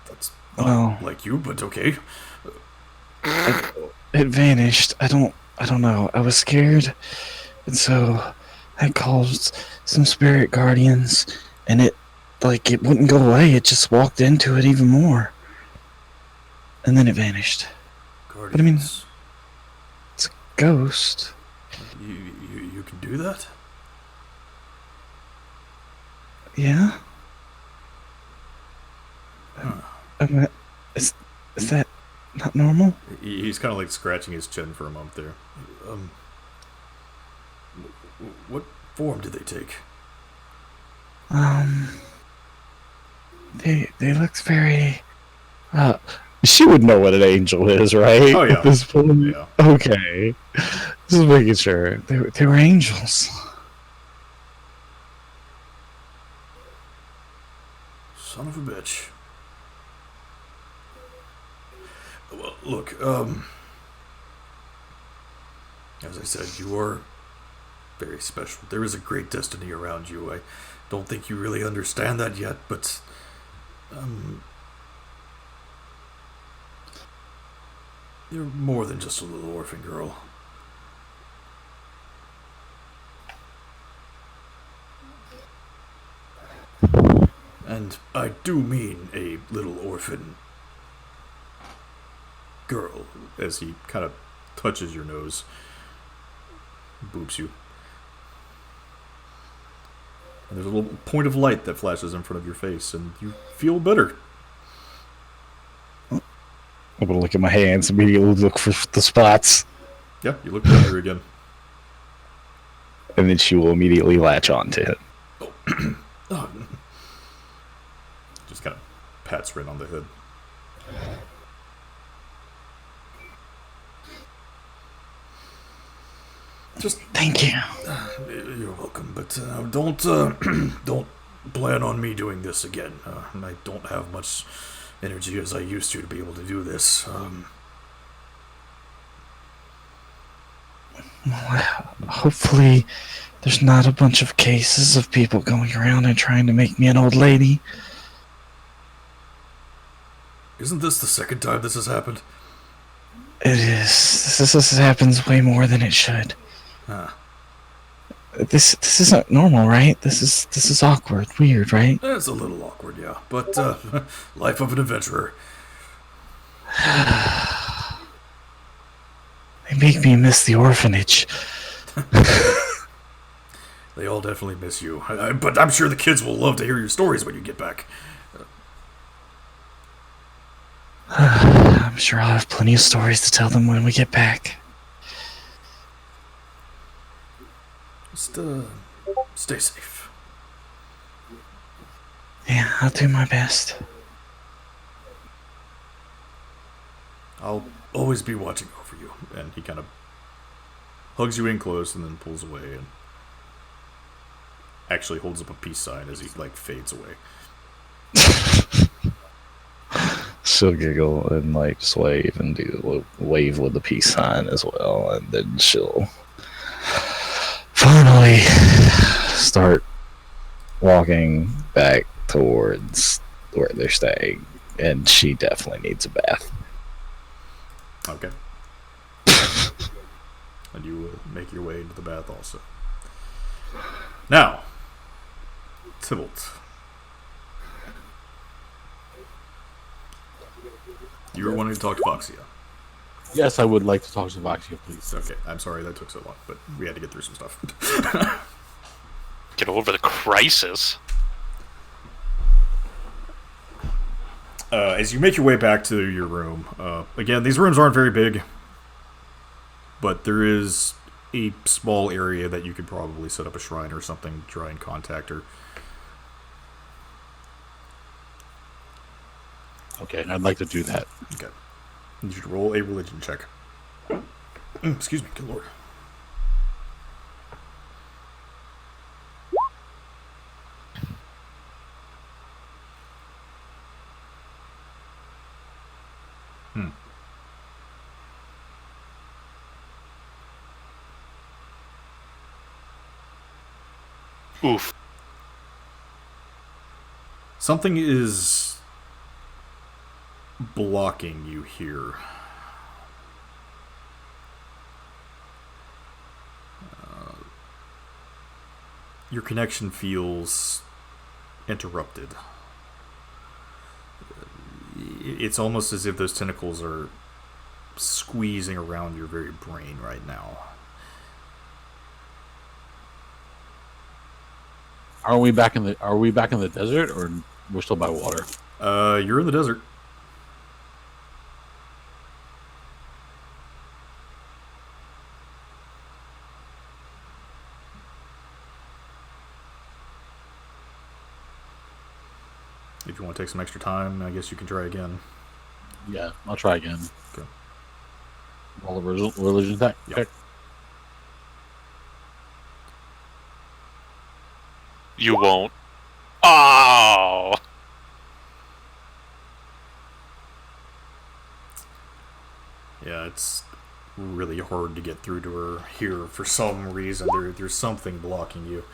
That's not Well, like you, but okay. it vanished. I I don't know. I was scared, and so I called some spirit guardians, and it wouldn't go away. It just walked into it even more, and then it vanished. Guardians. But I mean, it's a ghost. You can do that? Yeah. Huh. Is that not normal? He's kind of like scratching his chin for a moment there. What form did they take? They looked very. She would know what an angel is, right? Oh, yeah. At this point. Yeah. Okay. Just making sure. They were angels. Son of a bitch. Well, look, as I said, you are very special. There is a great destiny around you. I don't think you really understand that yet, but, you're more than just a little orphan girl. And I do mean a little orphan girl, as he kind of touches your nose, boops you. And there's a little point of light that flashes in front of your face, and you feel better. I'm gonna look at my hands, immediately look for the spots, Yeah, you look better again. and then she will immediately latch onto it. Oh. Just kind of pats right on the head. Just Thank you. you're welcome, but don't don't plan on me doing this again. I don't have much energy as I used to be able to do this. Hopefully, there's not a bunch of cases of people going around and trying to make me an old lady. Isn't this the second time this has happened? It is. This happens way more than it should. Huh. This isn't normal, right? This is awkward, weird, right? It's a little awkward, yeah, but life of an adventurer. They make me miss the orphanage. They all definitely miss you, but I'm sure the kids will love to hear your stories when you get back. I'm sure I'll have plenty of stories to tell them when we get back. Just stay safe. Yeah, I'll do my best. I'll always be watching over you. And he kind of hugs you in close and then pulls away and actually holds up a peace sign as he fades away. She'll giggle and just wave and do a wave with the peace sign as well, and then she'll finally start walking back towards where they're staying, and she definitely needs a bath. Okay. And you make your way into the bath also. Now, Tybalt. You were wanting to talk to Foxia. Yes, I would like to talk to Voxia, please. Okay, I'm sorry that took so long, but we had to get through some stuff. Get over the crisis. As you make your way back to your room, again, these rooms aren't very big, but there is a small area that you could probably set up a shrine or something to try and contact her. Okay, I'd like to do that. Okay. You should roll a religion check. Excuse me, good lord. Oof. Something is blocking you here. your connection feels interrupted. It's almost as if those tentacles are squeezing around your very brain right now. Are we back in the desert, or we're still by water? You're in the desert. If you want to take some extra time, I guess you can try again. Yeah, I'll try again. Okay. Roll a religion attack. Yep. You won't. Oh! Yeah, it's really hard to get through to her here for some reason. There's something blocking you.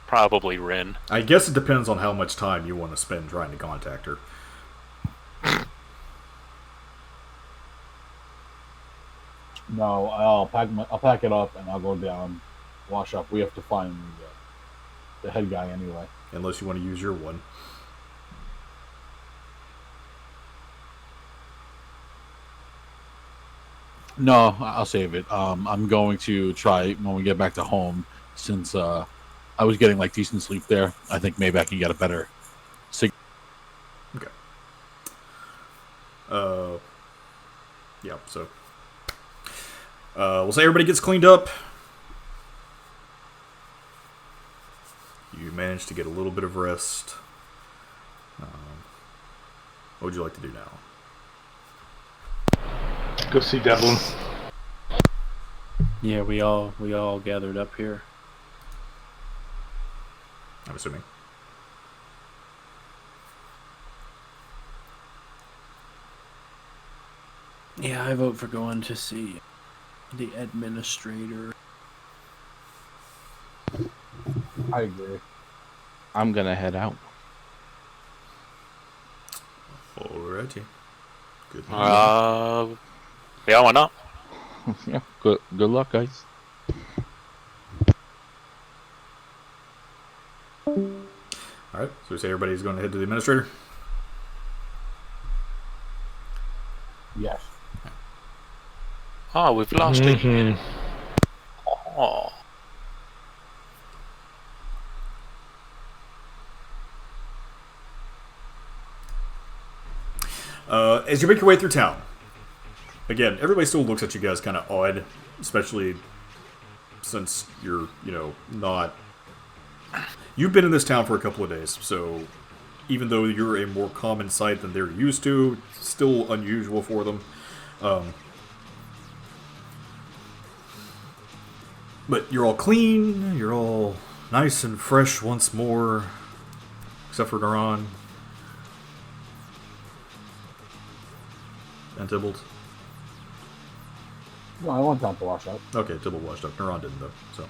Probably Rin. I guess it depends on how much time you want to spend trying to contact her. No, I'll pack it up and I'll go down, wash up. We have to find the head guy anyway. Unless you want to use your one. No, I'll save it. I'm going to try when we get back to home, since I was getting like decent sleep there. I think maybe I can get a better signal. Okay. Yeah, so we'll say everybody gets cleaned up. You managed to get a little bit of rest. What would you like to do now? Go see Devlin. Yeah, we all gathered up here. I'm assuming. Yeah, I vote for going to see the administrator. I agree. I'm gonna head out. Alrighty. Good. Yeah, why not? Yeah. Good luck, guys. Alright, so we say everybody's going to head to the administrator? Yes. Oh, we've lost it. Oh. As you make your way through town, again, everybody still looks at you guys kind of odd, especially since you're, not... You've been in this town for a couple of days, so even though you're a more common sight than they're used to, it's still unusual for them. But you're all clean, you're all nice and fresh once more, except for Naran and Tybalt. No, I want time to wash up. Okay, Tybalt washed up. Naran didn't, though, so...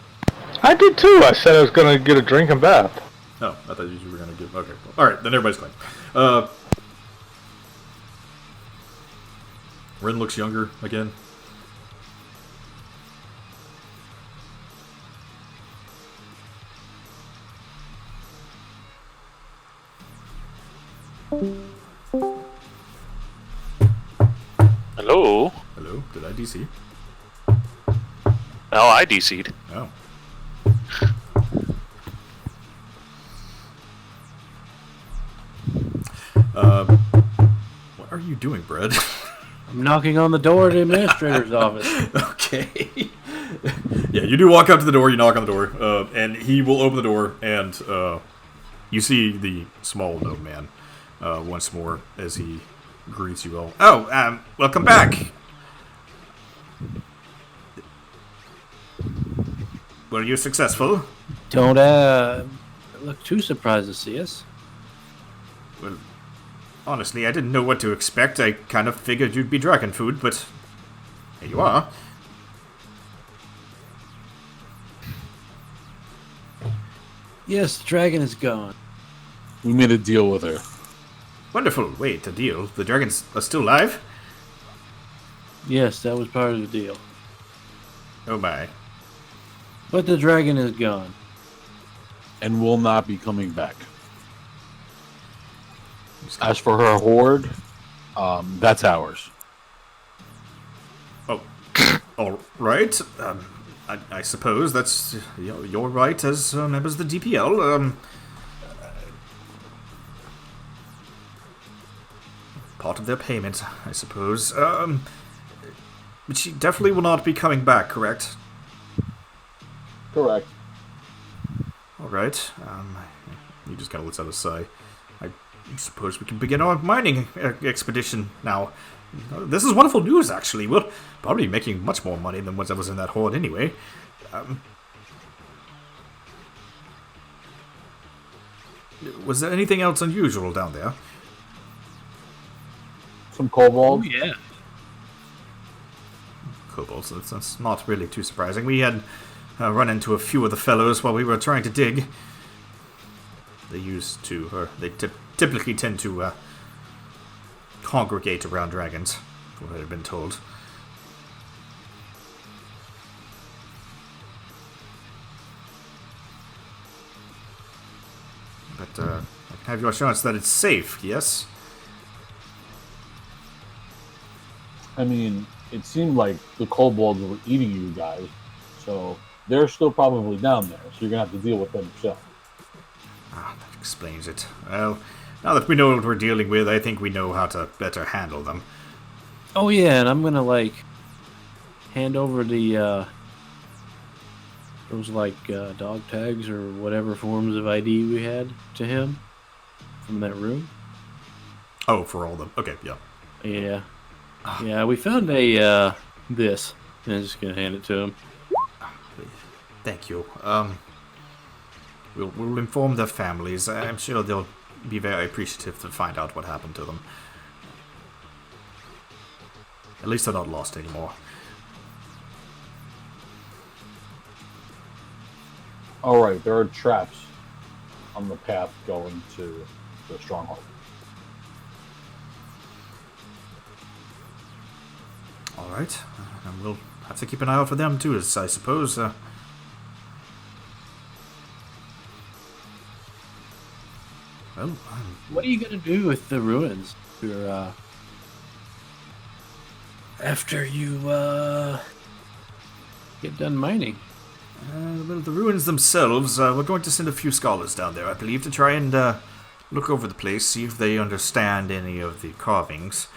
I did too. I said I was going to get a drink and bath. Oh, I thought you were going to give... Okay, alright, then everybody's clean. Rin looks younger again. Hello? Hello, did I DC? Oh, I DC'd. Oh. What are you doing, Brad? I'm knocking on the door of the administrator's office. Okay. Yeah, you do walk up to the door, you knock on the door, and he will open the door, and you see the small gnome man once more as he greets you all. Oh, welcome back. Were you successful? Don't look too surprised to see us. Well, honestly, I didn't know what to expect. I kind of figured you'd be dragon food, but here you are. Yes, the dragon is gone. We made a deal with her. Wonderful. Wait, a deal? The dragons are still alive? Yes, that was part of the deal. Oh my. But the dragon is gone. And will not be coming back. As for her horde, that's ours. Oh, all right. I suppose that's your right as members of the DPL. Part of their payment, I suppose. But she definitely will not be coming back, correct? Correct. All right. You just kind of lets out a sigh. I suppose we can begin our mining expedition now. This is wonderful news, actually. We'll probably be making much more money than whatever's in that horde anyway. Was there anything else unusual down there? Some cobalt. Oh, yeah. Kobolds, that's not really too surprising. We had run into a few of the fellows while we were trying to dig. They typically tend to congregate around dragons, from what I had been told. But I can have your assurance that it's safe, yes? I mean, it seemed like the kobolds were eating you guys, so they're still probably down there, so you're going to have to deal with them yourself. Ah, that explains it. Well, now that we know what we're dealing with, I think we know how to better handle them. Oh, yeah, and I'm going to, hand over the, those, dog tags or whatever forms of ID we had to him from that room. Oh, for all the... Okay, yeah. Yeah. Yeah, we found this. And I'm just going to hand it to him. Thank you. We'll inform their families. I'm sure they'll be very appreciative to find out what happened to them. At least they're not lost anymore. Alright, there are traps on the path going to the stronghold. Alright. And we'll have to keep an eye out for them too, I suppose. Well, What are you going to do with the ruins after you get done mining? well, the ruins themselves, we're going to send a few scholars down there, I believe, to try and look over the place, see if they understand any of the carvings.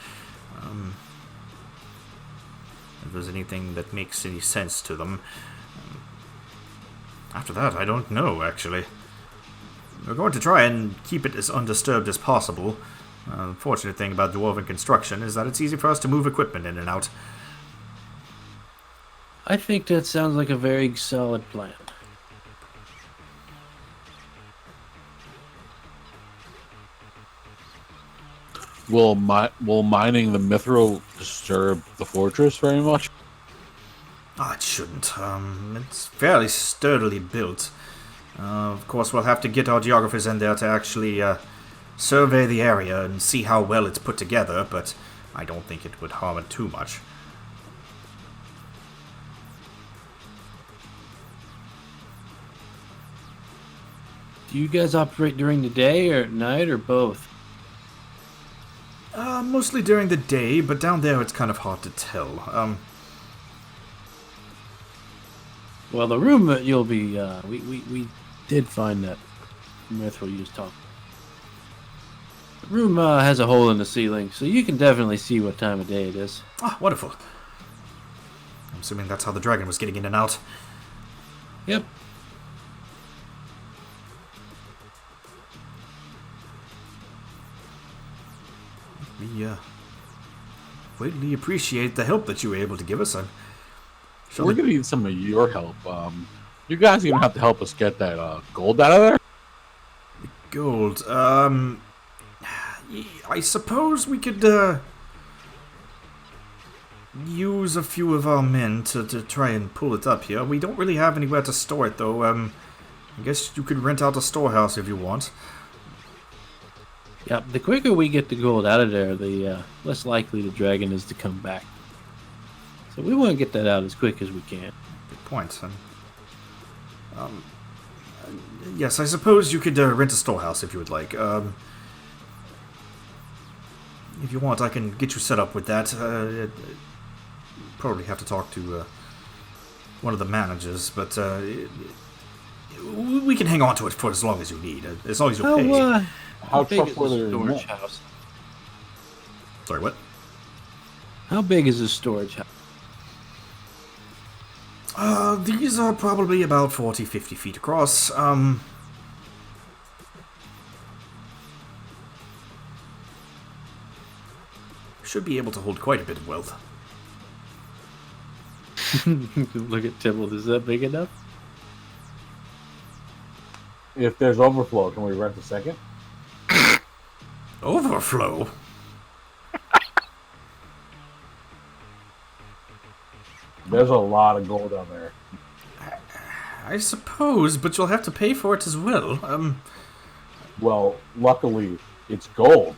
If there's anything that makes any sense to them. After that, I don't know, actually. We're going to try and keep it as undisturbed as possible. The fortunate thing about dwarven construction is that it's easy for us to move equipment in and out. I think that sounds like a very solid plan. Will mining the mithril disturb the fortress very much? Ah, it shouldn't. It's fairly sturdily built. Of course, we'll have to get our geographers in there to actually survey the area and see how well it's put together, but I don't think it would harm it too much. Do you guys operate during the day or at night or both? Mostly during the day, but down there it's kind of hard to tell. Well, the room that you'll be, we did find that mithril you just talked. The room has a hole in the ceiling, so you can definitely see what time of day it is. Ah, wonderful. I'm assuming that's how the dragon was getting in and out. Yep. We greatly appreciate the help that you were able to give us. I'm sure We're that- gonna need some of your help. You guys are gonna have to help us get that gold out of there. Gold. I suppose we could use a few of our men to try and pull it up here. We don't really have anywhere to store it, though. I guess you could rent out a storehouse if you want. Yep. The quicker we get the gold out of there, the less likely the dragon is to come back. So we want to get that out as quick as we can. Good point. Yes, I suppose you could rent a storehouse if you would like. If you want, I can get you set up with that. Probably have to talk to one of the managers, but we can hang on to it for as long as you need, as long as you pay. How big is trustworthy the are you? storage house? Sorry, what? How big is the storage house? These are probably about 40, 50 feet across. Should be able to hold quite a bit of wealth. Look at Tibble. Is that big enough? If there's overflow, can we rent a second? Overflow? There's a lot of gold down there. I suppose, but you'll have to pay for it as well. Well, luckily, it's gold.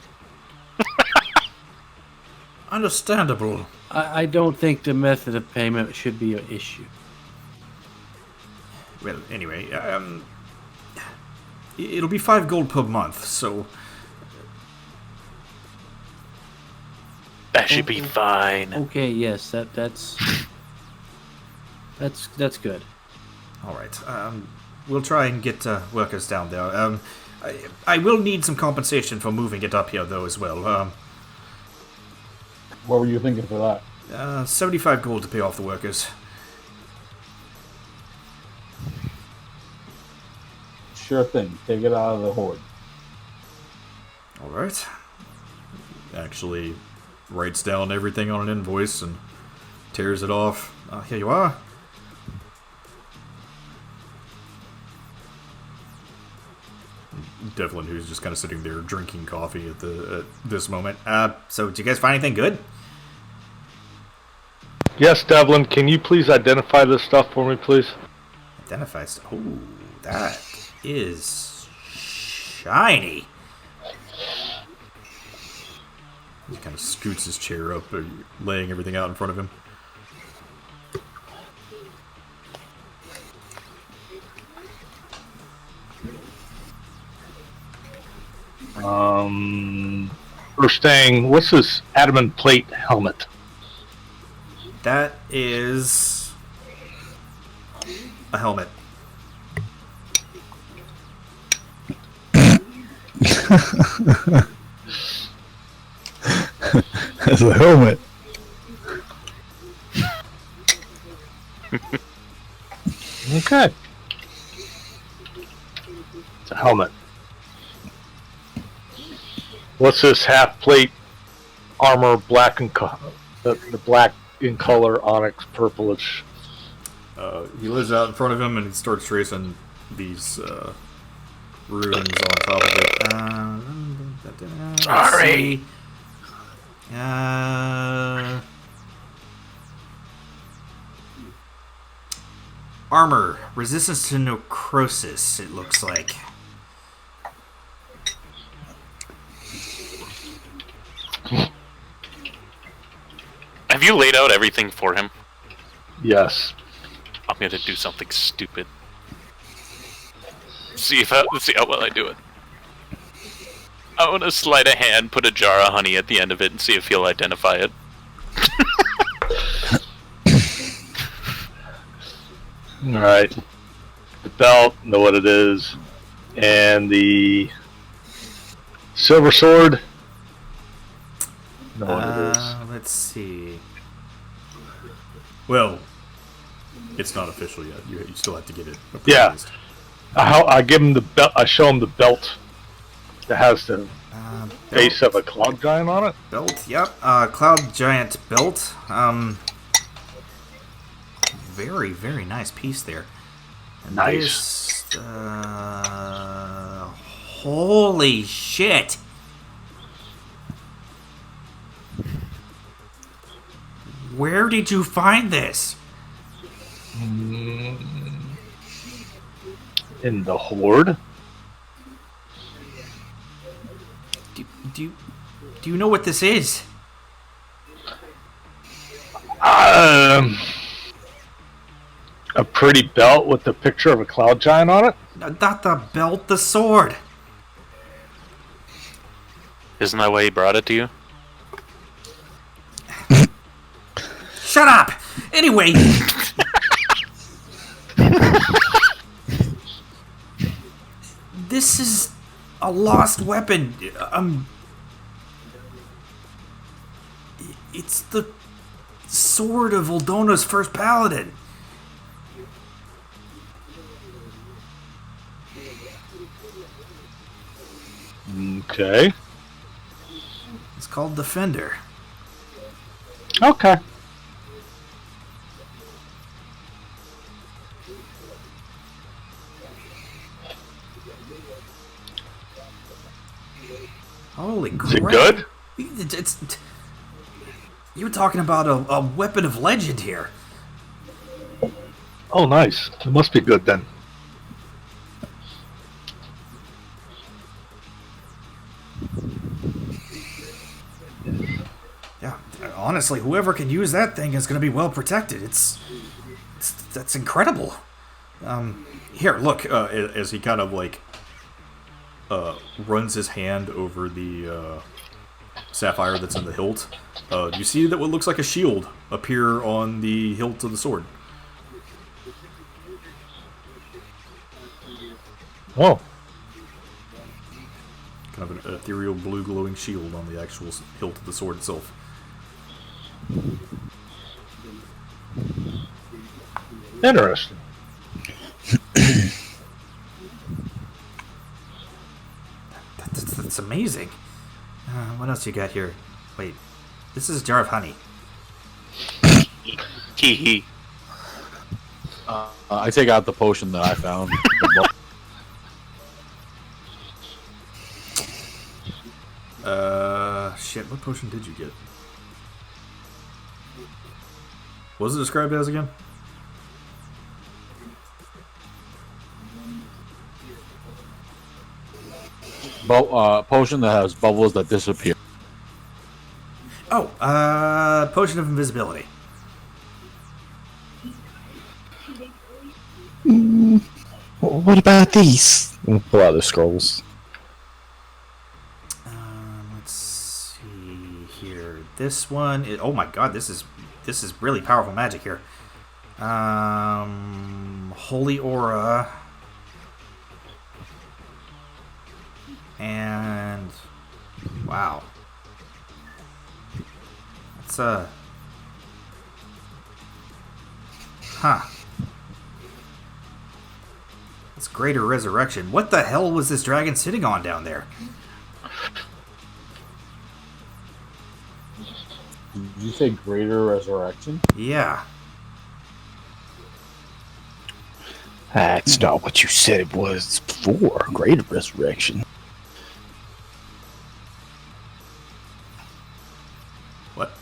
Understandable. I don't think the method of payment should be an issue. Well, anyway, it'll be 5 gold per month, so... That should be fine. Okay, yes, that's good. Alright, we'll try and get workers down there. I will need some compensation for moving it up here, though, as well. What were you thinking for that? 75 gold to pay off the workers. Sure thing. Take it out of the hoard. Alright. Actually writes down everything on an invoice and tears it off. Here you are. Devlin, who's just kind of sitting there drinking coffee at this moment. So did you guys find anything good? Yes, Devlin, can you please identify this stuff for me, please? Identifies. Oh, that is shiny. He kind of scoots his chair up, laying everything out in front of him. First thing, what's this adamant plate helmet? That is a helmet. That's a helmet. Okay. It's a helmet. What's this half plate armor, black and the black in color, onyx, purplish? He lives out in front of him and he starts tracing these runes on top of it. Sorry. Armor, resistance to necrosis, it looks like. Have you laid out everything for him? Yes. I'm gonna do something stupid. Let's see how well I do it. I want to sleight of hand, put a jar of honey at the end of it, and see if he'll identify it. Alright. The belt, know what it is. And the silver sword, know what it is. Let's see. Well, it's not official yet. You still have to get it approved. Yeah. I give him the belt. I show him the belt that has the face of a cloud giant on it. Belt, yep. Cloud Giant belt. Very, very nice piece there. And Nice. This, holy shit! Where did you find this? In the horde. Do you know what this is? A pretty belt with the picture of a cloud giant on it? Not the belt, the sword. Isn't that why he brought it to you? Shut up! Anyway... This is a lost weapon. It's the sword of Uldona's first paladin. Okay. It's called Defender. Okay. Holy crap. Is it good? It's you're talking about a weapon of legend here. Oh, nice. It must be good then. Yeah, honestly, whoever can use that thing is going to be well protected. That's incredible. Here, look. As he kind of like runs his hand over the sapphire that's in the hilt, you see that what looks like a shield appear on the hilt of the sword. Oh. Kind of an ethereal blue glowing shield on the actual hilt of the sword itself. Interesting. That's amazing. What else you got here? Wait, this is a jar of honey. Hee hee. I take out the potion that I found. Shit, what potion did you get? What was it described as again? Potion that has bubbles that disappear. Oh, potion of invisibility. What about these? We'll pull out the scrolls. Let's see here. This one. Oh my god, this is really powerful magic here. Holy aura. And wow. It's It's greater resurrection. What the hell was this dragon sitting on down there? Did you say greater resurrection? Yeah. That's not what you said it was before. Greater resurrection. What?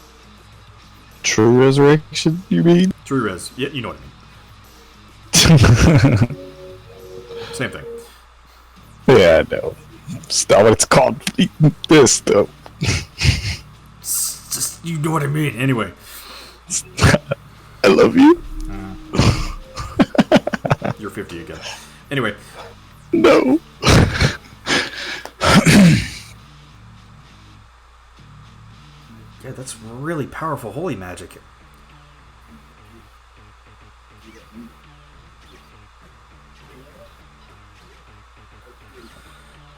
True resurrection, you mean? True res. Yeah, you know what I mean. Same thing. Yeah, I know. It's not what it's called. This, though. Just, you know what I mean. Anyway. I love you. You're 50 again. Anyway. No. Yeah, that's really powerful holy magic.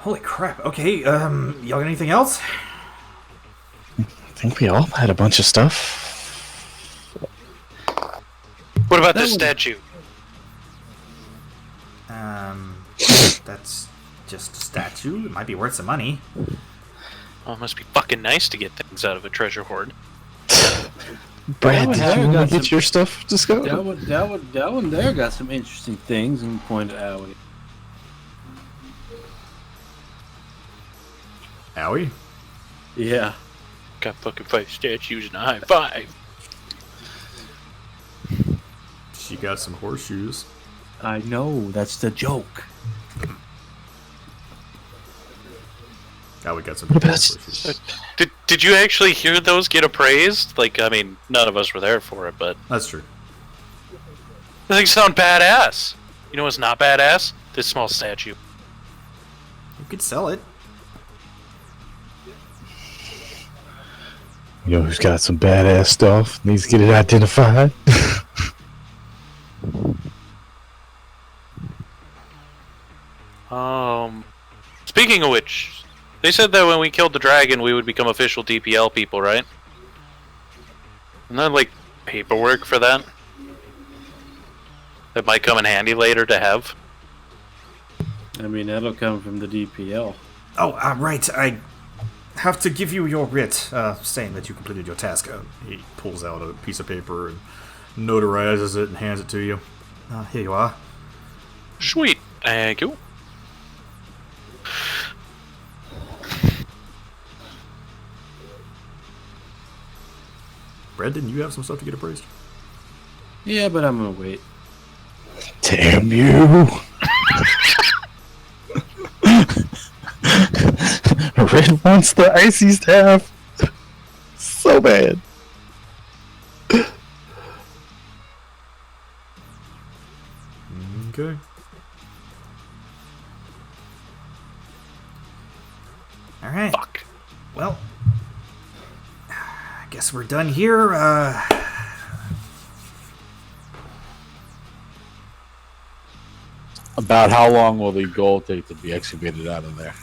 Holy crap. Okay, y'all got anything else? I think we all had a bunch of stuff. What about this statue? That's just a statue. It might be worth some money. Oh, it must be fucking nice to get things out of a treasure hoard. Brad, did there you want got to get some- your stuff? Just go. That one there got some interesting things and pointed out. Owie? Yeah. Got fucking 5 statues and a high five. She got some horseshoes. I know, that's the joke. Owie got some What about horseshoes. Did you actually hear those get appraised? Like, I mean, none of us were there for it, but That's true. That thing sound badass. You know what's not badass? This small statue. You could sell it. You know who's got some badass stuff? Needs to get it identified. Speaking of which, they said that when we killed the dragon, we would become official DPL people, right? Isn't there, like, paperwork for that? That might come in handy later to have. I mean, that'll come from the DPL. Oh, right. I have to give you your writ, saying that you completed your task. He pulls out a piece of paper and notarizes it and hands it to you. Here you are. Sweet. Thank you. Brendan, you have some stuff to get appraised? Yeah, but I'm gonna wait. Damn you! Red wants the icy staff so bad. Okay. Alright. Fuck. Well, I guess we're done here. About how long will the gold take to be excavated out of there?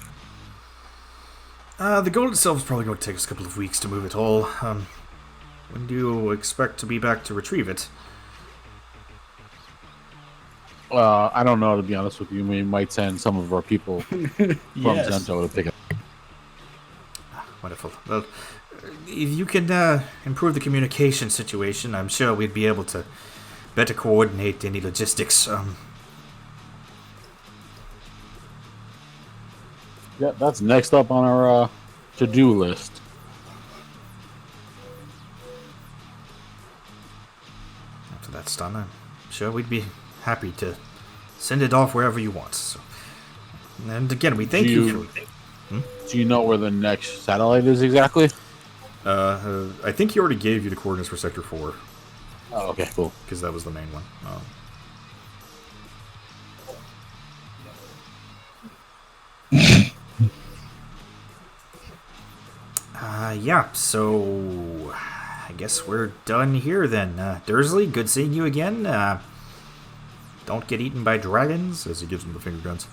The gold itself is probably going to take us a couple of weeks to move it all. When do you expect to be back to retrieve it? I don't know, to be honest with you. We might send some of our people from Zento to pick it. Wonderful. Well, if you can improve the communication situation, I'm sure we'd be able to better coordinate any logistics. Yeah, that's next up on our to-do list. After that's done, I'm sure we'd be happy to send it off wherever you want. So. And again, we thank you for... Do you know where the next satellite is exactly? I think he already gave you the coordinates for Sector 4. Oh, okay, cool. Because that was the main one. Yeah, so I guess we're done here then. Dursley, good seeing you again. Don't get eaten by dragons, as he gives him the finger guns.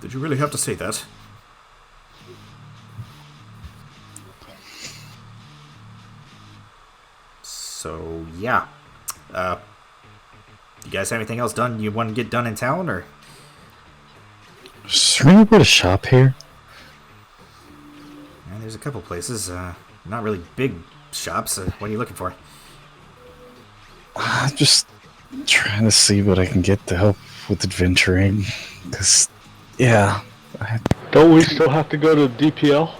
Did you really have to say that? So, yeah. You guys have anything else done you want to get done in town, or? Is there anywhere to shop here? Yeah, there's a couple places. Not really big shops. What are you looking for? I'm just trying to see what I can get to help with adventuring. Because, yeah. Don't we still have to go to DPL?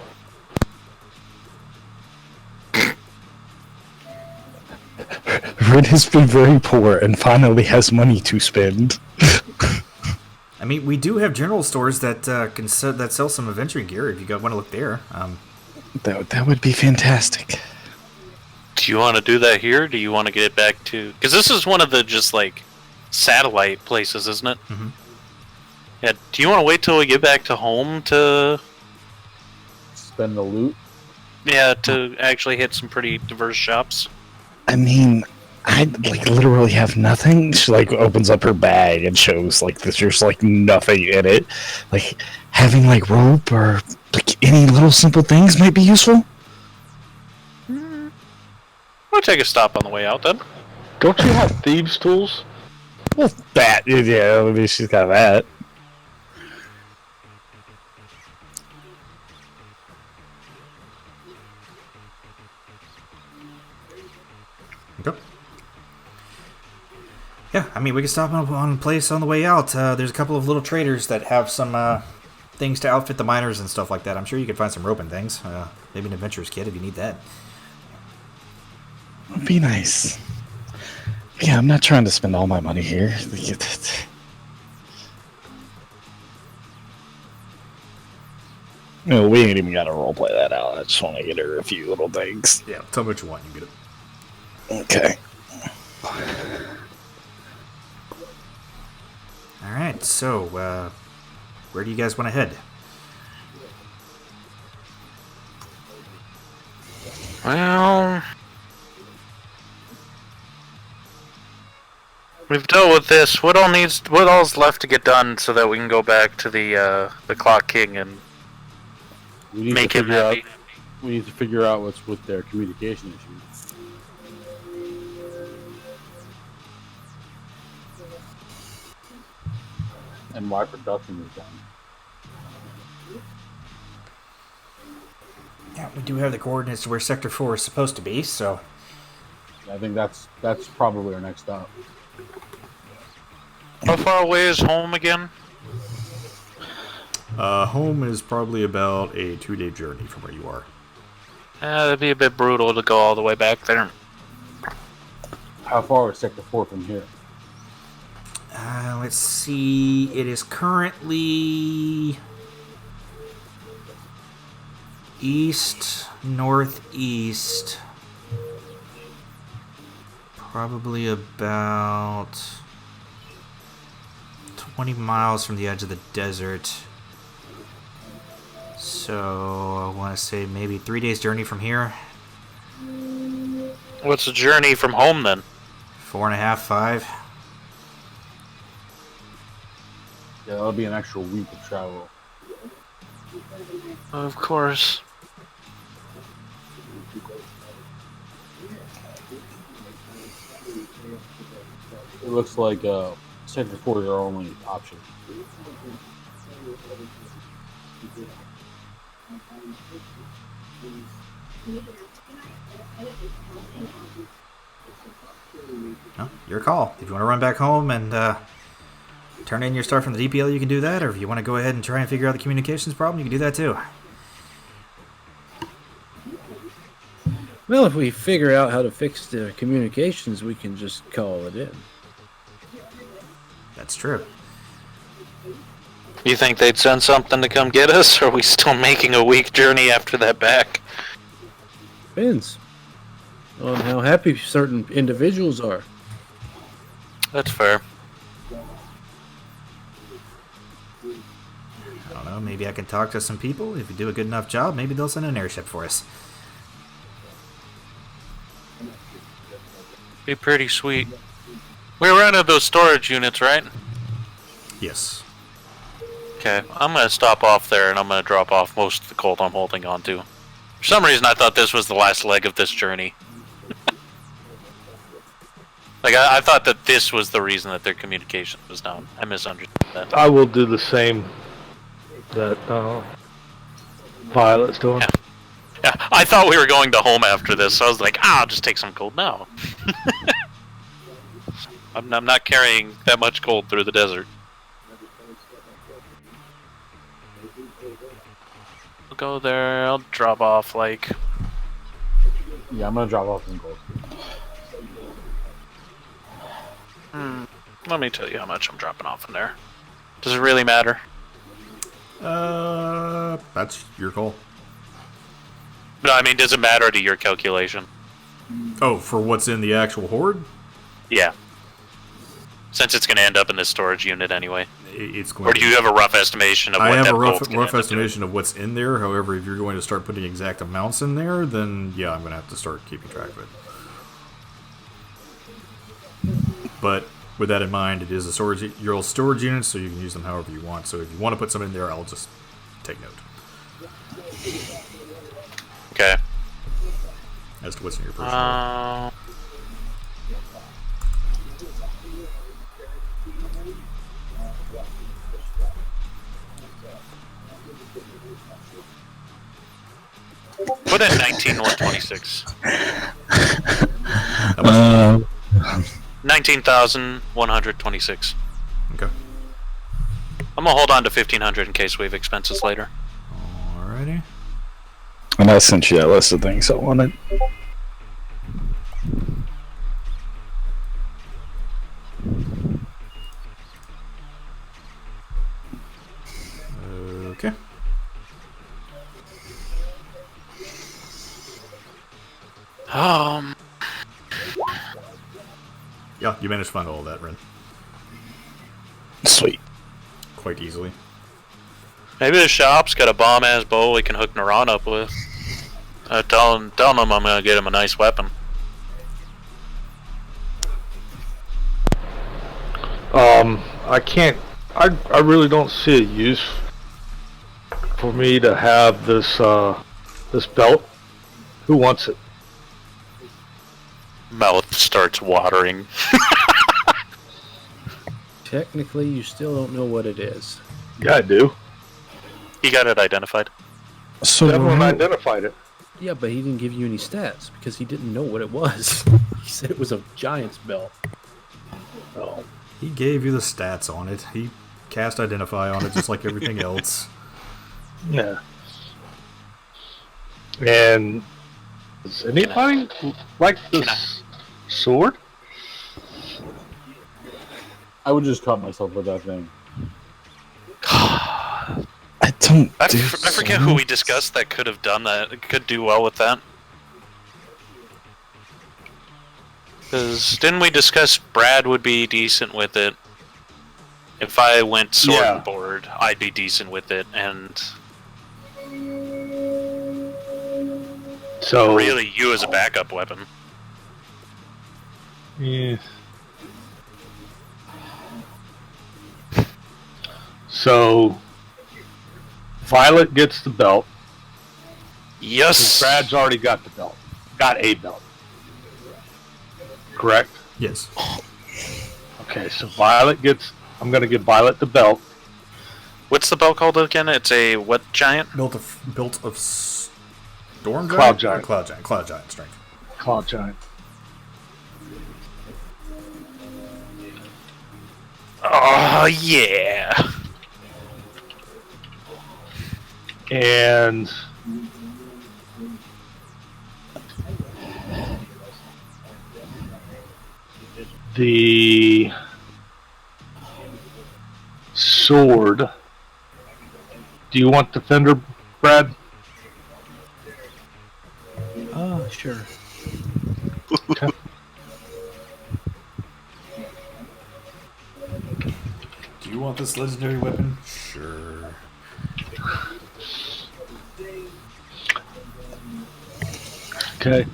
Red has been very poor and finally has money to spend. I mean, we do have general stores that that sell some adventuring gear. If you want to look there, That would be fantastic. Do you want to do that here? Do you want to get it back to... Because this is one of the just, like, satellite places, isn't it? Mm-hmm. Yeah, do you want to wait till we get back to home to... Spend the loot? Yeah, to actually hit some pretty diverse shops? I mean, I like literally have nothing. She like opens up her bag and shows like there's like nothing in it. Like having like rope or like any little simple things might be useful. We'll take a stop on the way out then. Don't you have thieves' tools? Well, that yeah, maybe she's got that. Okay. Yeah, I mean, we can stop on a place on the way out. There's a couple of little traders that have some things to outfit the miners and stuff like that. I'm sure you could find some rope and things. Maybe an adventurer's kit if you need that. Would be nice. Yeah, I'm not trying to spend all my money here. No, we ain't even got to roleplay that out. I just want to get her a few little things. Yeah, tell me what you want. You get it. Okay. Alright, so, where do you guys want to head? Well, we've dealt with this. What all's left to get done so that we can go back to the Clock King and make him happy? We need to figure out what's with their communication issues. And why production is down. Yeah, we do have the coordinates to where Sector 4 is supposed to be, so... I think that's probably our next stop. How far away is home again? Home is probably about a 2-day journey from where you are. That'd be a bit brutal to go all the way back there. How far is Sector 4 from here? Let's see. It is currently east, northeast. Probably about 20 miles from the edge of the desert. So I want to say maybe 3 days journey from here. What's the journey from home then? 4.5, 5. Yeah, that'll be an extra week of travel. Of course. It looks like Sector 4 is our only option. No, your call. If you want to run back home and turn in your stuff from the DPL, you can do that. Or if you want to go ahead and try and figure out the communications problem, you can do that too. Well, if we figure out how to fix the communications, we can just call it in. That's true. You think they'd send something to come get us, or are we still making a week journey after that back? Depends on how happy certain individuals are. That's fair. I don't know, maybe I can talk to some people. If you do a good enough job, maybe they'll send an airship for us. Be pretty sweet. We rented those storage units, right? Yes. Okay, I'm gonna stop off there and I'm gonna drop off most of the colt I'm holding on to. For some reason, I thought this was the last leg of this journey. Like, I thought that this was the reason that their communication was down. I misunderstood that. I will do the same that Violet's doing. Yeah. Yeah, I thought we were going to home after this, so I was like, I'll just take some gold now. I'm not carrying that much gold through the desert. I'll go there, I'll drop off, like... Yeah, I'm gonna drop off some gold. Let me tell you how much I'm dropping off in there. Does it really matter? That's your call. No, I mean, does it matter to your calculation? Oh, for what's in the actual hoard? Yeah. Since it's going to end up in this storage unit anyway. It's going. Or do you have a rough estimation of what that I have a gold's rough estimation of what's in there. However, if you're going to start putting exact amounts in there, then yeah, I'm going to have to start keeping track of it. But with that in mind, it is a your old storage unit, so you can use them however you want. So if you want to put some in there, I'll just take note. Okay. As to what's in your personal. Put in 19,126. 19,126. Okay. I'm gonna hold on to 1,500 in case we have expenses later. Alrighty. And I sent you that list of things I wanted. Okay. Yeah, you managed to find all of that, Ren. Sweet. quite easily. Maybe the shop's got a bomb-ass bow we can hook Naran up with. Tell him I'm gonna get him a nice weapon. I can't. I really don't see a use for me to have this this belt. Who wants it? Mouth starts watering. Technically, you still don't know what it is. Yeah, I do. He got it identified. So Everyone identified it. Yeah, but he didn't give you any stats because he didn't know what it was. He said it was a giant's belt. Oh. He gave you the stats on it. He cast identify on it just like everything else. Yeah. And does anybody like this sword? I would just cut myself with that thing. I don't. I forget who we discussed that could have done that. Could do well with that. Because didn't we discuss Brad would be decent with it? If I went sword and board, I'd be decent with it, and So really you as a backup weapon. Yeah. So Violet gets the belt. Yes. Brad's already got the belt. Got a belt. Correct? Yes. Okay, so Violet gets... I'm going to give Violet the belt. What's the belt called again? It's a what giant? Built of storm Cloud giant? giant. Cloud giant strength. Cloud Giant. Oh yeah. And... the sword. Do you want Defender, Brad? Sure. Okay. Do you want this legendary weapon? Sure. Okay.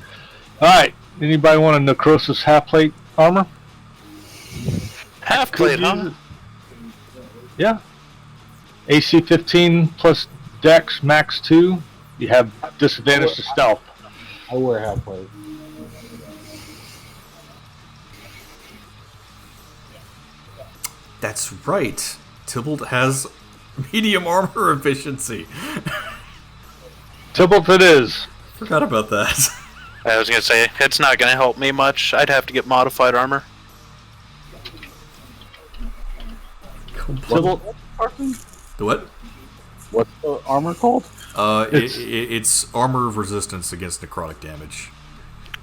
Alright. Anybody want a Necrosis half-plate armor? Half plate, huh? Yeah. AC 15 plus Dex max 2. You have disadvantage to stealth. I wear half plate. That's right. Tybalt has medium armor efficiency. Tybalt it is. Forgot about that. I was gonna say it's not gonna help me much. I'd have to get modified armor. Tybalt, The what? what's the armor called? It's armor of resistance against necrotic damage.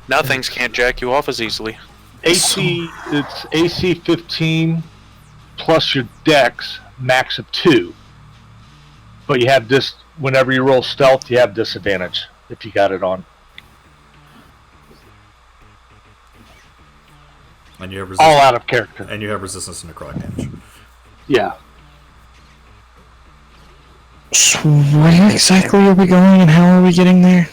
Now things can't jack you off as easily. AC, it's AC 15 plus your Dex max of 2. But you have this, whenever you roll stealth, you have disadvantage if you got it on. And you have All out of character. And you have resistance to necrotic damage. Yeah. So where exactly are we going, and how are we getting there?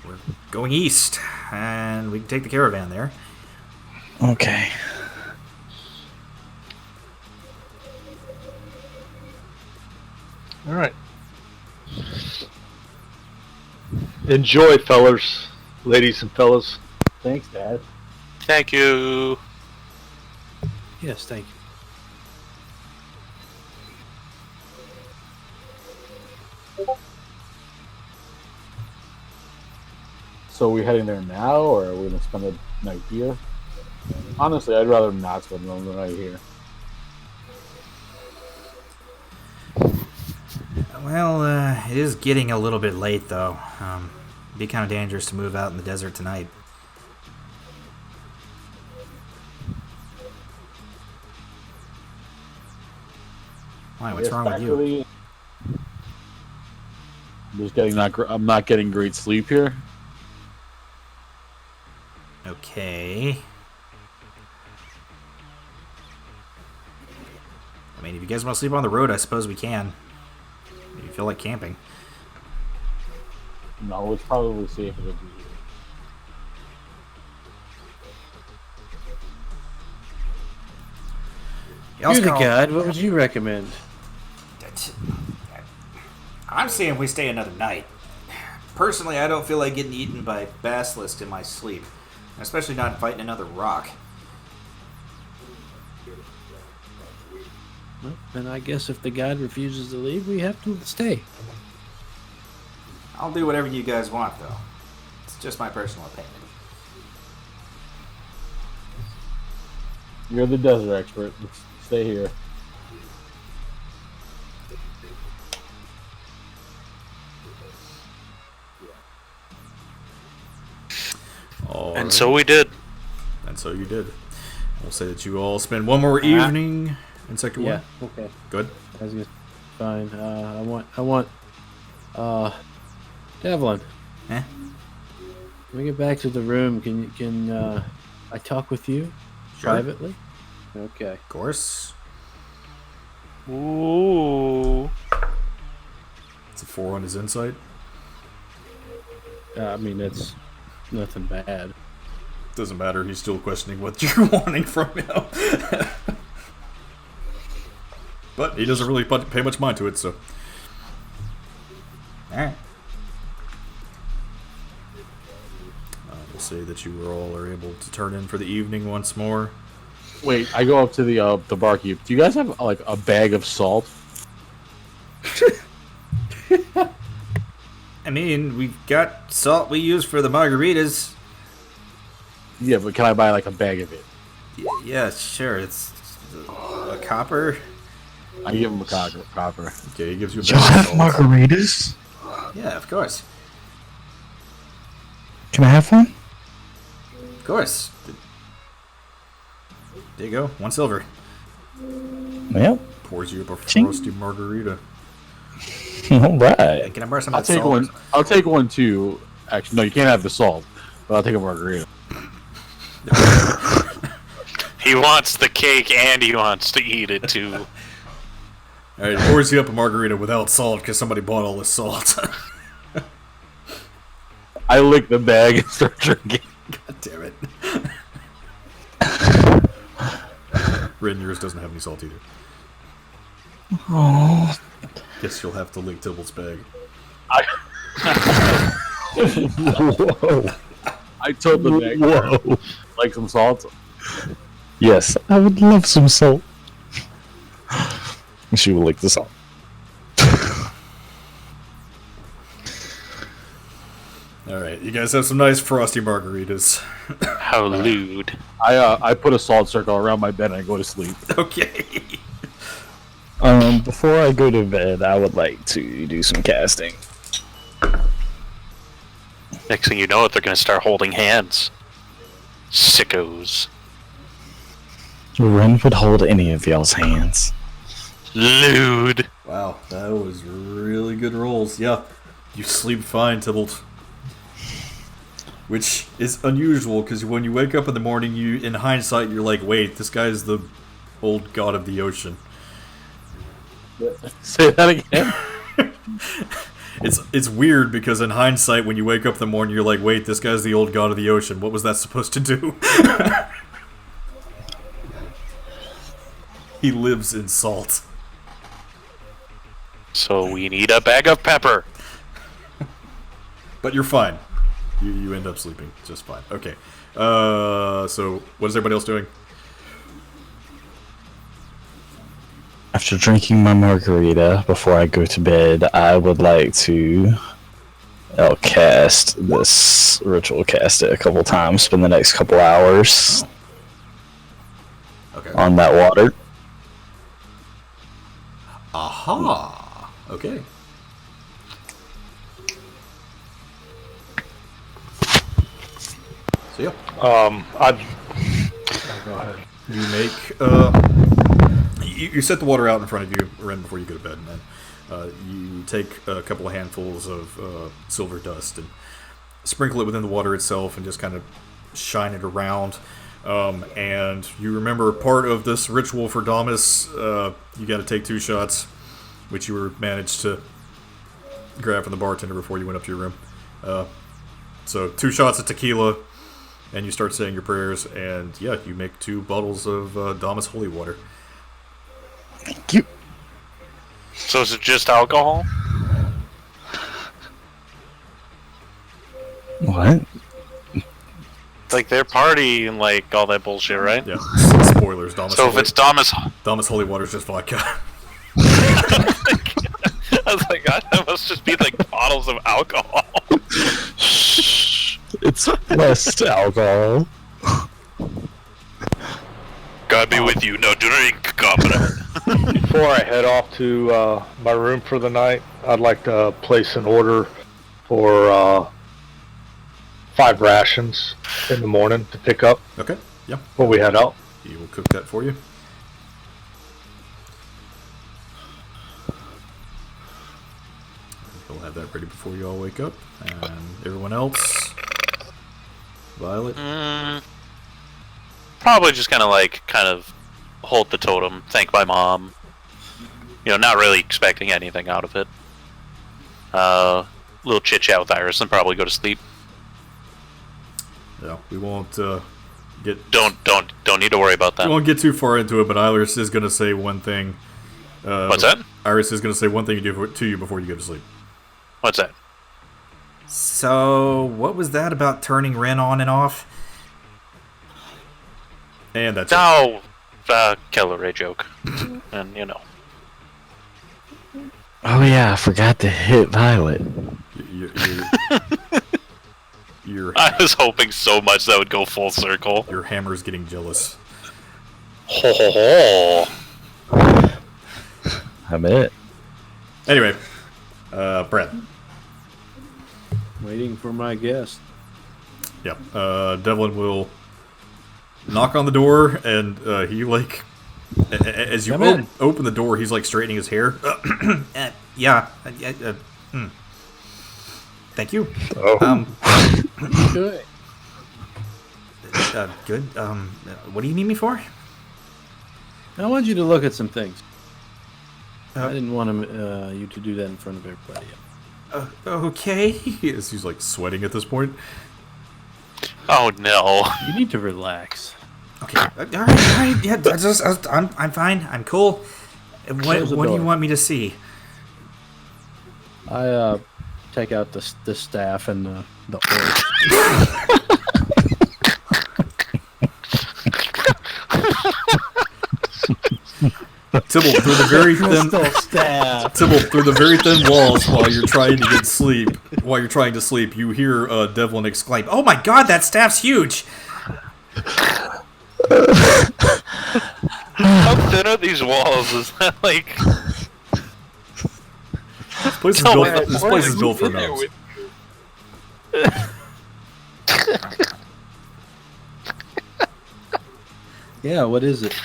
We're going east, and we can take the caravan there. Okay. All right. Enjoy, fellers, ladies and fellas. Thanks, Dad. Thank you. Yes, thank you. So are we heading there now, or are we gonna spend the night here? Honestly, I'd rather not spend the night here. Well, it is getting a little bit late, though. It'd be kind of dangerous to move out in the desert tonight. Why? What's wrong with you? I'm just getting I'm not getting great sleep here. I mean, if you guys want to sleep on the road, I suppose we can. If you feel like camping. No, it's probably safer to do here. Y'all's You're the call- guide. What would you recommend? I'm saying we stay another night. Personally, I don't feel like getting eaten by basilisks in my sleep. Especially not fighting another rock. Well, then I guess if the guide refuses to leave, we have to stay. I'll do whatever you guys want, though. It's just my personal opinion. You're the desert expert. Let's stay here. And so we did. And so you did. We'll say that you all spend one more evening in Sector 1. Yeah. Okay. Good. That's good. Fine. I want. Devlin. Eh? When we get back to the room, can I talk with you Sure. privately? Okay. Of course. Ooh. It's a 4 on his insight. I mean, that's nothing bad. Doesn't matter. He's still questioning what you're wanting from him. But he doesn't really pay much mind to it, so. Alright. We'll say that you all are able to turn in for the evening once more. Wait, I go up to the barkeep. Do you guys have like a bag of salt? I mean, we've got salt we use for the margaritas. Yeah, but can I buy like a bag of it? Yeah, sure. It's a copper. I give him a copper. Okay, he gives you a Y'all bag have of salt. margaritas? Yeah, of course. Can I have one? Of course. There you go. 1 silver. Yep. Pours you up a Ching. frosty margarita. All right. Can I borrow some I'll of that take salt? one. I'll take one too. Actually, no, you can't have the salt. But I'll take a margarita. He wants the cake and he wants to eat it too. Alright, he pours you up a margarita without salt because somebody bought all this salt. I lick the bag and start drinking. God damn it. Rin, yours doesn't have any salt either. Oh. Guess you'll have to lick Tibble's bag. Whoa. I told the bag. Whoa. Like some salt. Yes, I would love some salt. She will lick the salt. Alright, you guys have some nice frosty margaritas. How lewd. I put a salt circle around my bed and I go to sleep. Okay. Before I go to bed, I would like to do some casting. Next thing you know, they're going to start holding hands. Sickos. Ren would hold any of y'all's hands. Lewd. Wow, that was really good rolls. Yeah, you sleep fine, Tybalt. Which is unusual, because when you wake up in the morning, in hindsight, you're like, wait, this guy's the old god of the ocean. Say that again. It's weird, because in hindsight, when you wake up in the morning, you're like, wait, this guy's the old god of the ocean. What was that supposed to do? He lives in salt. So we need a bag of pepper. But you're fine. You end up sleeping just fine. Okay. So what is everybody else doing? After drinking my margarita before I go to bed, I would like to cast this ritual, cast it a couple times, spend the next couple hours Okay. on that water. Aha. Okay. So yeah. Go ahead. You make you set the water out in front of you, Ren, before you go to bed, and then you take a couple of handfuls of silver dust and sprinkle it within the water itself, and just kind of shine it around. And you remember part of this ritual for Damas. You got to take 2 shots, which you were managed to grab from the bartender before you went up to your room. So 2 shots of tequila, and you start saying your prayers, and yeah, you make 2 bottles of Damas holy water. Thank you. So is it just alcohol? What? Like their party and like all that bullshit, right? Yeah. Spoilers. Damas. So if it's Damas, Damas holy water is just vodka. I was like, God, that must just be like bottles of alcohol. It's less alcohol. God be with you. No, do drink, competent. Before I head off to my room for the night, I'd like to place an order for 5 rations in the morning to pick up Okay. Yeah. when we head out. He will cook that for you. He'll have that ready before you all wake up. And everyone else, Violet. Probably just kind of hold the totem, thank my mom. You know, not really expecting anything out of it. Little chit chat with Iris and probably go to sleep. Yeah, we won't get. Don't need to worry about We that. won't get too far into it, but Iris is going to say one thing. What's that? Iris is going to say one thing to you before you go to sleep. What's that? So, what was that about turning Ren on and off? And that's it. Oh, Keller Ray joke, and you know. Oh yeah, I forgot to hit Violet. Your I was hoping so much that would go full circle. your hammer's getting jealous. Ho ho ho! I bet. Anyway, Brett. Waiting for my guest. Yeah, Devlin will knock on the door, and he as you Come in. open the door, he's like straightening his hair. Yeah. Thank you. Oh. Good. Good. What do you need me for? I want you to look at some things. Uh, I didn't want you to do that in front of everybody. Okay. He's like sweating at this point. Oh no! You need to relax. Okay. All right. Yeah. I'm fine. I'm cool. What Close the do you door. want me to see? I take out the staff and the oil. Tibble through the very thin staff. Tibble through the very thin walls while you're trying to get sleep. While you're trying to sleep, you hear Devlin exclaim, Oh my God! That staff's huge. How thin are these walls? Is that like? "This place is No, built. man, This what place is is built for in there gnomes." Yeah. What is it?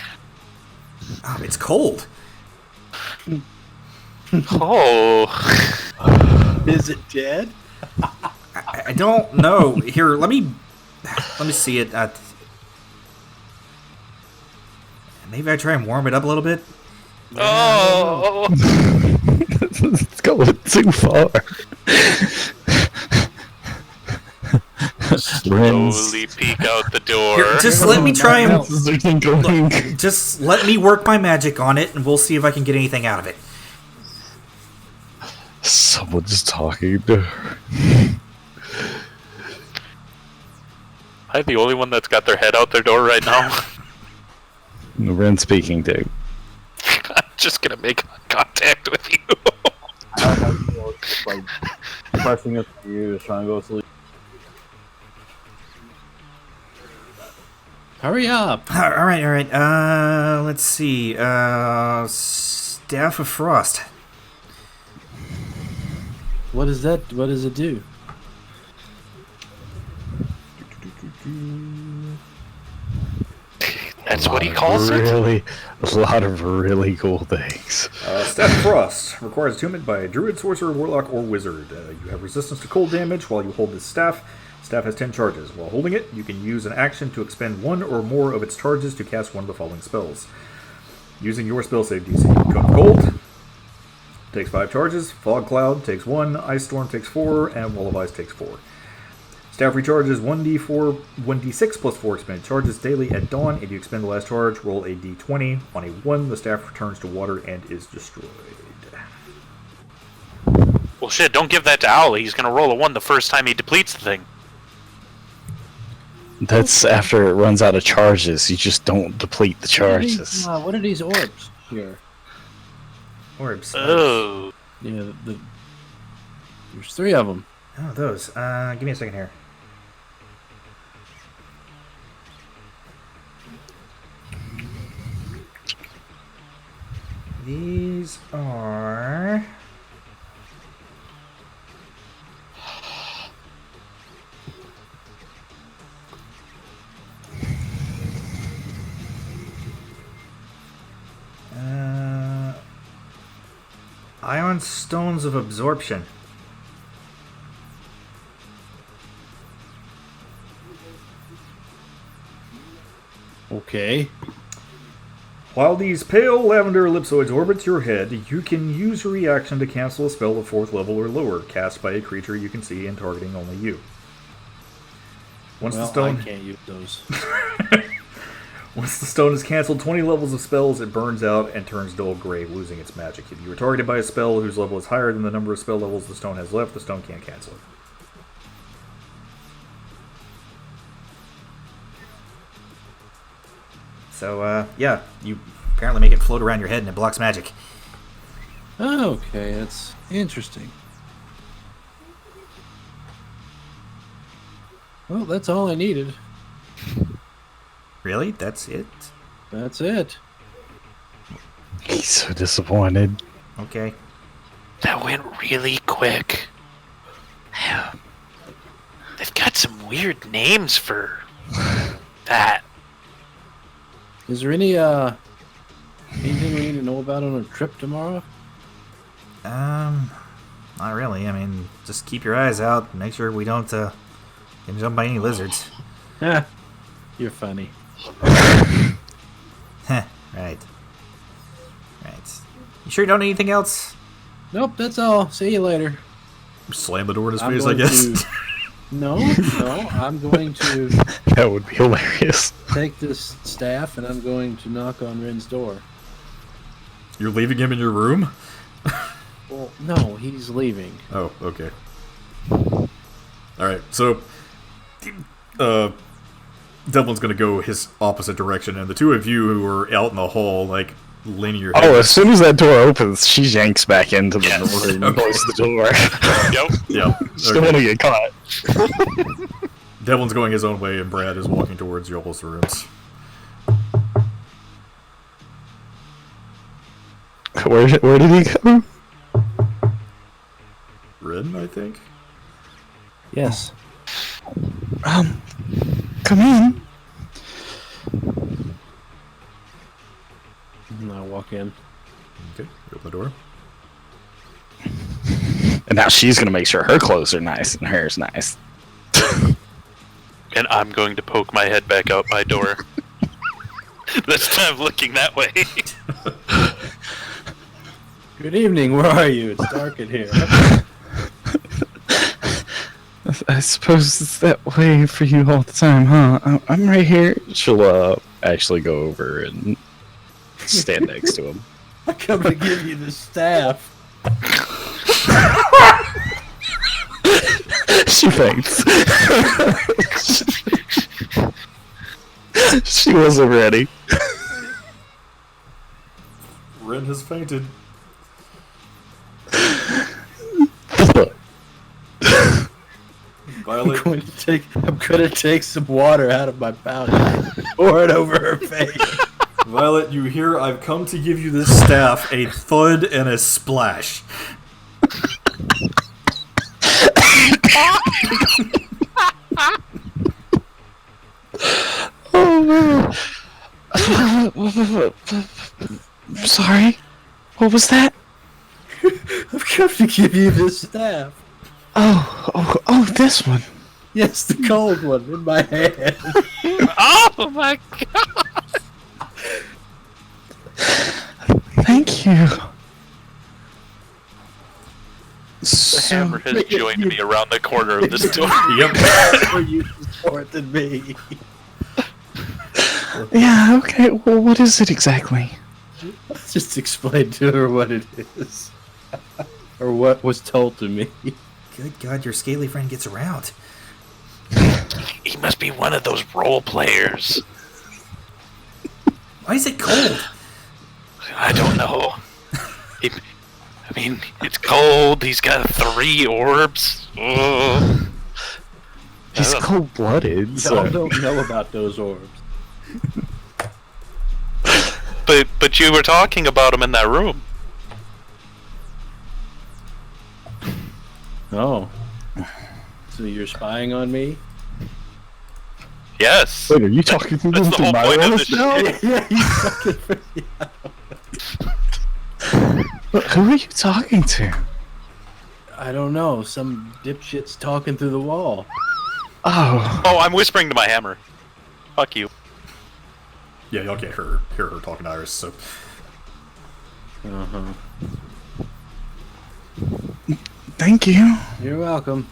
Oh, it's cold. Oh, Is it dead? I don't know. Here, let me see it. Maybe I try and warm it up a little bit. oh! It's going too far. Slowly peek out the door. Here, just let me try and Going. just let me work my magic on it, and we'll see if I can get anything out of it. Someone's talking to her. I'm the only one that's got their head out their door right now. Ren speaking to. I'm just gonna make contact with you. Like pressing it to you, just trying to go to sleep. Hurry up! All right. Let's see. Staff of Frost. What is that? What does it do? That's what he calls it. Really, a lot of really cool things. Staff of Frost requires attunement by a druid, sorcerer, warlock, or wizard. You have resistance to cold damage while you hold this staff. Staff has 10 charges. While holding it, you can use an action to expend one or more of its charges to cast one of the following spells. Using your spell save DC. Cone of Cold takes 5 charges. Fog Cloud takes 1. Ice Storm takes 4. And Wall of Ice takes 4. Staff recharges 1d6 plus 4 expended charges daily at dawn. If you expend the last charge, roll a d20. On a 1, the staff returns to water and is destroyed. Well, shit, don't give that to Owly. He's gonna roll a 1 the first time he depletes the thing. That's after it runs out of charges. You just don't deplete the charges. What are these orbs here? Orbs. Oh. Yeah, there's 3 of them. Oh, those. Give me a second here. These are... Ion Stones of Absorption. Okay. While these pale lavender ellipsoids orbit your head, you can use your reaction to cancel a spell of 4th level or lower, cast by a creature you can see and targeting only you. Once the stone... I can't use those. Once the stone is cancelled 20 levels of spells, it burns out and turns dull gray, losing its magic. If you are targeted by a spell whose level is higher than the number of spell levels the stone has left, the stone can't cancel it. So, yeah, you apparently make it float around your head and it blocks magic. Okay, that's interesting. Well, that's all I needed. Really? That's it? That's it. He's so disappointed. Okay. That went really quick. They've got some weird names for that. Is there anything we need to know about on our trip tomorrow? Not really. I mean, just keep your eyes out. Make sure we don't get jumped by any lizards. You're funny. Right. Right. You sure you don't need anything else? Nope, that's all. See you later. Slam the door in his I'm face, I going guess. No, I'm going to That would be hilarious. take this staff and I'm going to knock on Ren's door. You're leaving him in your room? Well, no, he's leaving. Oh, okay. Alright, so... Devlin's gonna go his opposite direction, and the two of you who are out in the hall, like, leaning your head... Oh, as soon as that door opens, she yanks back into the door and Okay. closes the door. Yep. Yeah. She don't want to get caught. Devlin's going his own way, and Brad is walking towards y'all's rooms. Where did he go? Ren, I think? Yes. Come in. And I walk in. Okay, you open the door. And now she's gonna make sure her clothes are nice and hers nice. And I'm going to poke my head back out my door. This time looking that way. Good evening, where are you? It's dark in here. I suppose it's that way for you all the time, huh? I'm right here. She'll actually go over and stand next to him. I come to give you the staff. She faints. She wasn't ready. Ren has fainted. Violet, I'm gonna take some water out of my pouch and pour it over her face. Violet, you hear I've come to give you this staff, a thud and a splash. Oh man. Sorry. What was that? I've come to give you this staff. Oh, this one. Yes, the cold one in my hand. Oh my god! Thank you. The So, hammer has joined me around the corner of this door. Yep. More uses for it than me. yeah, okay. Well, what is it exactly? Just explain to her what it is. Or what was told to me. Good God, your scaly friend gets around. He must be one of those role players. Why is it cold? I don't know. I mean, it's cold. He's got 3 orbs. Ugh. He's cold-blooded, Y'all so... don't know about those orbs. But you were talking about him in that room. Oh. So you're spying on me? Yes. Wait, are you talking to That's the whole my point of roast this now? shit. Yeah, he's fucking for me. Who are you talking to? I don't know. Some dipshit's talking through the wall. Oh. Oh, I'm whispering to my hammer. Fuck you. Yeah, y'all can't hear her talking to Iris, so. Uh-huh. Thank you. You're welcome.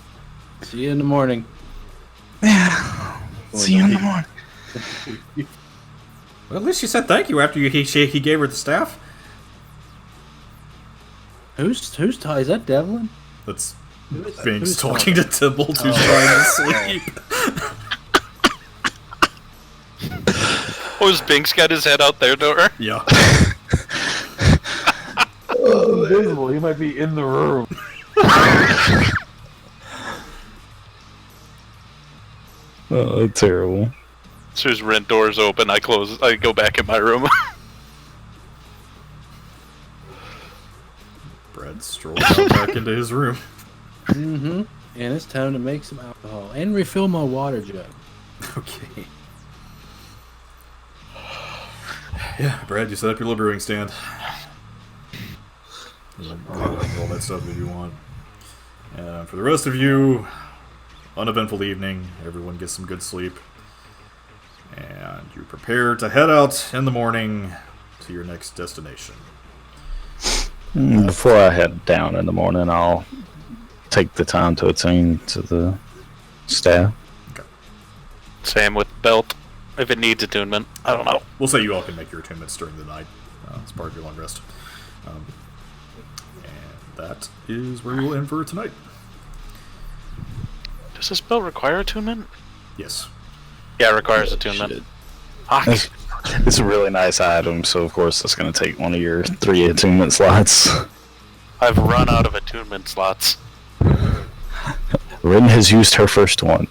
See you in the morning. Yeah. See you in the morning. Well, at least she said thank you after he gave her the staff. Who's is that Devlin? That's Who's Binks talking to Tybalt, who's trying to sleep. Oh, has Binks got his head out their door? Yeah. Invisible. He might be in the room. Oh, terrible. As soon as rent doors open, I go back in my room. Brad strolls out back into his room. Mm-hmm. And it's time to make some alcohol. And refill my water jug. Okay. Yeah, Brad, you set up your little brewing stand. All that stuff if you want. And for the rest of you, uneventful evening. Everyone gets some good sleep. And you prepare to head out in the morning to your next destination. Before I head down in the morning, I'll take the time to attune to the staff. Same with belt. If it needs attunement, I don't know. We'll say you all can make your attunements during the night as part of your long rest. And that is where we will end for tonight. Does this belt require attunement? Yes. Yeah, it requires attunement. It's a really nice item, so of course it's going to take one of your 3 attunement slots. I've run out of attunement slots. Rin has used her first one.